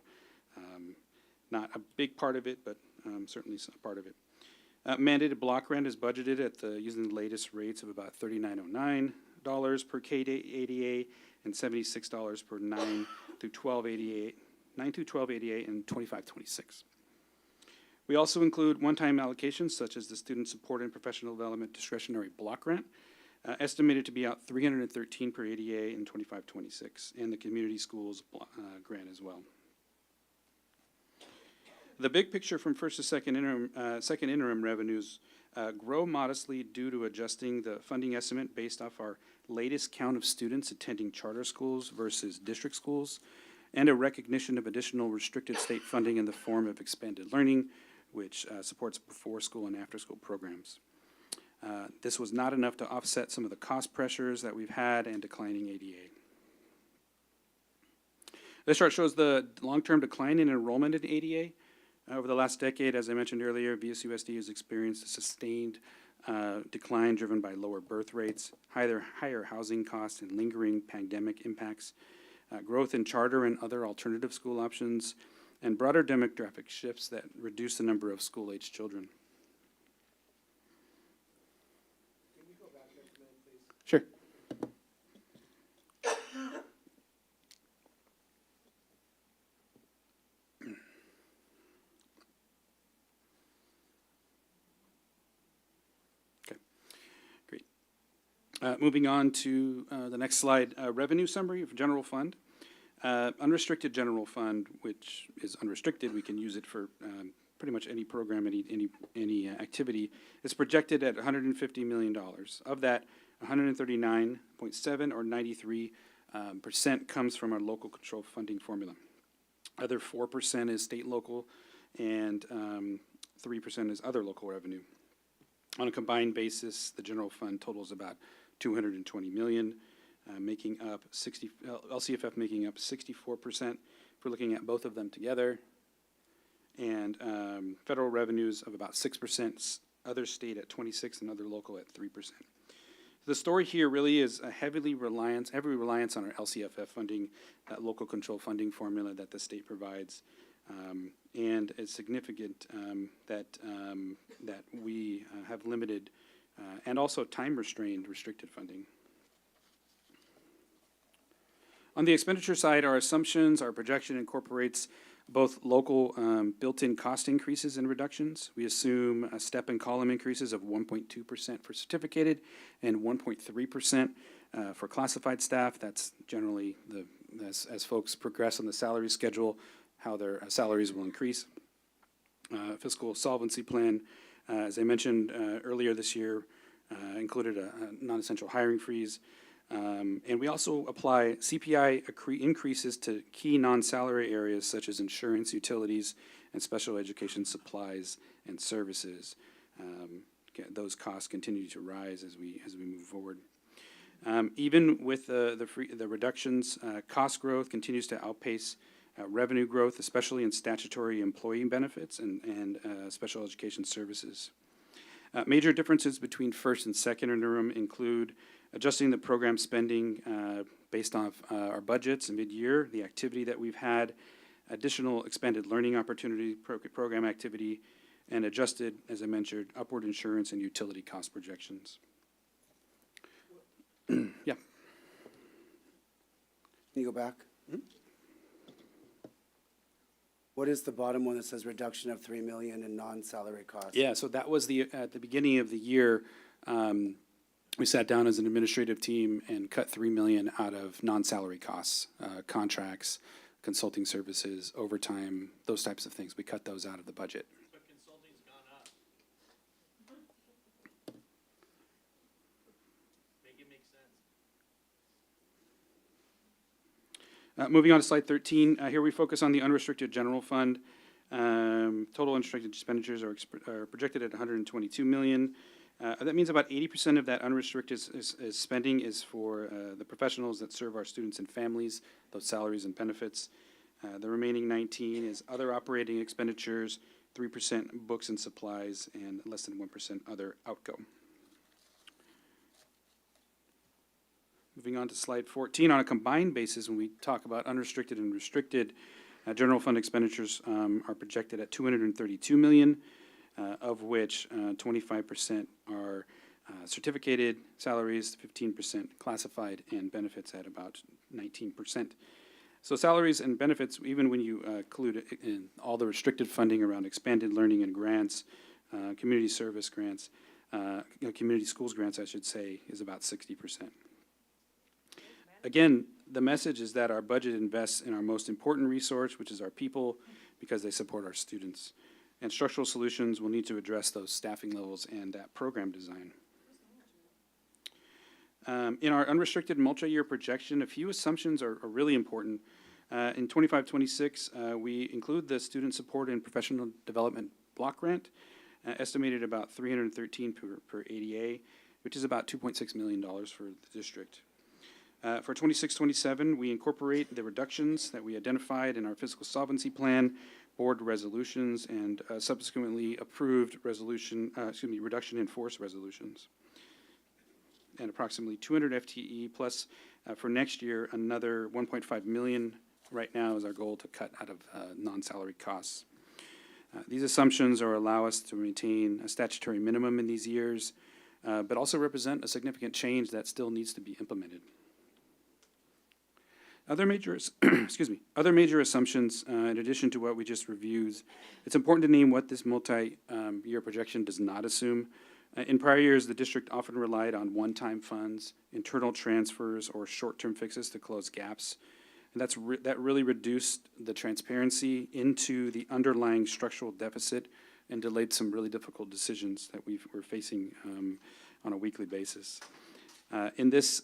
not a big part of it, but certainly a part of it. Mandated block rent is budgeted at using the latest rates of about $39.09 per KDA and $76 per 9 through 12 ADA, 9 through 12 ADA and 2526. We also include one-time allocations such as the Student Support and Professional Development Discretionary Block Grant, estimated to be out $313 per ADA in 2526, and the Community Schools grant as well. The big picture from first to second interim revenues grow modestly due to adjusting the funding estimate based off our latest count of students attending charter schools versus district schools, and a recognition of additional restricted state funding in the form of expanded learning, which supports before-school and after-school programs. This was not enough to offset some of the cost pressures that we've had and declining ADA. This chart shows the long-term decline in enrollment in ADA. Over the last decade, as I mentioned earlier, VCUSD has experienced a sustained decline driven by lower birth rates, higher housing costs, and lingering pandemic impacts, growth in charter and other alternative school options, and broader demographic shifts that reduce the number of school-age children. Can you go back there for a minute, please? Sure. Okay, great. Moving on to the next slide, revenue summary of general fund. Unrestricted general fund, which is unrestricted, we can use it for pretty much any program, any activity, is projected at $150 million. Of that, 139.7 or 93% comes from our local control funding formula. Other 4% is state local, and 3% is other local revenue. On a combined basis, the general fund totals about $220 million. Making up LCFF making up 64% if we're looking at both of them together, and federal revenues of about 6%, other state at 26%, and other local at 3%. The story here really is a heavy reliance on our LCFF funding, that local control funding formula that the state provides, and it's significant that we have limited and also time-restrained restricted funding. On the expenditure side, our assumptions, our projection incorporates both local built-in cost increases and reductions. We assume a step and column increases of 1.2% for certificated and 1.3% for classified staff. That's generally, as folks progress on the salary schedule, how their salaries will increase. Fiscal solvency plan, as I mentioned earlier this year, included a non-essential hiring freeze. And we also apply CPI increases to key non-salary areas such as insurance, utilities, and special education supplies and services. Those costs continue to rise as we move forward. Even with the reductions, cost growth continues to outpace revenue growth, especially in statutory employee benefits and special education services. Major differences between first and second interim include adjusting the program spending based off our budgets mid-year, the activity that we've had, additional expanded learning opportunity program activity, and adjusted, as I mentioned, upward insurance and utility cost projections. Yeah. Can you go back? Mm-hmm. What is the bottom one that says reduction of $3 million in non-salary costs? Yeah, so that was at the beginning of the year. We sat down as an administrative team and cut $3 million out of non-salary costs, contracts, consulting services, overtime, those types of things. We cut those out of the budget. But consulting's gone up. Make it make sense. Moving on to slide 13, here we focus on the unrestricted general fund. Total unrestricted expenditures are projected at $122 million, That means about 80% of that unrestricted is spending is for the professionals that serve our students and families, those salaries and benefits. The remaining 19 is other operating expenditures, 3% books and supplies, and less than 1% other outgo. Moving on to slide 14, on a combined basis, when we talk about unrestricted and restricted, general fund expenditures are projected at $232 million, of which 25% are certificated salaries, 15% classified, and benefits at about 19%. So salaries and benefits, even when you include in all the restricted funding around expanded learning and grants, community service grants, community schools grants, I should say, is about 60%. Again, the message is that our budget invests in our most important resource, which is our people, because they support our students. And structural solutions will need to address those staffing levels and that program design. In our unrestricted multi-year projection, a few assumptions are really important. In 25-26, we include the Student Support and Professional Development Block Grant, estimated about $313 per ADA, which is about $2.6 million for the district. For 26-27, we incorporate the reductions that we identified in our fiscal solvency plan, board resolutions, and subsequently approved reduction in force resolutions. And approximately 200 FTE plus for next year, another 1.5 million right now is our goal to cut out of non-salary costs. These assumptions allow us to maintain a statutory minimum in these years, but also represent a significant change that still needs to be implemented. Other major, other major assumptions, in addition to what we just reviewed, it's important to name what this multi-year projection does not assume. In prior years, the district often relied on one-time funds, internal transfers, or short-term fixes to close gaps. And that really reduced the transparency into the underlying structural deficit and delayed some really difficult decisions that we're facing on a weekly basis. In this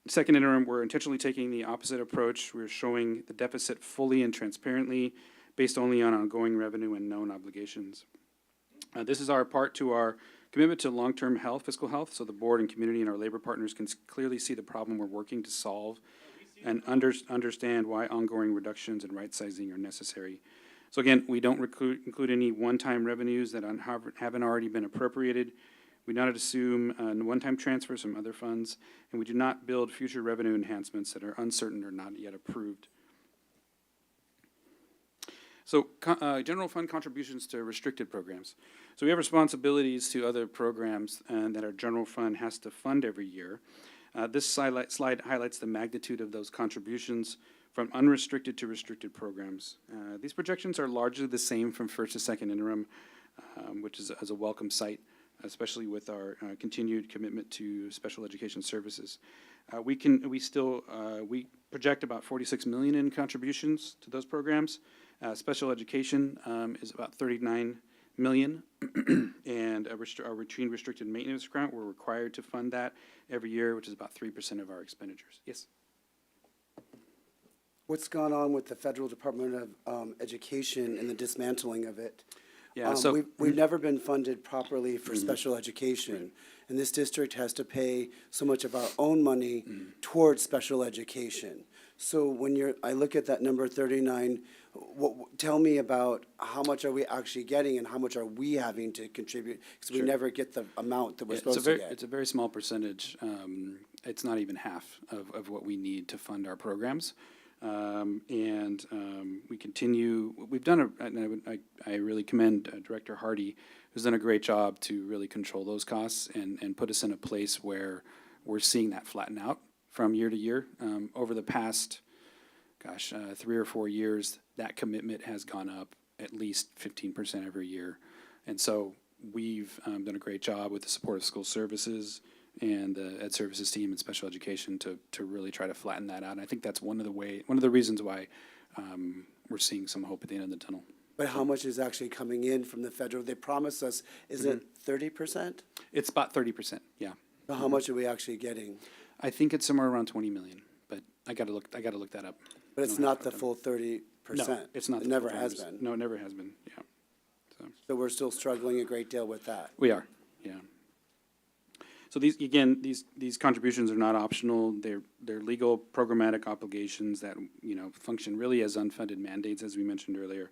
second interim, we're intentionally taking the opposite approach. We're showing the deficit fully and transparently based only on ongoing revenue and known obligations. This is our part to our commitment to long-term health, fiscal health, so the board and community and our labor partners can clearly see the problem we're working to solve and understand why ongoing reductions and right-sizing are necessary. So again, we don't include any one-time revenues that haven't already been appropriated. We do not assume one-time transfers from other funds, and we do not build future revenue enhancements that are uncertain or not yet approved. So general fund contributions to restricted programs. So we have responsibilities to other programs that our general fund has to fund every year. This slide highlights the magnitude of those contributions from unrestricted to restricted programs. These projections are largely the same from first to second interim, which is a welcome sight, especially with our continued commitment to special education services. We project about $46 million in contributions to those programs. Special education is about $39 million, and our routine restricted maintenance grant, we're required to fund that every year, which is about 3% of our expenditures. Yes? What's gone on with the Federal Department of Education and the dismantling of it? Yeah, we've never been funded properly for special education, and this district has to pay so much of our own money towards special education. So when I look at that number 39, tell me about how much are we actually getting and how much are we having to contribute, because we never get the amount that we're supposed to get. It's a very small percentage. It's not even half of what we need to fund our programs. We continue, we've done, I really commend Director Hardy, who's done a great job to really control those costs and put us in a place where we're seeing that flatten out from year to year. Over the past, 3 or 4 years, that commitment has gone up at least 15% every year. And so we've done a great job with the support of school services and the Ed Services team and special education to really try to flatten that out. And I think that's one of the reasons why we're seeing some hope at the end of the tunnel. But how much is actually coming in from the federal? They promised us, is it 30%? It's about 30%, yeah. So how much are we actually getting? I think it's somewhere around 20 million, but I got to look that up. But it's not the full 30%? No, it's not. It never has been? No, it never has been, yeah. So we're still struggling a great deal with that? We are, yeah. So these contributions are not optional. They're legal programmatic obligations that, function really as unfunded mandates, as we mentioned earlier,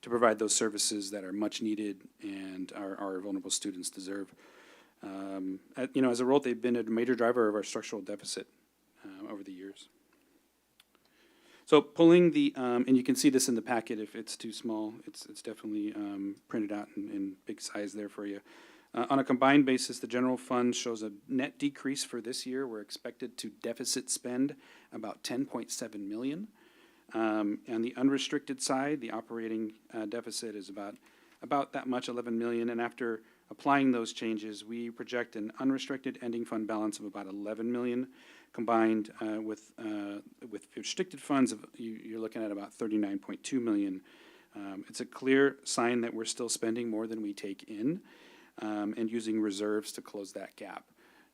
to provide those services that are much needed and our vulnerable students deserve. As a result, they've been a major driver of our structural deficit over the years. So pulling and you can see this in the packet if it's too small, it's definitely printed out in big size there for you. On a combined basis, the general fund shows a net decrease for this year. We're expected to deficit spend about $10.7 million. On the unrestricted side, the operating deficit is about that much, $11 million. And after applying those changes, we project an unrestricted ending fund balance of about $11 million, combined with restricted funds you're looking at about $39.2 million. It's a clear sign that we're still spending more than we take in, and using reserves to close that gap.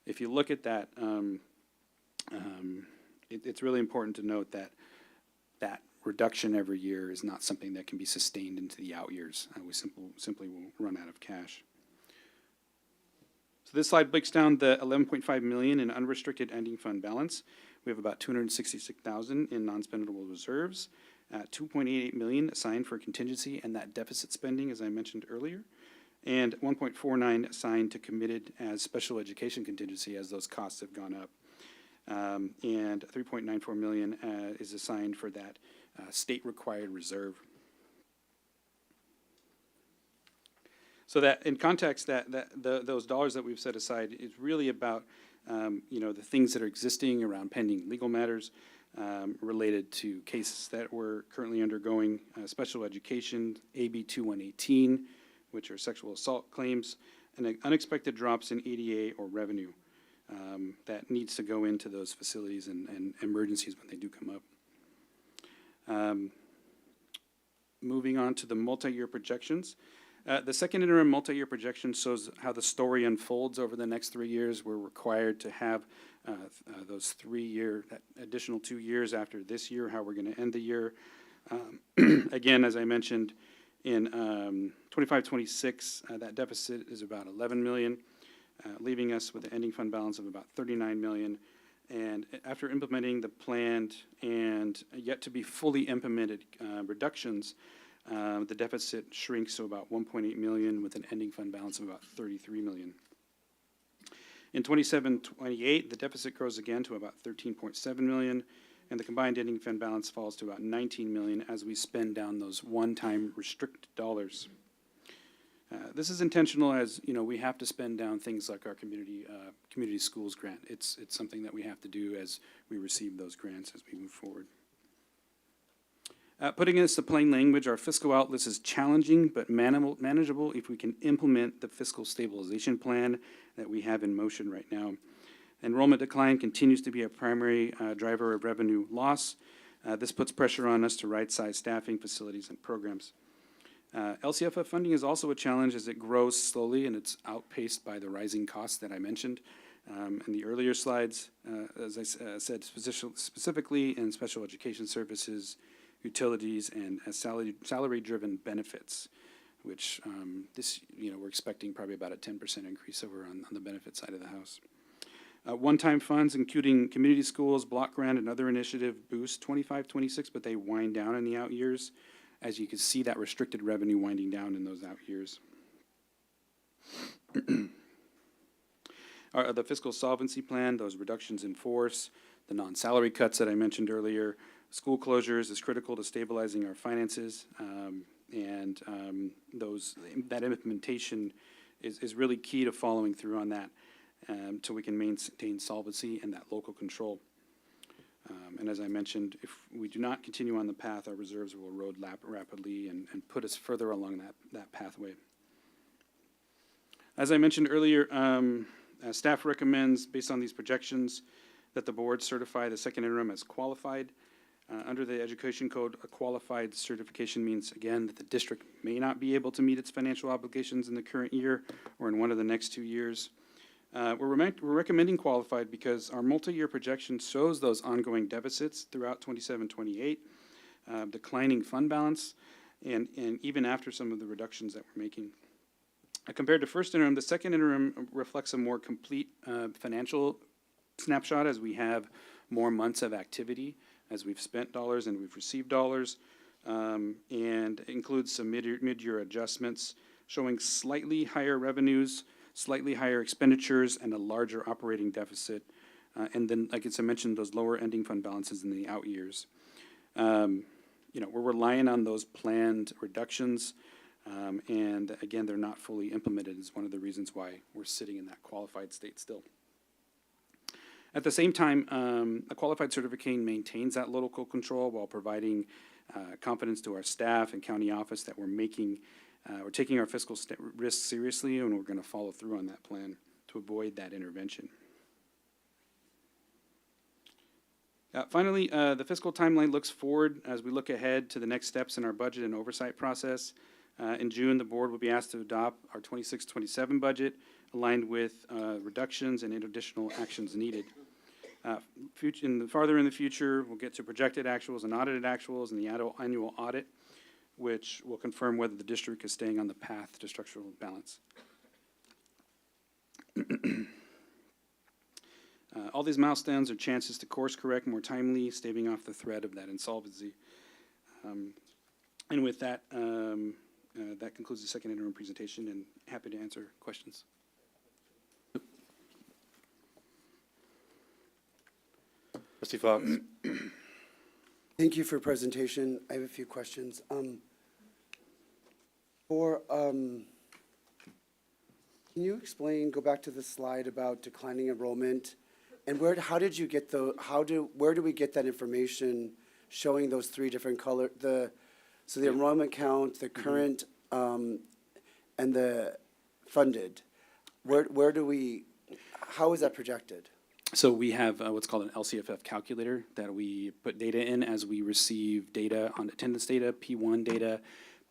If you look at that, it's really important to note that that reduction every year is not something that can be sustained into the out years. We simply will run out of cash. So this slide breaks down the $11.5 million in unrestricted ending fund balance. We have about $266,000 in non-spendable reserves, $2.88 million assigned for contingency and that deficit spending, as I mentioned earlier, and $1.49 assigned to committed as special education contingency as those costs have gone up. And $3.94 million is assigned for that state-required reserve. So that, in context, those dollars that we've set aside is really about the things that are existing around pending legal matters related to cases that we're currently undergoing, special education, AB 2118, which are sexual assault claims, and unexpected drops in ADA or revenue that needs to go into those facilities and emergencies when they do come up. Moving on to the multi-year projections. The second interim multi-year projection shows how the story unfolds over the next 3 years. We're required to have those that additional 2 years after this year, how we're going to end the year. Again, as I mentioned, in 25-26, that deficit is about $11 million, leaving us with an ending fund balance of about $39 million. And after implementing the planned and yet to be fully implemented reductions, the deficit shrinks to about $1.8 million with an ending fund balance of about $33 million. In 27-28, the deficit grows again to about $13.7 million, and the combined ending fund balance falls to about $19 million as we spend down those one-time restricted dollars. This is intentional, as we have to spend down things like our community schools grant. It's something that we have to do as we receive those grants as we move forward. Putting this to plain language, our fiscal outlook is challenging but manageable if we can implement the fiscal stabilization plan that we have in motion right now. Enrollment decline continues to be a primary driver of revenue loss. This puts pressure on us to right-size staffing, facilities, and programs. LCFF funding is also a challenge as it grows slowly, and it's outpaced by the rising costs that I mentioned in the earlier slides. As I said, specifically in special education services, utilities, and salary-driven benefits, which we're expecting probably about a 10% increase over on the benefit side of the house. One-time funds, including community schools, block grant, and other initiative boost 25-26, but they wind down in the out years. As you can see, that restricted revenue winding down in those out years. The fiscal solvency plan, those reductions in force, the non-salary cuts that I mentioned earlier, school closures is critical to stabilizing our finances, and that implementation is really key to following through on that so we can maintain solvency and that local control. And as I mentioned, if we do not continue on the path, our reserves will erode rapidly and put us further along that pathway. As I mentioned earlier, staff recommends, based on these projections, that the board certify the second interim as qualified. Under the Education Code, a qualified certification means, again, that the district may not be able to meet its financial obligations in the current year or in one of the next 2 years. We're recommending qualified because our multi-year projection shows those ongoing deficits throughout 27-28, declining fund balance, and even after some of the reductions that we're making. Compared to first interim, the second interim reflects a more complete financial snapshot as we have more months of activity, as we've spent dollars and we've received dollars, and includes some mid-year adjustments showing slightly higher revenues, slightly higher expenditures, and a larger operating deficit. And then, like I mentioned, those lower ending fund balances in the out years. We're relying on those planned reductions. And again, they're not fully implemented is one of the reasons why we're sitting in that qualified state still. At the same time, a qualified certificate maintains that local control while providing confidence to our staff and county office that we're taking our fiscal risks seriously, and we're going to follow through on that plan to avoid that intervention. Finally, the fiscal timeline looks forward as we look ahead to the next steps in our budget and oversight process. In June, the board will be asked to adopt our 26-27 budget, aligned with reductions and additional actions needed. Farther in the future, we'll get to projected actuals and audited actuals and the annual audit, which will confirm whether the district is staying on the path to structural balance. All these milestones are chances to course correct more timely, staving off the threat of that insolvency. And with that, that concludes the second interim presentation, and happy to answer questions. Trustee Fox. Thank you for your presentation. I have a few questions. Can you explain, go back to the slide about declining enrollment, and where do we get that information showing those three different color, the enrollment count, the current, and the funded? How is that projected? So we have what's called an LCFF calculator that we put data in as we receive data on attendance data, P1 data,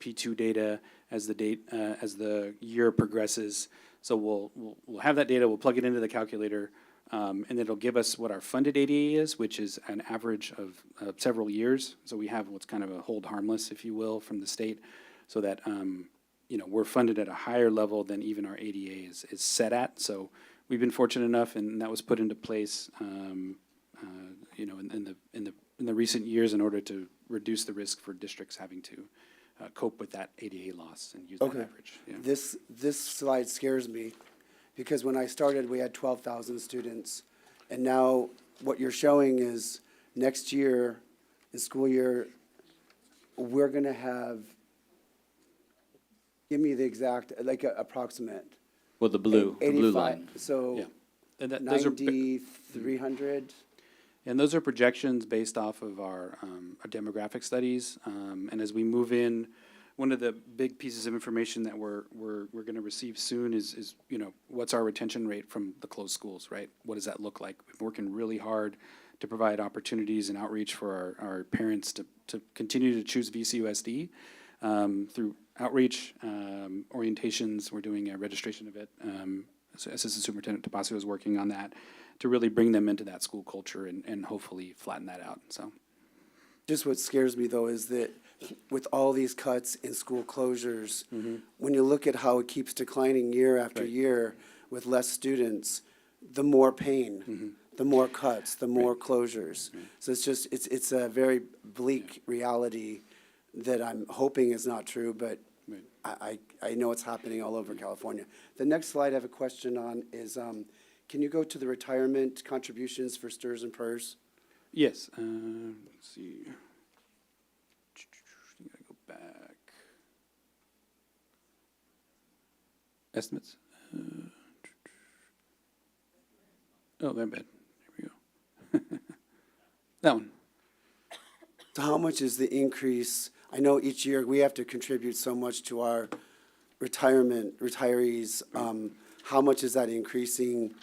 P2 data as the year progresses. So we'll have that data, we'll plug it into the calculator, and it'll give us what our funded ADA is, which is an average of several years. So we have what's kind of a hold harmless, if you will, from the state, so that we're funded at a higher level than even our ADA is set at. So we've been fortunate enough, and that was put into place, in the recent years in order to reduce the risk for districts having to cope with that ADA loss and use that average. Yeah. This slide scares me, because when I started, we had 12,000 students, and now what you're showing is next year, in school year, we're going to have, give me the exact, like approximate. Well, the blue line. So Yeah. And those are 9,300. And those are projections based off of our demographic studies. And as we move in, one of the big pieces of information that we're going to receive soon is what's our retention rate from the closed schools, right? What does that look like? We've been working really hard to provide opportunities and outreach for our parents to continue to choose VCUSD through outreach, orientations. We're doing a registration of it. So Assistant Superintendent Tabasio is working on that to really bring them into that school culture and hopefully flatten that out. So, Just what scares me, though, is that with all these cuts in school closures, when you look at how it keeps declining year after year with less students, the more pain, the more cuts, the more closures. So it's a very bleak reality that I'm hoping is not true, but I know it's happening all over California. The next slide I have a question on is, can you go to the retirement contributions for STRS and PERS? yes. Let's see. I gotta go back. Estimates. Oh, very bad. Here we go. That one. So how much is the increase? I know each year we have to contribute so much to our retirees. How much is that increasing?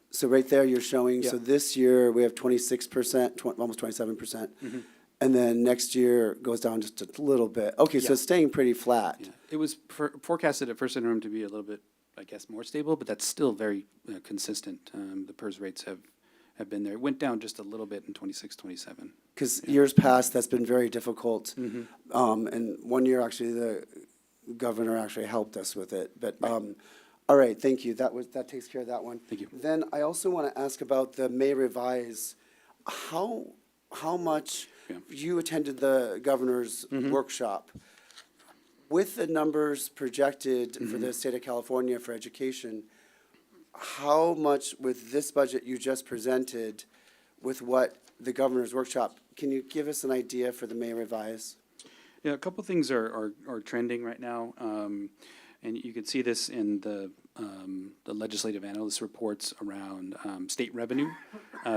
So right there you're showing, so this year we have 26%, almost 27%. And then next year goes down just a little bit. Okay, so it's staying pretty flat. Yeah. It was forecasted at first interim to be a little bit, I guess, more stable, but that's still very consistent. The PERS rates have been there. It went down just a little bit in 26, 27. Because years past, that's been very difficult. And one year, actually, governor actually helped us with it, but, all right, thank you. That takes care of that one. Thank you. Then I also want to ask about the May revise. How much, Yeah. you attended the governor's workshop. With the numbers projected for the state of California for education, how much with this budget you just presented with what the governor's workshop, can you give us an idea for the May revise? Yeah, a couple things are trending right now, and you can see this in the legislative analyst reports around state revenue.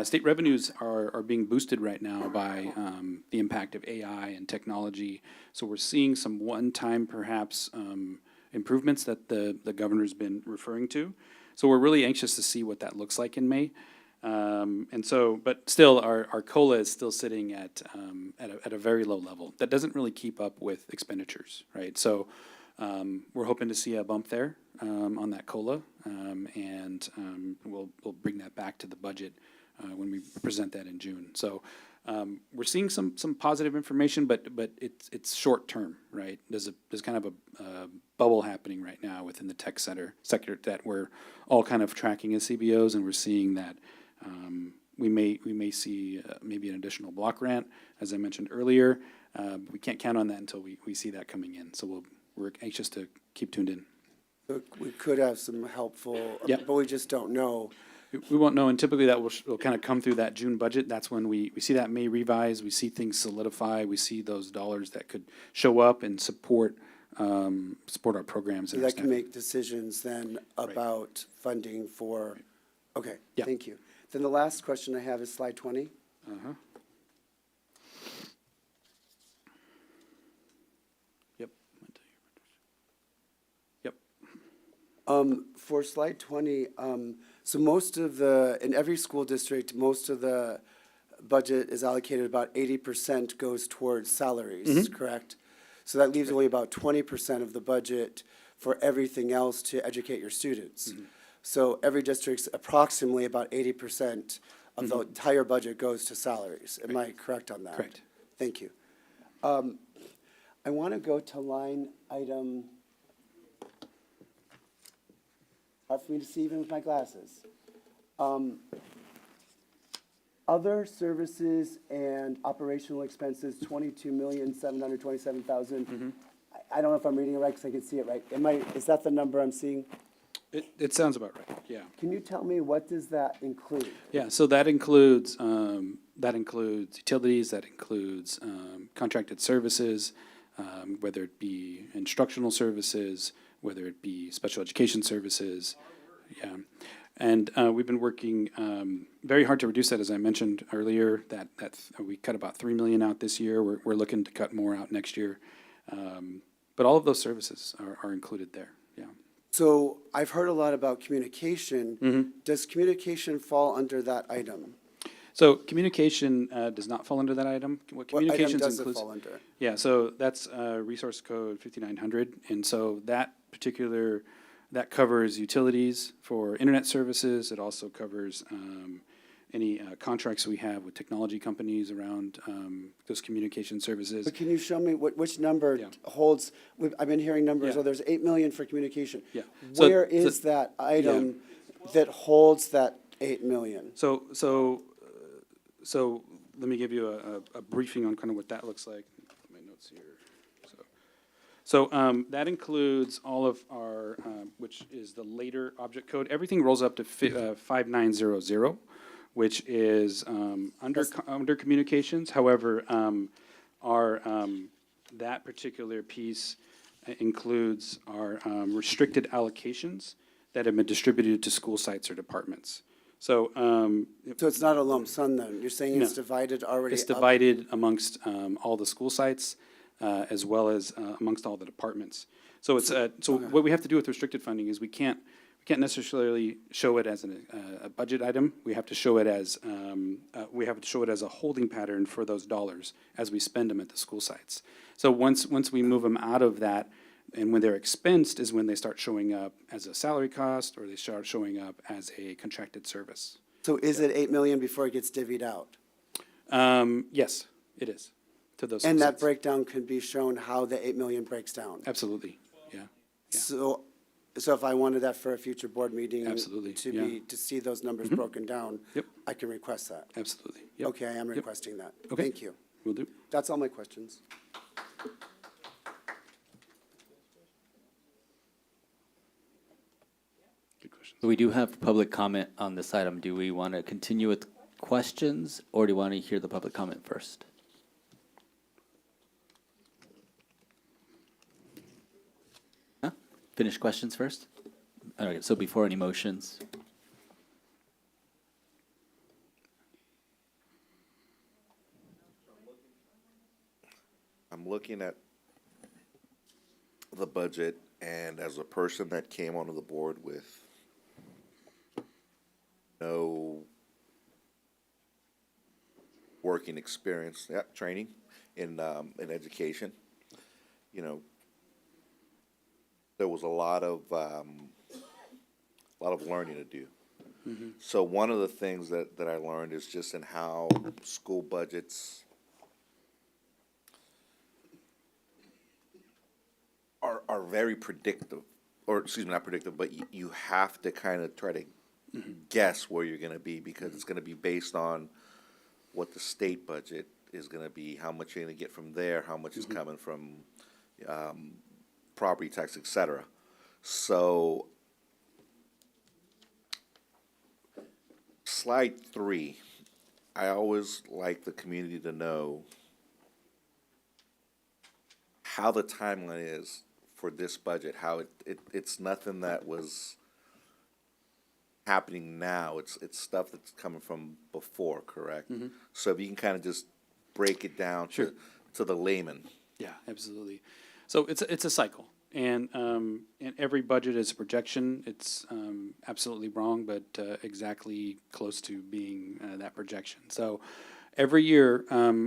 State revenues are being boosted right now by the impact of AI and technology. So we're seeing some one-time, perhaps, improvements that the governor's been referring to. So we're really anxious to see what that looks like in May. But still, our COLA is still sitting at a very low level. That doesn't really keep up with expenditures, right? So we're hoping to see a bump there on that COLA, and we'll bring that back to the budget when we present that in June. So we're seeing some positive information, but it's short term, right? There's kind of a bubble happening right now within the tech sector that we're all kind of tracking as CBOs, and we're seeing that. We may see maybe an additional block grant, as I mentioned earlier. We can't count on that until we see that coming in. So we're anxious to keep tuned in. So we could have some helpful, but we just don't know. We won't know, and typically that will kind of come through that June budget. That's when we see that May revise, we see things solidify, we see those dollars that could show up and support our programs. And our That can make decisions then about funding for, okay, Yeah. thank you. Then the last question I have is slide 20. Uh-huh. Yep. Yep. For slide 20, so in every school district, most of the budget is allocated, about 80% goes towards salaries, correct? So that leaves only about 20% of the budget for everything else to educate your students. So every district's approximately about 80% of the entire budget goes to salaries. Am I correct on that? Correct. Thank you. I want to go to line item, hard for me to see even with my glasses. Other services and operational expenses, 22,727,000. I don't know if I'm reading it right because I can see it right. Is that the number I'm seeing? It sounds about right, yeah. Can you tell me, what does that include? Yeah, so that includes utilities, that includes contracted services, whether it be instructional services, whether it be special education services, yeah. And we've been working very hard to reduce that, as I mentioned earlier, that we cut about $3 million out this year. We're looking to cut more out next year. But all of those services are included there, yeah. So I've heard a lot about communication. Does communication fall under that item? So communication does not fall under that item. What communications item does includes? it fall under? Yeah, so that's resource code 5900, and so that covers utilities for internet services. It also covers any contracts we have with technology companies around those communication services. But can you show me which number holds, I've been hearing numbers, Yeah. oh, there's 8 million for communication. Yeah. Where is that item that holds that 8 million? So let me give you a briefing on kind of what that looks like. My notes here. So that includes all of our, which is the later object code. Everything rolls up to 5900, which is under communications. However, that particular piece includes our restricted allocations that have been distributed to school sites or departments. So it's not a lump sum then? You're saying it's No. divided already It's up? divided amongst all the school sites as well as amongst all the departments. So it's what we have to do with restricted funding is we can't necessarily show it as a budget item. We have to show it as a holding pattern for those dollars as we spend them at the school sites. So once we move them out of that, and when they're expensed is when they start showing up as a salary cost or they start showing up as a contracted service. So is it 8 million before it gets divvied out? Yes, it is. To those And that sites. breakdown can be shown how the 8 million breaks down? Absolutely. So, so if I wanted that for a future board meeting. Absolutely, To yeah. be, to see those numbers Mhm. broken down. Yep. I can request that. Absolutely. Yep. Okay, I am Yep. requesting that. Okay. Thank you. Will do. That's all my questions. Good question. We do have public comment on this item. Do we want to continue with questions, or do you want to hear the public comment first? Huh? Finish questions first? All right, so before any motions. I'm looking at the budget, and as a person that came onto the board with no working experience, training in education, you know, there was a lot of learning to do. So one of the things that I learned is just in how school budgets are very predictive, or excuse me, not predictive, but you have to kind of try to guess where you're going to be, because it's going to be based on what the state budget is going to be, how much you're going to get from there, how much is coming from property tax, et cetera. So slide 3, I always like the community to know how the timeline is for this budget, how it's nothing that was happening now, it's stuff that's coming from before, correct? So if you can kind of just break it down Sure. to the layman. Yeah, absolutely. So it's a cycle, and every budget is a projection. It's absolutely wrong, but exactly close to being that projection. So every year,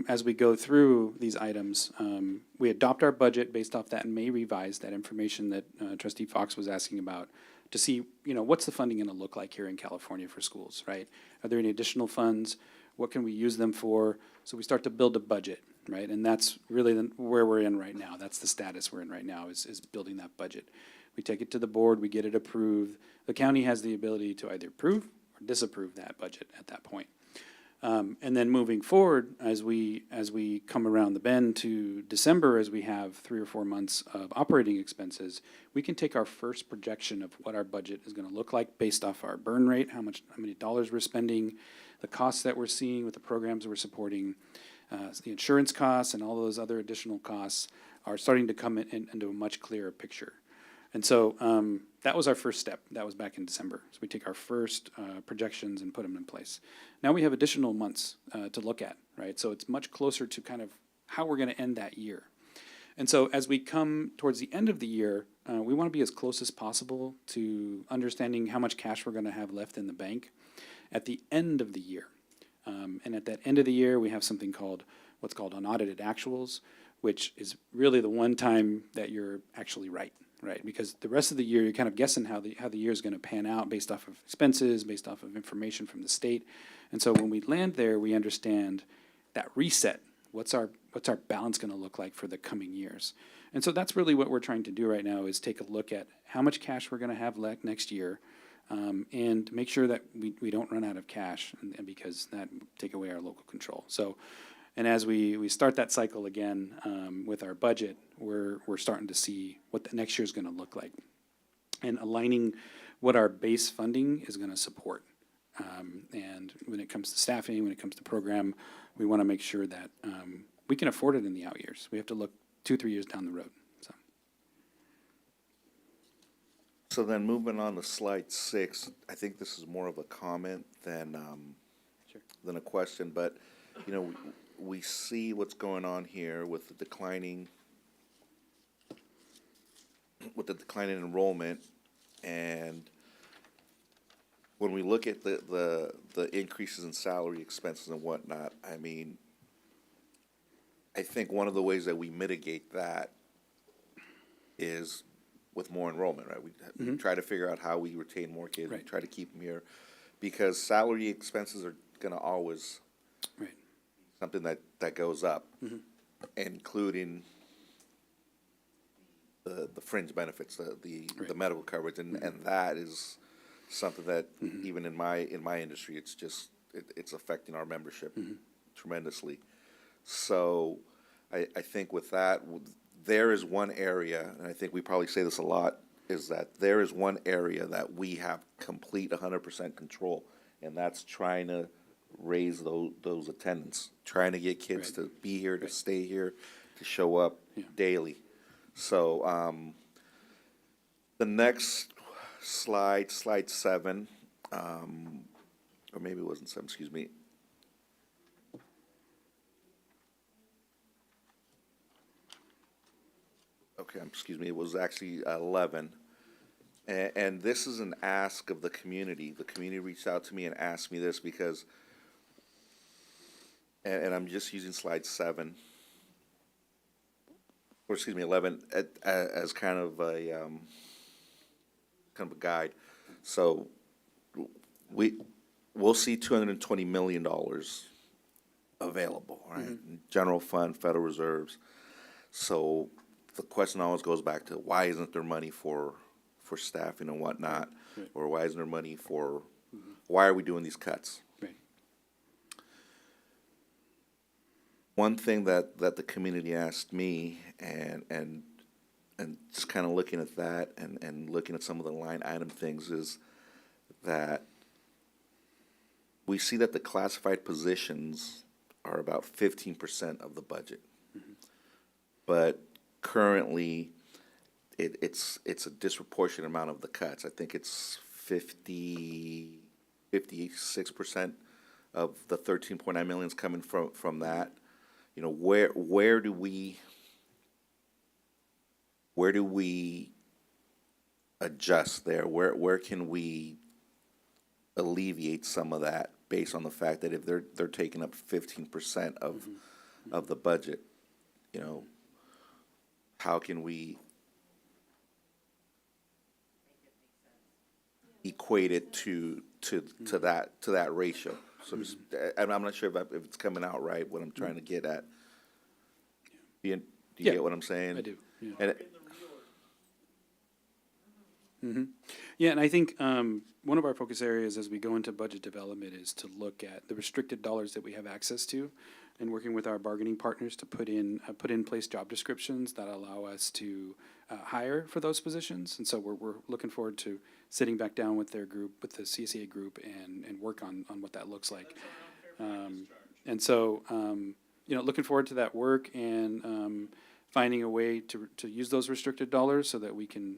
as we go through these items, we adopt our budget based off that and may revise that information that Trustee Fox was asking about to see, what's the funding going to look like here in California for schools, right? Are there any additional funds? What can we use them for? So we start to build a budget, right? And that's really where we're in right now. That's the status we're in right now, is building that budget. We take it to the board, we get it approved. The county has the ability to either approve or disapprove that budget at that point. And then moving forward, as we come around the bend to December, as we have 3 or 4 months of operating expenses, we can take our first projection of what our budget is going to look like based off our burn rate, how many dollars we're spending, the costs that we're seeing with the programs we're supporting, the insurance costs and all those other additional costs are starting to come into a much clearer picture. And so that was our first step. That was back in December. So we take our first projections and put them in place. Now we have additional months to look at, right? So it's much closer to kind of how we're going to end that year. And so as we come towards the end of the year, we want to be as close as possible to understanding how much cash we're going to have left in the bank at the end of the year. And at that end of the year, we have something called what's called unaudited actuals, which is really the one time that you're actually right? Because the rest of the year, you're kind of guessing how the year is going to pan out based off of expenses, based off of information from the state. And so when we land there, we understand that reset. What's our balance going to look like for the coming years? And so that's really what we're trying to do right now, is take a look at how much cash we're going to have left next year, and make sure that we don't run out of cash, and because that take away our local control. So, and as we start that cycle again with our budget, we're starting to see what the next year is going to look like, and aligning what our base funding is going to support. And when it comes to staffing, when it comes to program, we want to make sure that we can afford it in the out years. We have to look 2-3 years down the road. So then moving on to slide 6, I think this is more of a comment than a question, but we see what's going on here with the declining enrollment, and when we look at the increases in salary expenses and whatnot, I mean, I think one of the ways that we mitigate that is with more enrollment, right? We try to figure out how we retain more kids. Right. We try to keep them here, because salary expenses are going to always something that goes up, including the fringe benefits, the medical coverage, and that is something that even in my industry, it's just, it's affecting our membership tremendously. So I think with that, there is one area, and I think we probably say this a lot, is that there is one area that we have complete 100% control, and that's trying to raise those attendance, trying to get kids to be here, to stay here, to show up daily. So the next slide 7, or maybe it wasn't 7, excuse me. Okay, excuse me, it was actually 11. And this is an ask of the community. The community reached out to me and asked me this because, and I'm just using slide 7, or excuse me, 11, as kind of a guide. So we'll see $220 million available, right? General fund, Federal Reserves. So the question always goes back to, why isn't there money for staffing and whatnot? Or why isn't there money for, why are we doing these cuts? One thing that the community asked me, and just kind of looking at that and looking at some of the line item things, is that we see that the classified positions are about 15% of the budget. But currently, it's a disproportionate amount of the cuts. I think it's 56% of the 13.9 million is coming from that. You know, where do we adjust there? Where can we alleviate some of that based on the fact that if they're taking up 15% of the budget, you know, how can we equate it to that ratio? So I'm not sure if it's coming out right, what I'm trying to get at. Do you get what I'm saying? I do. Yeah. And Yeah, and I think one of our focus areas as we go into budget development is to look at the restricted dollars that we have access to, and working with our bargaining partners to put in place job descriptions that allow us to hire for those positions. And so we're looking forward to sitting back down with their group, with the CSA group, and work on what that looks like. And so you know, looking forward to that work and finding a way to use those restricted dollars so that we can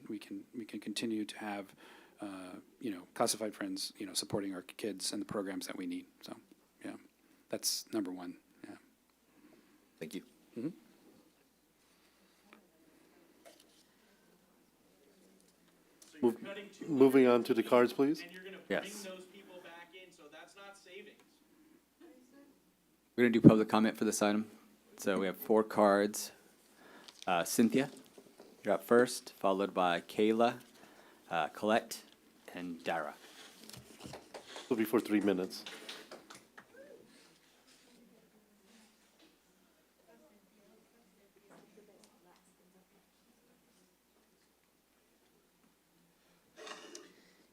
continue to have you know, classified friends, you know, supporting our kids and the programs that we need. So yeah, that's number one. Yeah. Thank you. Moving on to the cards, please. Yes. We're going to do public comment for this item. So we have 4 cards. Cynthia, you're up first, followed by Kayla, Colette, and Dara. Will be for 3 minutes.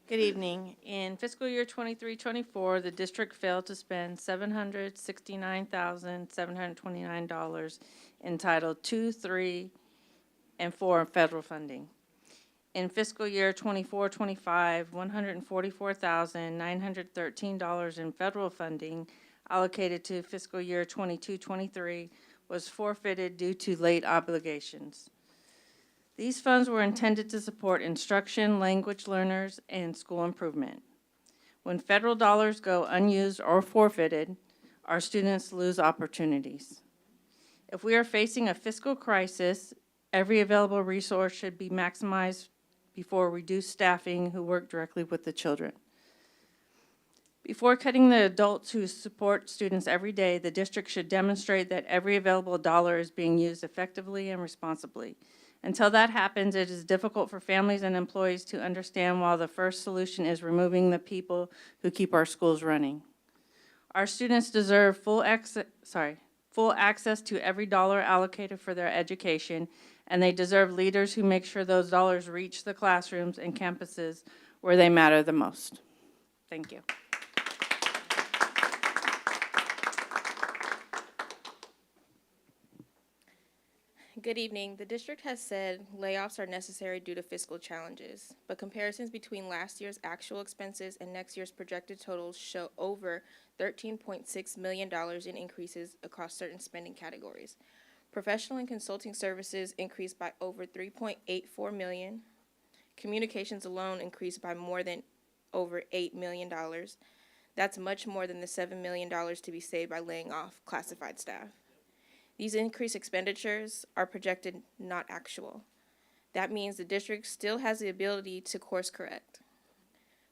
Good evening. In fiscal year 23-24, the district failed to spend $769,729 in Title II, III, and IV federal funding. In fiscal year 24-25, $144,913 in federal funding allocated to fiscal year 22-23 was forfeited due to late obligations. These funds were intended to support instruction, language learners, and school improvement. When federal dollars go unused or forfeited, our students lose opportunities. If we are facing a fiscal crisis, every available resource should be maximized before reduced staffing who work directly with the children. Before cutting the adults who support students every day, the district should demonstrate that every available dollar is being used effectively and responsibly. Until that happens, it is difficult for families and employees to understand why the first solution is removing the people who keep our schools running. Our students deserve full access to every dollar allocated for their education, and they deserve leaders who make sure those dollars reach the classrooms and campuses where they matter the most. Thank you. Good evening. The district has said layoffs are necessary due to fiscal challenges, but comparisons between last year's actual expenses and next year's projected totals show over $13.6 million in increases across certain spending categories. Professional and consulting services increased by over $3.84 million. Communications alone increased by more than over $8 million. That's much more than the $7 million to be saved by laying off classified staff. These increased expenditures are projected, not actual. That means the district still has the ability to course correct.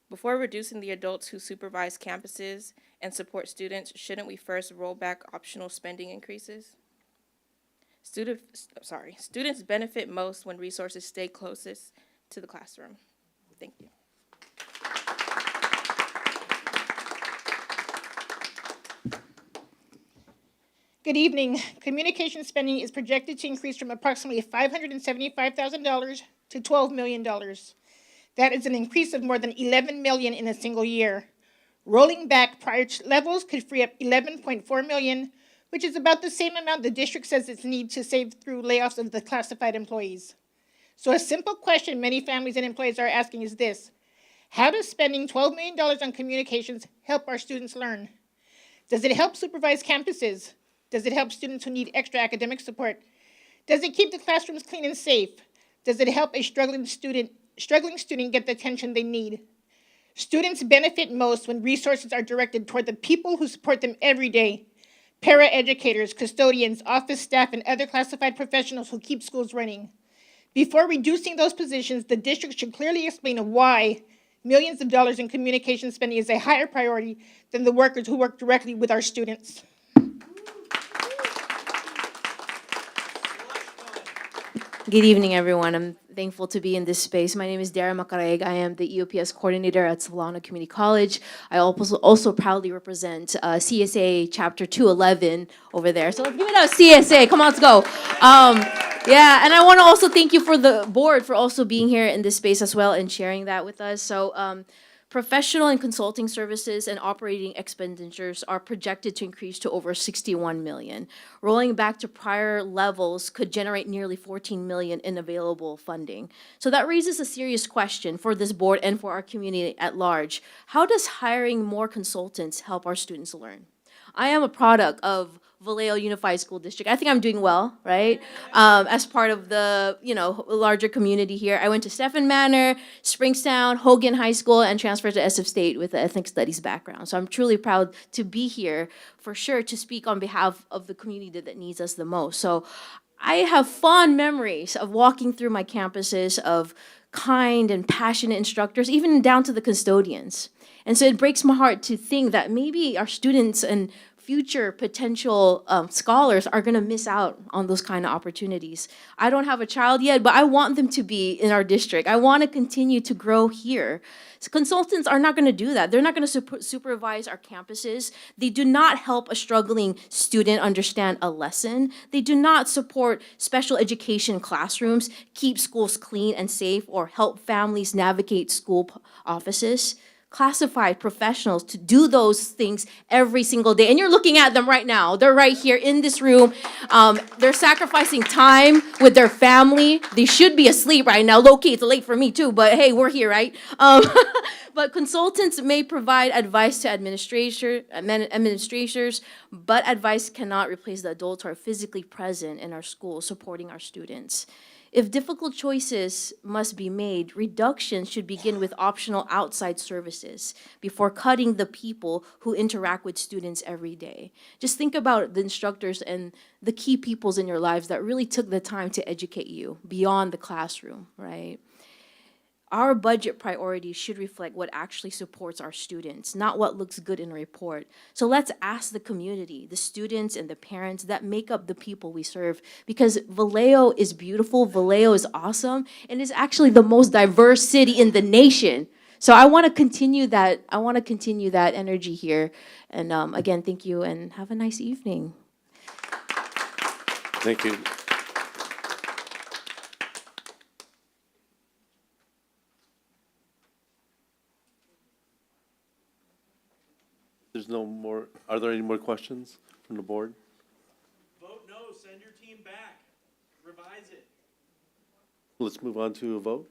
Before reducing the adults who supervise campuses and support students, shouldn't we first roll back optional spending increases? Students benefit most when resources stay closest to the classroom. Thank you. Good evening. Communication spending is projected to increase from approximately $575,000 to $12 million. That is an increase of more than $11 million in a single year. Rolling back prior levels could free up $11.4 million, which is about the same amount the district says it needs to save through layoffs of the classified employees. So a simple question many families and employees are asking is this: how does spending $12 million on communications help our students learn? Does it help supervise campuses? Does it help students who need extra academic support? Does it keep the classrooms clean and safe? Does it help a struggling student get the attention they need? Students benefit most when resources are directed toward the people who support them every day: paraeducators, custodians, office staff, and other classified professionals who keep schools running. Before reducing those positions, the district should clearly explain why millions of dollars in communication spending is a higher priority than the workers who work directly with our students. Good evening, everyone. I'm thankful to be in this space. My name is Dara Macareg. I am the EOPS coordinator at Solano Community College. I also proudly represent CSA Chapter 211 over there. So let's give it up, CSA. Come on, let's go. Yeah, and I want to also thank you for the board for also being here in this space as well and sharing that with us. So professional and consulting services and operating expenditures are projected to increase to over $61 million. Rolling back to prior levels could generate nearly $14 million in available funding. So that raises a serious question for this board and for our community at large. How does hiring more consultants help our students learn? I am a product of Vallejo Unified School District. I think I'm doing well, right? As part of the, larger community here. I went to Stephen Manor, Springstown, Hogan High School, and transferred to SF State with an ethnic studies background. So I'm truly proud to be here, for sure, to speak on behalf of the community that needs us the most. So I have fond memories of walking through my campuses of kind and passionate instructors, even down to the custodians. And so it breaks my heart to think that maybe our students and future potential scholars are going to miss out on those kind of opportunities. I don't have a child yet, but I want them to be in our district. I want to continue to grow here. So consultants are not going to do that. They're not going to supervise our campuses. They do not help a struggling student understand a lesson. They do not support special education classrooms, keep schools clean and safe, or help families navigate school offices. Classified professionals to do those things every single day. And you're looking at them right now. They're right here in this room. They're sacrificing time with their family. They should be asleep right now. Low-key, it's late for me too, but hey, we're here, right? But consultants may provide advice to administrators, but advice cannot replace the adults who are physically present in our schools supporting our students. If difficult choices must be made, reductions should begin with optional outside services before cutting the people who interact with students every day. Just think about the instructors and the key peoples in your lives that really took the time to educate you beyond the classroom, right? Our budget priorities should reflect what actually supports our students, not what looks good in a report. So let's ask the community, the students and the parents that make up the people we serve, because Vallejo is beautiful, Vallejo is awesome, and is actually the most diverse city in the nation. So I want to continue that. Energy here. And again, thank you and have a nice evening. Thank you. There's no more, are there any more questions from the board? Vote no, send your team back. Revise it. Let's move on to a vote.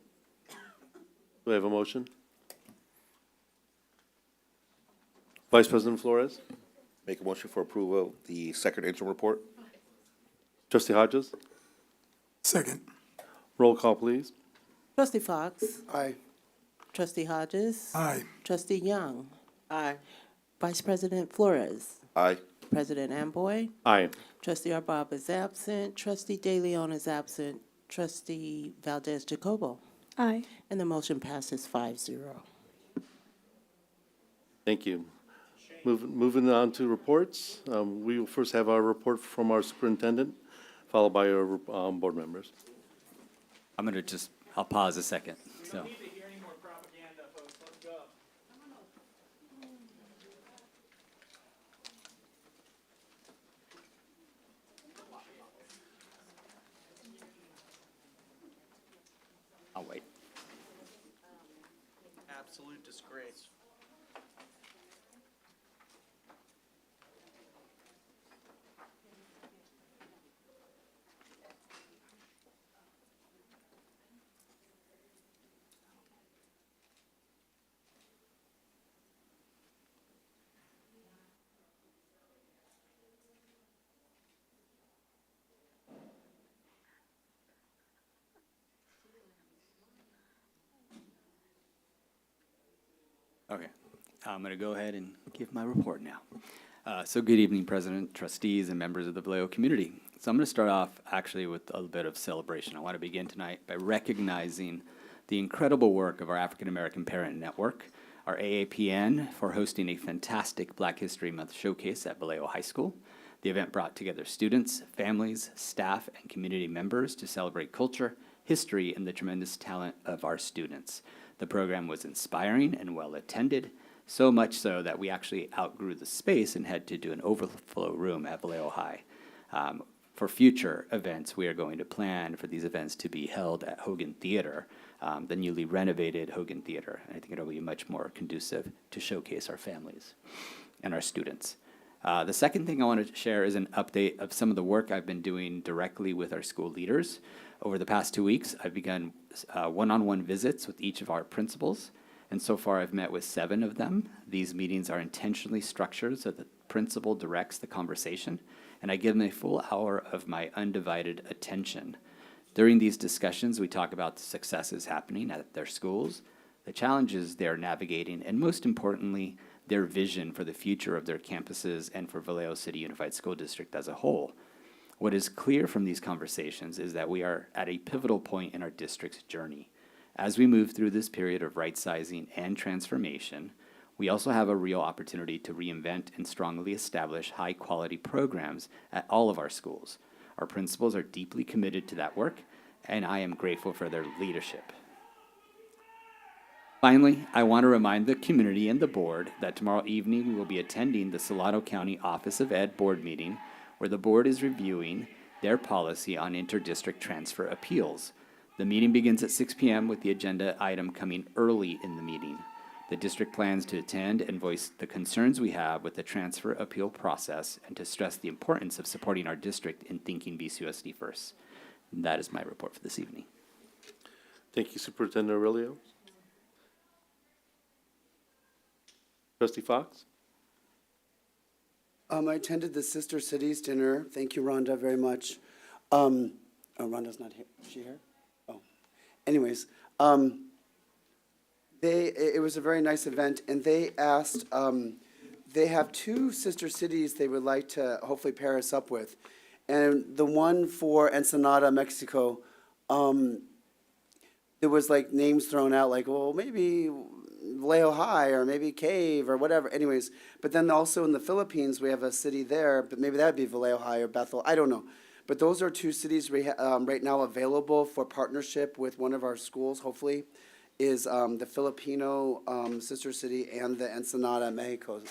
Do I have a motion? Vice President Flores? Make a motion for approval of the second interim report. Trustee Hodges? Second. Roll call, please. Trustee Fox. Aye. Trustee Hodges. Aye. Trustee Young. Aye. Vice President Flores. Aye. President Amboy. Aye. Trustee Arbab is absent. Trustee De Leon is absent. Trustee Valdez Jacobo. Aye. And the motion passes 5-0. Thank you. Moving on to reports. We will first have our report from our superintendent, followed by our board members. I'm gonna I'll pause a second, We so. don't need to hear any more propaganda, folks. Let's go. I'll wait. Absolute disgrace. Okay, I'm going to go ahead and give my report now. So good evening, President, trustees, and members of the Vallejo community. So I'm going to start off actually with a bit of celebration. I want to begin tonight by recognizing the incredible work of our African American Parent Network, our AAPN, for hosting a fantastic Black History Month showcase at Vallejo High School. The event brought together students, families, staff, and community members to celebrate culture, history, and the tremendous talent of our students. The program was inspiring and well attended, so much so that we actually outgrew the space and had to do an overflow room at Vallejo High. For future events, we are going to plan for these events to be held at Hogan Theater, the newly renovated Hogan Theater. And I think it'll be much more conducive to showcase our families and our students. The second thing I want to share is an update of some of the work I've been doing directly with our school leaders. Over the past 2 weeks, I've begun one-on-one visits with each of our principals, and so far I've met with 7 of them. These meetings are intentionally structured so that the principal directs the conversation, and I give them a full hour of my undivided attention. During these discussions, we talk about the successes happening at their schools, the challenges they're navigating, and most importantly, their vision for the future of their campuses and for Vallejo City Unified School District as a whole. What is clear from these conversations is that we are at a pivotal point in our district's journey. As we move through this period of right-sizing and transformation, we also have a real opportunity to reinvent and strongly establish high-quality programs at all of our schools. Our principals are deeply committed to that work, and I am grateful for their leadership. Finally, I want to remind the community and the board that tomorrow evening we will be attending the Solano County Office of Ed board meeting, where the board is reviewing their policy on interdistrict transfer appeals. The meeting begins at 6 p.m. with the agenda item coming early in the meeting. The district plans to attend and voice the concerns we have with the transfer appeal process and to stress the importance of supporting our district in thinking VCUSD first. And that is my report for this evening. Thank you, Superintendent Aurelio. Trustee Fox? I attended the Sister Cities dinner. Thank you, Rhonda, very much. Rhonda's not here. Is she here? Oh. Anyways, it was a very nice event, and they asked, they have 2 sister cities they would like to hopefully pair us up with. And the one for Ensenada, Mexico, there was like names thrown out like, well, maybe Vallejo High or maybe Cave or whatever. Anyways, but then also in the Philippines, we have a city there, but maybe that would be Vallejo High or Bethel. I don't know. But those are 2 cities right now available for partnership with one of our schools, hopefully, is the Filipino sister city and the Ensenada, Mexico.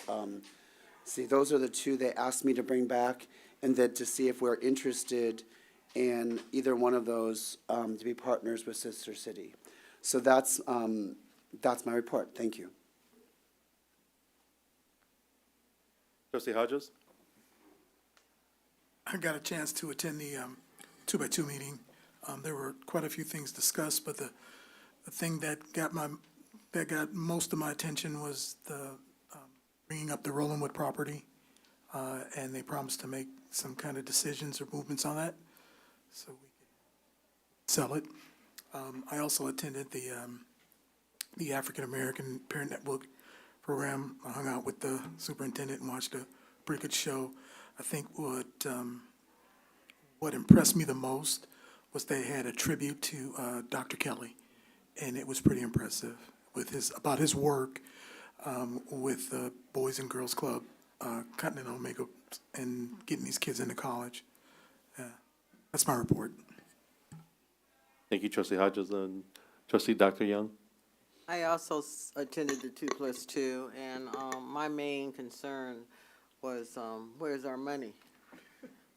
See, those are the 2 they asked me to bring back, and that to see if we're interested in either one of those to be partners with Sister City. So that's my report. Thank you. Trustee Hodges? I got a chance to attend the 2x2 meeting. There were quite a few things discussed, but the thing that got most of my attention was the bringing up the Rolandwood property, and they promised to make some kind of decisions or movements on that, so we could sell it. I also attended the African American Parent Network program. I hung out with the superintendent and watched a pretty good show. I think what impressed me the most was they had a tribute to Dr. Kelly, and it was pretty impressive with about his work with the Boys and Girls Club, Continental Makeup, and getting these kids into college. That's my report. Thank you, Trustee Hodges. And Trustee Dr. Young? I also attended the 2+2, and my main concern was, where's our money?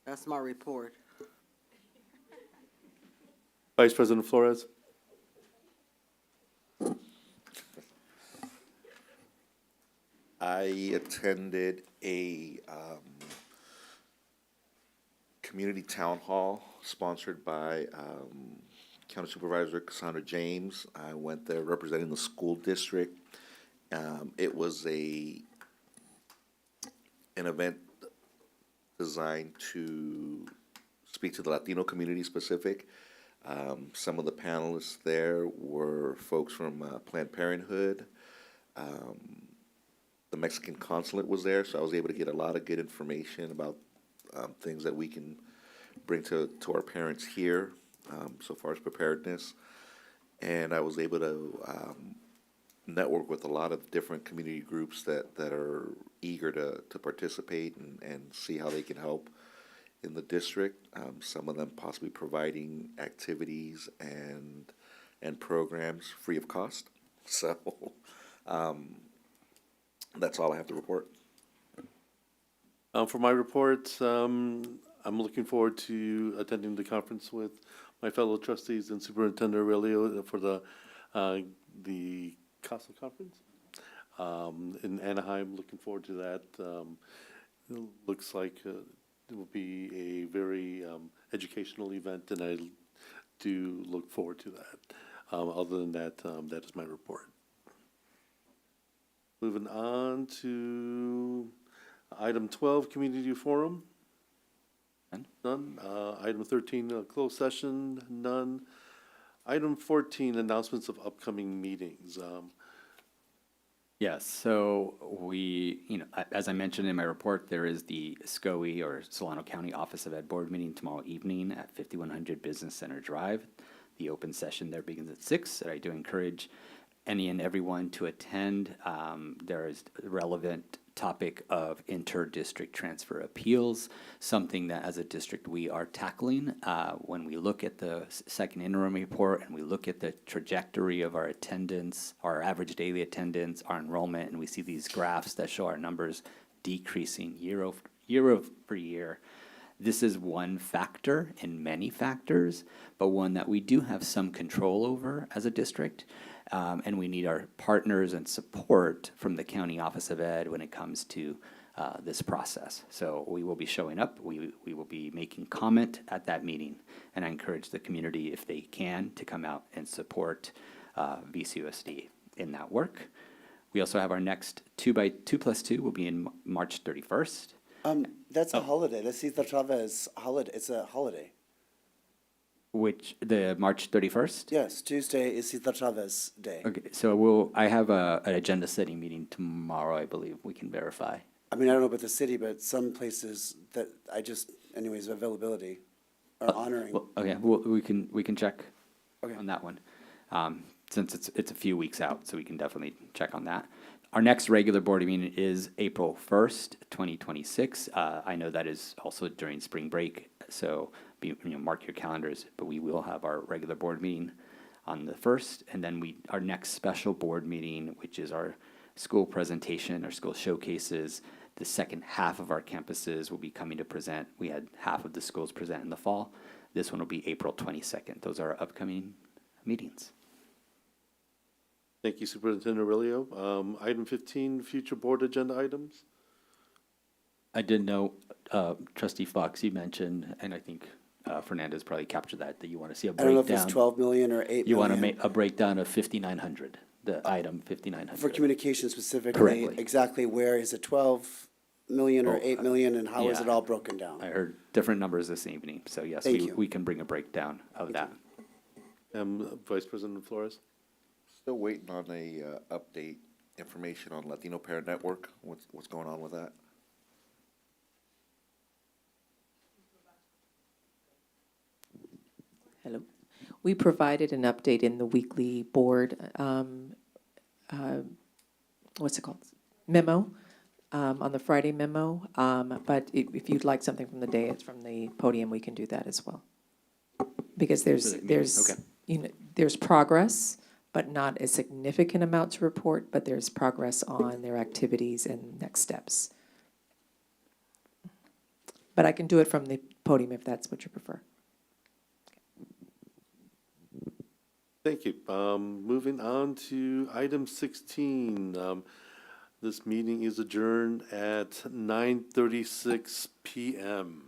That's my report. Vice President Flores? I attended a community town hall sponsored by County Supervisor Cassandra James. I went there representing the school district. It was an event designed to speak to the Latino community specific. Some of the panelists there were folks from Planned Parenthood. The Mexican consulate was there, so I was able to get a lot of good information about things that we can bring to our parents here, so far as preparedness. And I was able to network with a lot of different community groups that are eager to participate and see how they can help in the district. Some of them possibly providing activities and programs free of cost. So that's all I have to report. For my report, I'm looking forward to attending the conference with my fellow trustees and Superintendent Aurelio for the CASA conference in Anaheim. Looking forward to that. It looks like it will be a very educational event, and I do look forward to that. Other than that, that is my report. Moving on to item 12, Community Forum. None. Item 13, closed session. None. Item 14, announcements of upcoming meetings. Yes, so as I mentioned in my report, there is the SCOE, or Solano County Office of Ed Board meeting tomorrow evening at 5100 Business Center Drive. The open session there begins at 6, and I do encourage any and everyone to attend. There is a relevant topic of inter-district transfer appeals, something that as a district we are tackling. When we look at the second interim report and we look at the trajectory of our attendance, our average daily attendance, our enrollment, and we see these graphs that show our numbers decreasing year over year, this is one factor in many factors, but one that we do have some control over as a district. And we need our partners and support from the County Office of Ed when it comes to this process. So we will be showing up. We will be making comment at that meeting. And I encourage the community, if they can, to come out and support VCUSD in that work. We also have our next 2x2 will be in March 31st. That's a holiday. Let's see the Chavez holiday. It's a holiday. Which, the March 31st? Yes, Tuesday is Cesar Chavez Day. Okay, so I have an agenda setting meeting tomorrow, I believe. We can verify. I mean, I don't know about the city, but some places that anyways, availability are honoring. Well, okay, well, we can check Okay. on that one. Since it's a few weeks out, so we can definitely check on that. Our next regular board meeting is April 1st, 2026. I know that is also during spring break, so mark your calendars, but we will have our regular board meeting on the 1st, and then our next special board meeting, which is our school presentation, our school showcases. The second half of our campuses will be coming to present. We had half of the schools present in the fall. This one will be April 22nd. Those are our upcoming meetings. Thank you, Superintendent Aurelio. Item 15, future board agenda items. I did know, trustee Fox, you mentioned, and I think Fernandez probably captured that you want to see a I don't know breakdown. if it's 12 million or 8 million. You want to make a breakdown of 5,900, the item 5,900. For communication specifically, Correctly. exactly where, is it 12 million or 8 million, and how is yeah. it all broken down? I heard different numbers this evening, so yes, Thank you. we can bring a breakdown of that. Vice President Flores? Still waiting on a update information on Latino Parent Network. What's going on with that? Hello. We provided an update in the weekly board, what's it called? Memo, on the Friday memo. But if you'd like something from the day, it's from the podium, we can do that as well. Because there's, Okay. you know, there's progress, but not a significant amount to report, but there's progress on their activities and next steps. But I can do it from the podium if that's what you prefer. Thank you. Moving on to item 16. This meeting is adjourned at 9:36 p.m.